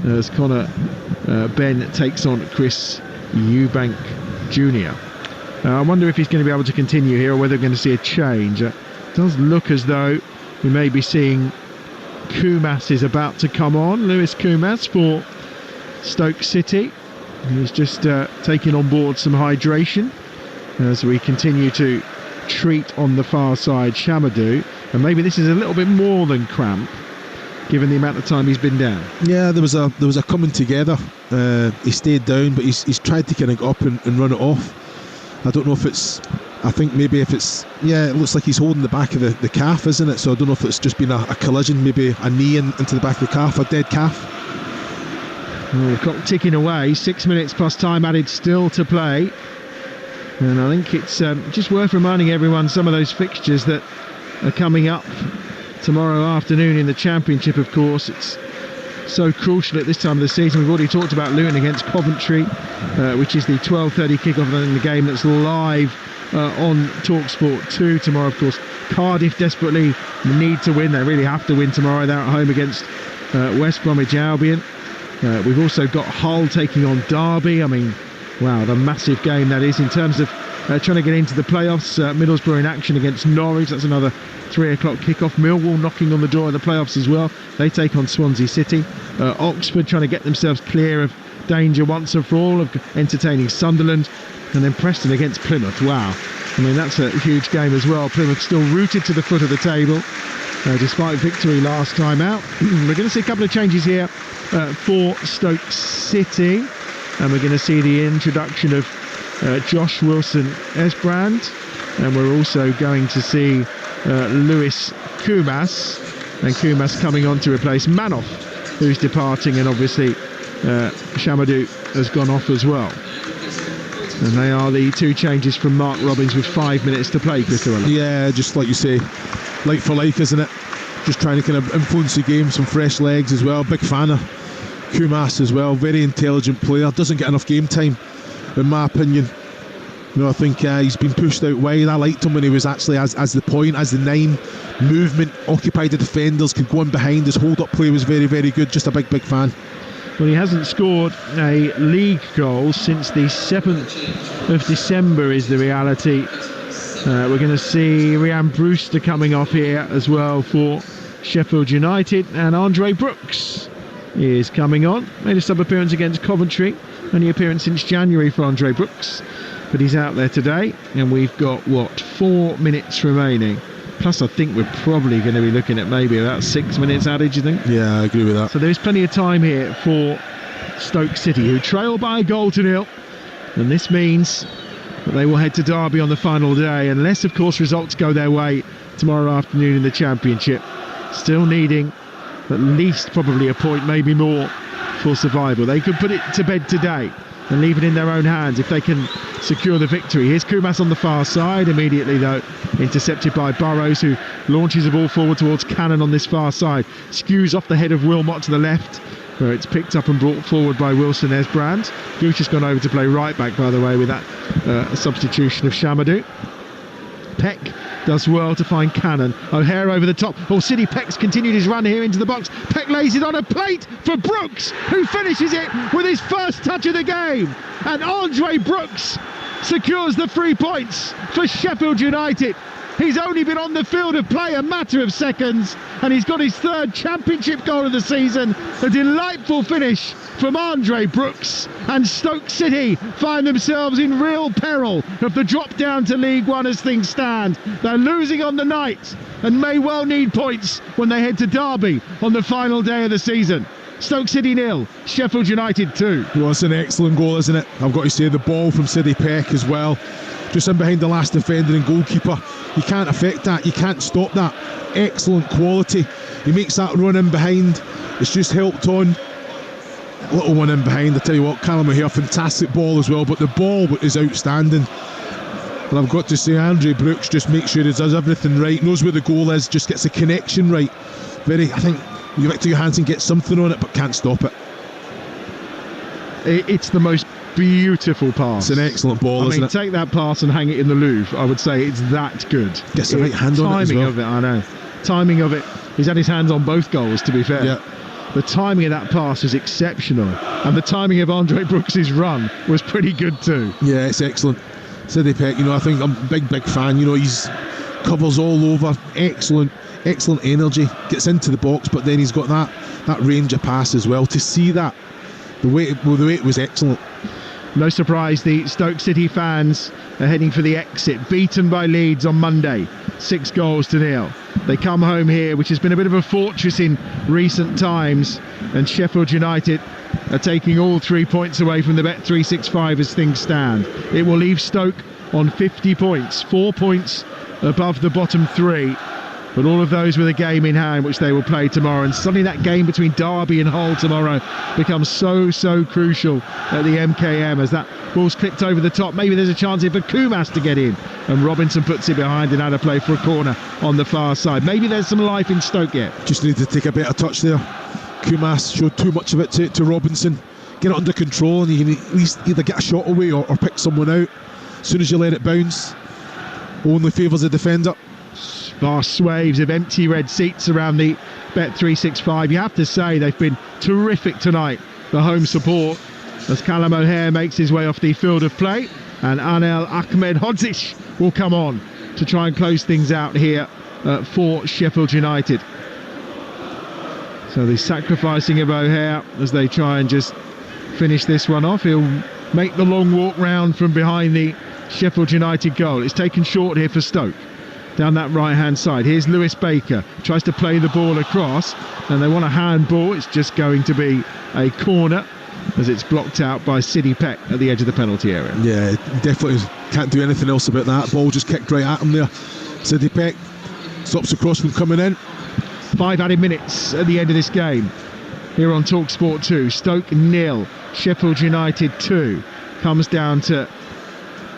as Conor Ben takes on Chris Eubank Jr. I wonder if he's going to be able to continue here, or whether we're going to see a change. It does look as though we may be seeing Kumas is about to come on. Lewis Kumas for Stoke City. He's just taking on board some hydration as we continue to treat on the far side Shamadou. And maybe this is a little bit more than cramp, given the amount of time he's been down. Yeah, there was a coming together. He stayed down, but he's tried to kind of go up and run it off. I don't know if it's... I think maybe if it's... Yeah, it looks like he's holding the back of the calf, isn't it? So I don't know if it's just been a collision, maybe a knee into the back of the calf, a dead calf. Well, the clock ticking away, 6 minutes plus time added still to play. And I think it's just worth reminding everyone some of those fixtures that are coming up tomorrow afternoon in the Championship. Of course, it's so crucial at this time of the season. We've already talked about Luton against Coventry, which is the 12:30 kickoff in the game that's live on Talksport 2 tomorrow. Of course, Cardiff desperately need to win. They really have to win tomorrow. They're at home against West Bromwich Albion. We've also got Hull taking on Derby. I mean, wow, the massive game that is in terms of trying to get into the playoffs. Middlesbrough in action against Norwich. That's another 3 o'clock kickoff. Millwall knocking on the door of the playoffs as well. They take on Swansea City. Oxford trying to get themselves clear of danger once and for all of entertaining Sunderland. And then Preston against Plymouth. Wow. I mean, that's a huge game as well. Plymouth still rooted to the foot of the table despite victory last time out. We're going to see a couple of changes here for Stoke City. And we're going to see the introduction of Josh Wilson-Esbrand, and we're also going to see Lewis Kumas, and Kumas coming on to replace Manoff, who's departing, and obviously Shamadou has gone off as well. And they are the two changes from Mark Robbins with 5 minutes to play, Chris Llewellyn. Yeah, just like you say, like for like, isn't it? Just trying to kind of influence the game, some fresh legs as well. Big fan of Kumas as well, very intelligent player, doesn't get enough game time in my opinion. You know, I think he's been pushed out wide. I liked him when he was actually as the point, as the 9, movement, occupied the defenders, could go in behind. His hold-up play was very, very good. Just a big fan. Well, he hasn't scored a league goal since the 7th of December is the reality. We're going to see Ryan Brewster coming off here as well for Sheffield United, and Andre Brooks is coming on. Made a sub-appearance against Coventry, only appearance since January for Andre Brooks. but he's out there today, and we've got 4 minutes remaining. Plus, I think we're probably going to be looking at maybe about 6 minutes added, do you think? Yeah, I agree with that. So there's plenty of time here for Stoke City, who trail by a goal to nil. And this means that they will head to Derby on the final day, unless, of course, results go their way tomorrow afternoon in the Championship. Still needing at least probably a point, maybe more, for survival. They could put it to bed today and leave it in their own hands if they can secure the victory. Here's Kumas on the far side, immediately though intercepted by Burrows, who launches the ball forward towards Cannon on this far side, skews off the head of Wilmot to the left, where it's picked up and brought forward by Wilson Esbrand. Gooch has gone over to play right back, by the way, with that substitution of Shamadou. Peck does well to find Cannon. O'Hare over the top. City Peck's continued his run here into the box. Peck lays it on a plate for Brooks, who finishes it with his first touch of the game. And Andre Brooks secures the 3 points for Sheffield United. He's only been on the field of play a matter of seconds, and he's got his third Championship goal of the season. A delightful finish from Andre Brooks, and Stoke City find themselves in real peril of the drop down to League One as things stand. They're losing on the night and may well need points when they head to Derby on the final day of the season. Stoke City 0, Sheffield United 2. Well, it's an excellent goal, isn't it? I've got to say, the ball from Sidney Peck as well, just in behind the last defender and goalkeeper. You can't affect that, you can't stop that. Excellent quality. He makes that run in behind. It's just helped on. Little one in behind. I tell you what, Callum O'Hare, fantastic ball as well, but the ball is outstanding. And I've got to say, Andre Brooks just makes sure he does everything right, knows where the goal is, just gets the connection right. I think Victor Johansson gets something on it, but can't stop it. It's the most beautiful pass. It's an excellent ball, isn't it? Take that pass and hang it in the Louvre. I would say it's that good. Gets the right hand on it as well. Timing of it, I know. Timing of it. He's had his hands on both goals, to be fair. Yeah. The timing of that pass is exceptional, and the timing of Andre Brooks' run was pretty good too. Yeah, it's excellent. Sidney Peck, I think I'm a big fan. He's covers all over. Excellent energy. Gets into the box, but then he's got that range of pass as well. To see that, the way it was excellent. No surprise, the Stoke City fans are heading for the exit, beaten by Leeds on Monday, 6-0. They come home here, which has been a bit of a fortress in recent times, and Sheffield United are taking all 3 points away from the Bet365 as things stand. It will leave Stoke on 50 points, 4 points above the bottom 3. But all of those with a game in hand, which they will play tomorrow. And suddenly that game between Derby and Hull tomorrow becomes so crucial at the MKM, as that ball's clipped over the top. Maybe there's a chance here for Kumas to get in, and Robinson puts it behind and out of play for a corner on the far side. Maybe there's some life in Stoke yet. Just need to take a better touch there. Kumas showed too much of it to Robinson. Get it under control, and you can at least either get a shot away or pick someone out. As soon as you let it bounce, only favours the defender. Vast swaves of empty red seats around the Bet365. You have to say they've been terrific tonight, the home support, as Callum O'Hare makes his way off the field of play, and Anel Ahmedhodzic will come on to try and close things out here for Sheffield United. So the sacrificing of O'Hare as they try and just finish this one off. He'll make the long walk round from behind the Sheffield United goal. It's taken short here for Stoke down that right hand side. Here's Lewis Baker, tries to play the ball across, and they want a handball. It's just going to be a corner as it's blocked out by Sidney Peck at the edge of the penalty area. Yeah, definitely can't do anything else about that. Ball just kicked right at him there. Sidney Peck stops the cross from coming in. 5 added minutes at the end of this game here on Talksport 2. Stoke 0, Sheffield United 2. Comes down to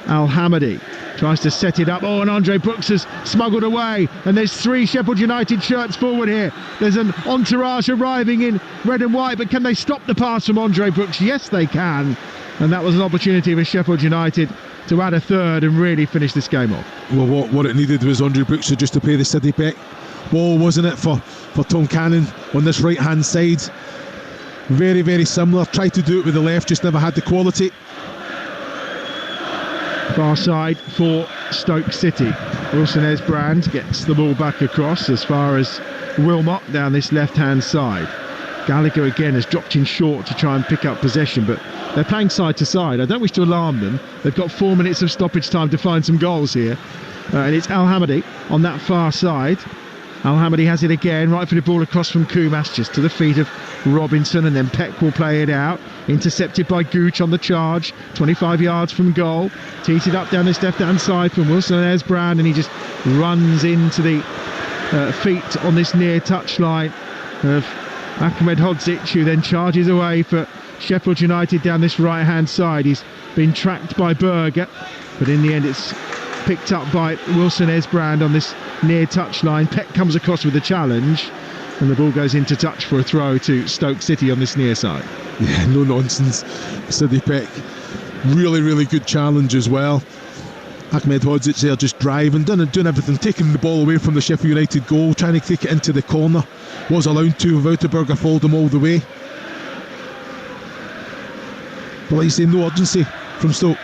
Al Hamadi, tries to set it up. And Andre Brooks has smuggled away, and there's 3 Sheffield United shirts forward here. There's an entourage arriving in red and white, but can they stop the pass from Andre Brooks? Yes, they can, and that was an opportunity for Sheffield United to add a third and really finish this game off. Well, what it needed was Andre Brooks just to play the Sidney Peck ball, wasn't it, for Tom Cannon on this right hand side. Very similar. Tried to do it with the left, just never had the quality. Far side for Stoke City. Wilson Esbrand gets the ball back across as far as Wilmot down this left hand side. Gallagher again has dropped in short to try and pick up possession, but they're playing side to side. I don't wish to alarm them. They've got 4 minutes of stoppage time to find some goals here. And it's Al Hamadi on that far side. Al Hamadi has it again, right for the ball across from Kumas, just to the feet of Robinson, and then Peck will play it out. Intercepted by Gooch on the charge, 25 yards from goal. Tees it up down this left-hand side from Wilson. There's Brand, and he just runs into the feet on this near touchline of Ahmed Hodzic, who then charges away for Sheffield United down this right-hand side. He's been tracked by Berger, but in the end it's picked up by Wilson Esbrand on this near touchline. Peck comes across with a challenge, and the ball goes into touch for a throw to Stoke City on this near side. Yeah, no nonsense. Sidney Peck, really good challenge as well. Ahmed Hodzic there just driving, doing everything, taking the ball away from the Sheffield United goal, trying to take it into the corner. Was allowed to without a Berger followed him all the way. But like you say, no urgency from Stoke.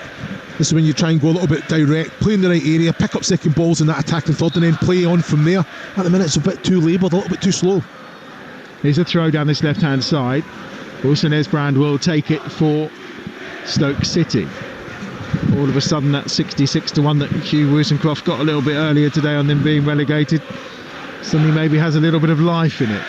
This is when you try and go a little bit direct, play in the right area, pick up second balls in that attacking third, and then play on from there. At the minute it's a bit too laboured, a little bit too slow. Here's a throw down this left-hand side. Wilson Esbrand will take it for Stoke City. All of a sudden that 66-1 that Hugh Woolstencroft got a little bit earlier today on them being relegated suddenly maybe has a little bit of life in it.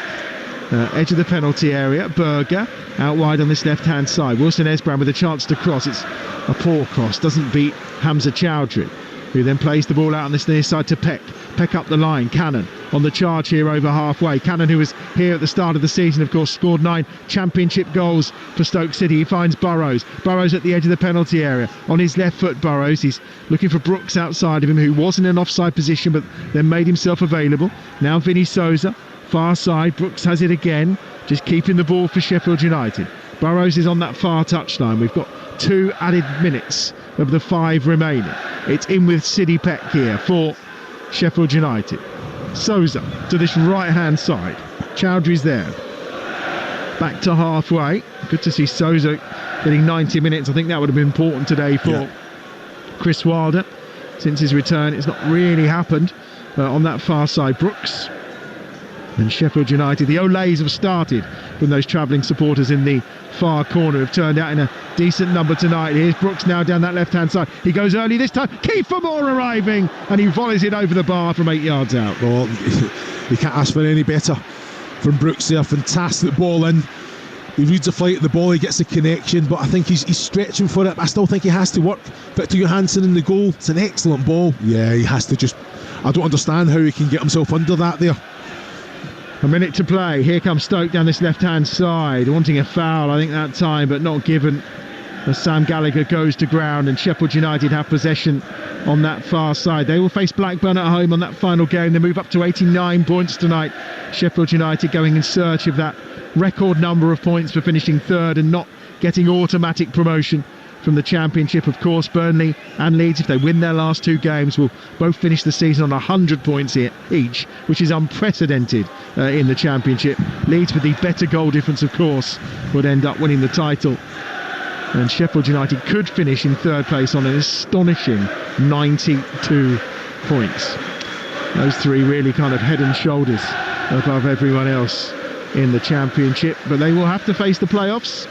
Edge of the penalty area, Berger out wide on this left-hand side. Wilson Esbrand with a chance to cross. It's a poor cross, doesn't beat Hamza Chowdhury, who then plays the ball out on this near side to Peck. Peck up the line. Cannon on the charge here over halfway. Cannon, who was here at the start of the season, of course, scored 9 championship goals for Stoke City. He finds Burrows. Burrows at the edge of the penalty area. On his left foot, Burrows. He's looking for Brooks outside of him, who was in an offside position but then made himself available. Now Vinny Souza, far side. Brooks has it again, just keeping the ball for Sheffield United. Burrows is on that far touchline. We've got 2 added minutes of the 5 remaining. It's in with Sidney Peck here for Sheffield United. Souza to this right-hand side. Chowdhury's there. Back to halfway. Good to see Souza getting 90 minutes. I think that would have been important today for Chris Wilder. Since his return, it's not really happened on that far side. Brooks and Sheffield United. The Olays have started from those travelling supporters in the far corner, have turned out in a decent number tonight. Here's Brooks now down that left-hand side. He goes early this time. Kiefer Moore arriving, and he volleys it over the bar from 8 yards out. Well, you can't ask for any better from Brooks there. Fantastic ball in. He reads the flight of the ball, he gets the connection, but I think he's stretching for it. I still think he has to work. Victor Johansson in the goal. It's an excellent ball. Yeah, he has to just... I don't understand how he can get himself under that there. A minute to play. Here comes Stoke down this left-hand side, wanting a foul, I think, that time, but not given, as Sam Gallagher goes to ground, and Sheffield United have possession on that far side. They will face Blackburn at home on that final game. They move up to 89 points tonight. Sheffield United going in search of that record number of points for finishing third and not getting automatic promotion from the Championship. Of course, Burnley and Leeds, if they win their last 2 games, will both finish the season on 100 points each, which is unprecedented in the Championship. Leeds, with the better goal difference, of course, would end up winning the title. And Sheffield United could finish in third place on an astonishing 92 points. Those 3 really kind of head and shoulders above everyone else in the Championship. But they will have to face the playoffs.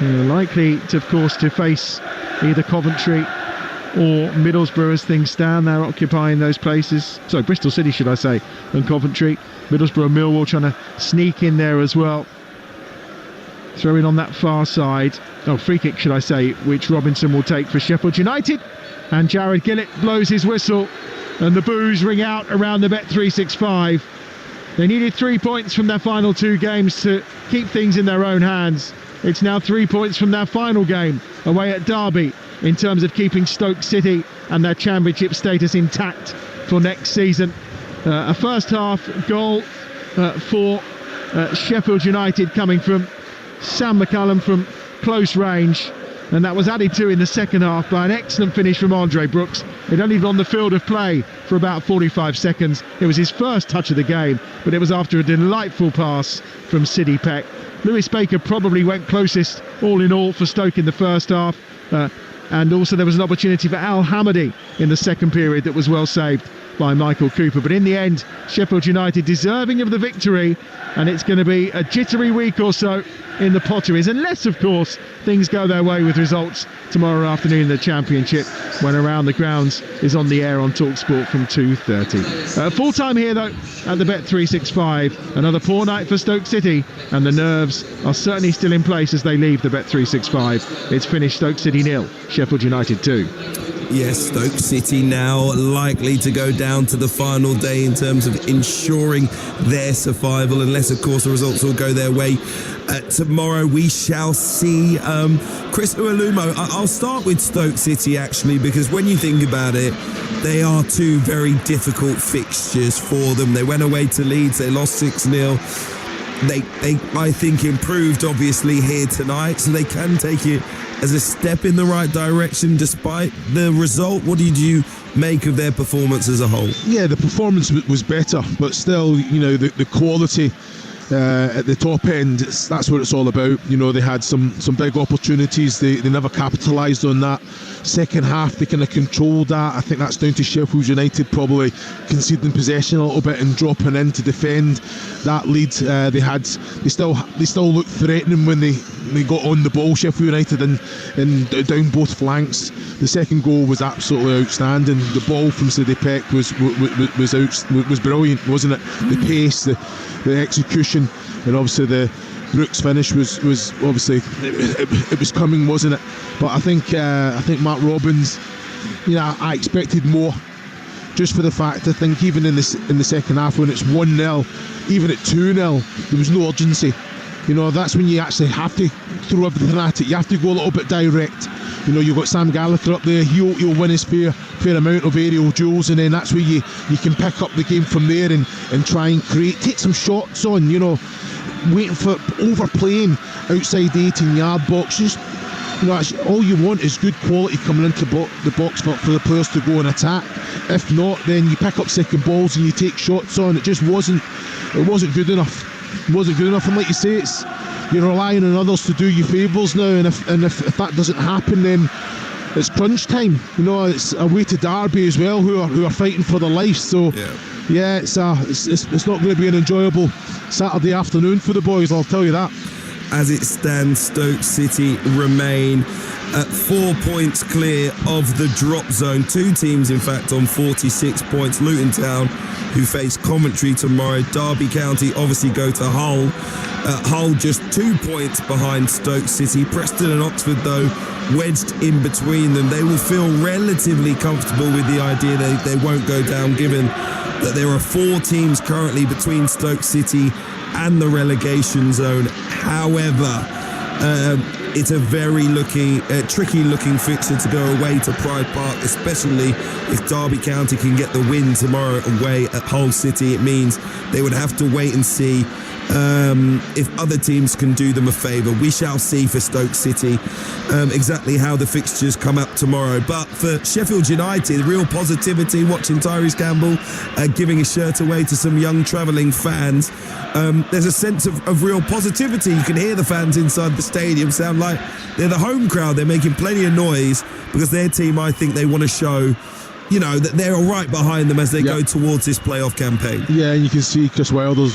Likely to, of course, to face either Coventry or Middlesbrough as things stand. They're occupying those places. So Bristol City, should I say, and Coventry. Middlesbrough and Millwall trying to sneak in there as well. Throw in on that far side. Oh, free kick, should I say, which Robinson will take for Sheffield United. And Jared Gillett blows his whistle, and the boos ring out around the Bet365. They needed 3 points from their final 2 games to keep things in their own hands. It's now 3 points from their final game away at Derby in terms of keeping Stoke City and their Championship status intact for next season. A first half goal for Sheffield United coming from Sam McCallum from close range, and that was added to in the second half by an excellent finish from Andre Brooks. He'd only been on the field of play for about 45 seconds. It was his first touch of the game, but it was after a delightful pass from Sidney Peck. Lewis Baker probably went closest all in all for Stoke in the first half. And also there was an opportunity for Al Hamadi in the second period that was well saved by Michael Cooper. But in the end, Sheffield United deserving of the victory, and it's going to be a jittery week or so in the Potteries, unless of course things go their way with results tomorrow afternoon in the Championship, when Around the Grounds is on the air on Talksport from 2:30. Full time here though at the Bet365. Another poor night for Stoke City, and the nerves are certainly still in place as they leave the Bet365. It's finished Stoke City 0, Sheffield United 2. Yes, Stoke City now likely to go down to the final day in terms of ensuring their survival, unless of course the results will go their way. Tomorrow we shall see Chris Ualumo. I'll start with Stoke City actually, because when you think about it, they are two very difficult fixtures for them. They went away to Leeds, they lost 6-0. They I think improved obviously here tonight, so they can take it as a step in the right direction despite the result. What did you make of their performance as a whole? Yeah, the performance was better, but still, the quality at the top end, that's what it's all about. They had some big opportunities, they never capitalised on that. Second half they kind of controlled that. I think that's down to Sheffield United probably conceding possession a little bit and dropping in to defend that lead. They still looked threatening when they got on the ball, Sheffield United, and down both flanks. The second goal was absolutely outstanding. The ball from Sidi Peck was brilliant, wasn't it? The pace, the execution, and obviously the Brooks finish was obviously it was coming, wasn't it? But I think Matt Robbins, I expected more, just for the fact, I think even in the second half when it's 1-0, even at 2-0, there was no urgency. That's when you actually have to throw everything at it. You have to go a little bit direct. You've got Sam Gallagher up there. He'll win his fair amount of aerial duels, and then that's where you can pick up the game from there and try and take some shots on. Waiting for overplaying outside the 18-yard box. Just all you want is good quality coming into the box for the players to go and attack. If not, then you pick up second balls and you take shots on. It just wasn't good enough. It wasn't good enough, and like you say, you're relying on others to do you favours now, and if that doesn't happen, then it's crunch time. It's away to Derby as well, who are fighting for their life. So yeah, it's not going to be an enjoyable Saturday afternoon for the boys, I'll tell you that. As it stands, Stoke City remain at 4 points clear of the drop zone. Two teams, in fact, on 46 points. Luton Town, who face Coventry tomorrow. Derby County obviously go to Hull. Hull just 2 points behind Stoke City. Preston and Oxford, though, wedged in between them. They will feel relatively comfortable with the idea that they won't go down, given that there are 4 teams currently between Stoke City and the relegation zone. However, it's a very tricky looking fixture to go away to Pride Park, especially if Derby County can get the win tomorrow away at Hull City. It means they would have to wait and see if other teams can do them a favour. We shall see for Stoke City exactly how the fixtures come up tomorrow. But for Sheffield United, real positivity watching Tyrese Campbell giving his shirt away to some young travelling fans. There's a sense of real positivity. You can hear the fans inside the stadium sound like they're the home crowd. They're making plenty of noise because their team, I think they want to show that they're all right behind them as they go towards this playoff campaign. Yeah, and you can see Chris Wilder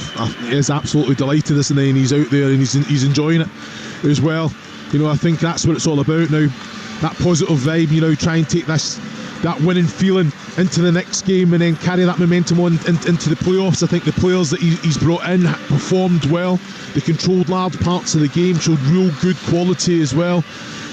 is absolutely delighted, isn't he? And he's out there and he's enjoying it as well. I think that's what it's all about now. That positive vibe, try and take that winning feeling into the next game and then carry that momentum on into the playoffs. I think the players that he's brought in performed well. They controlled large parts of the game, showed real good quality as well.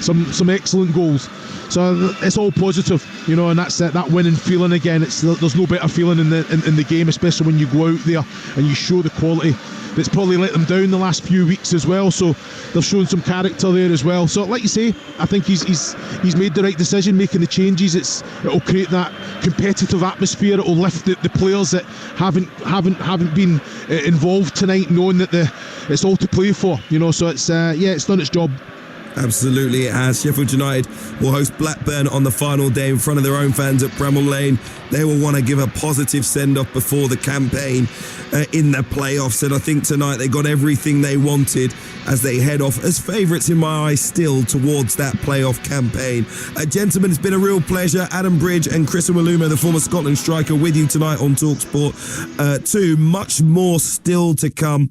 Some excellent goals. So it's all positive, and that's that winning feeling again. There's no better feeling in the game, especially when you go out there and you show the quality that's probably let them down the last few weeks as well. So they've shown some character there as well. So like you say, I think he's made the right decision making the changes. It'll create that competitive atmosphere. It'll lift the players that haven't been involved tonight, knowing that it's all to play for. So it's done its job. Absolutely it has. Sheffield United will host Blackburn on the final day in front of their own fans at Bramall Lane. They will want to give a positive send-off before the campaign in the playoffs, and I think tonight they got everything they wanted as they head off as favourites in my eyes still towards that playoff campaign. Gentlemen, it's been a real pleasure. Adam Bridge and Chris Nwaluma, the former Scotland striker, with you tonight on TalkSport 2. Much more still to come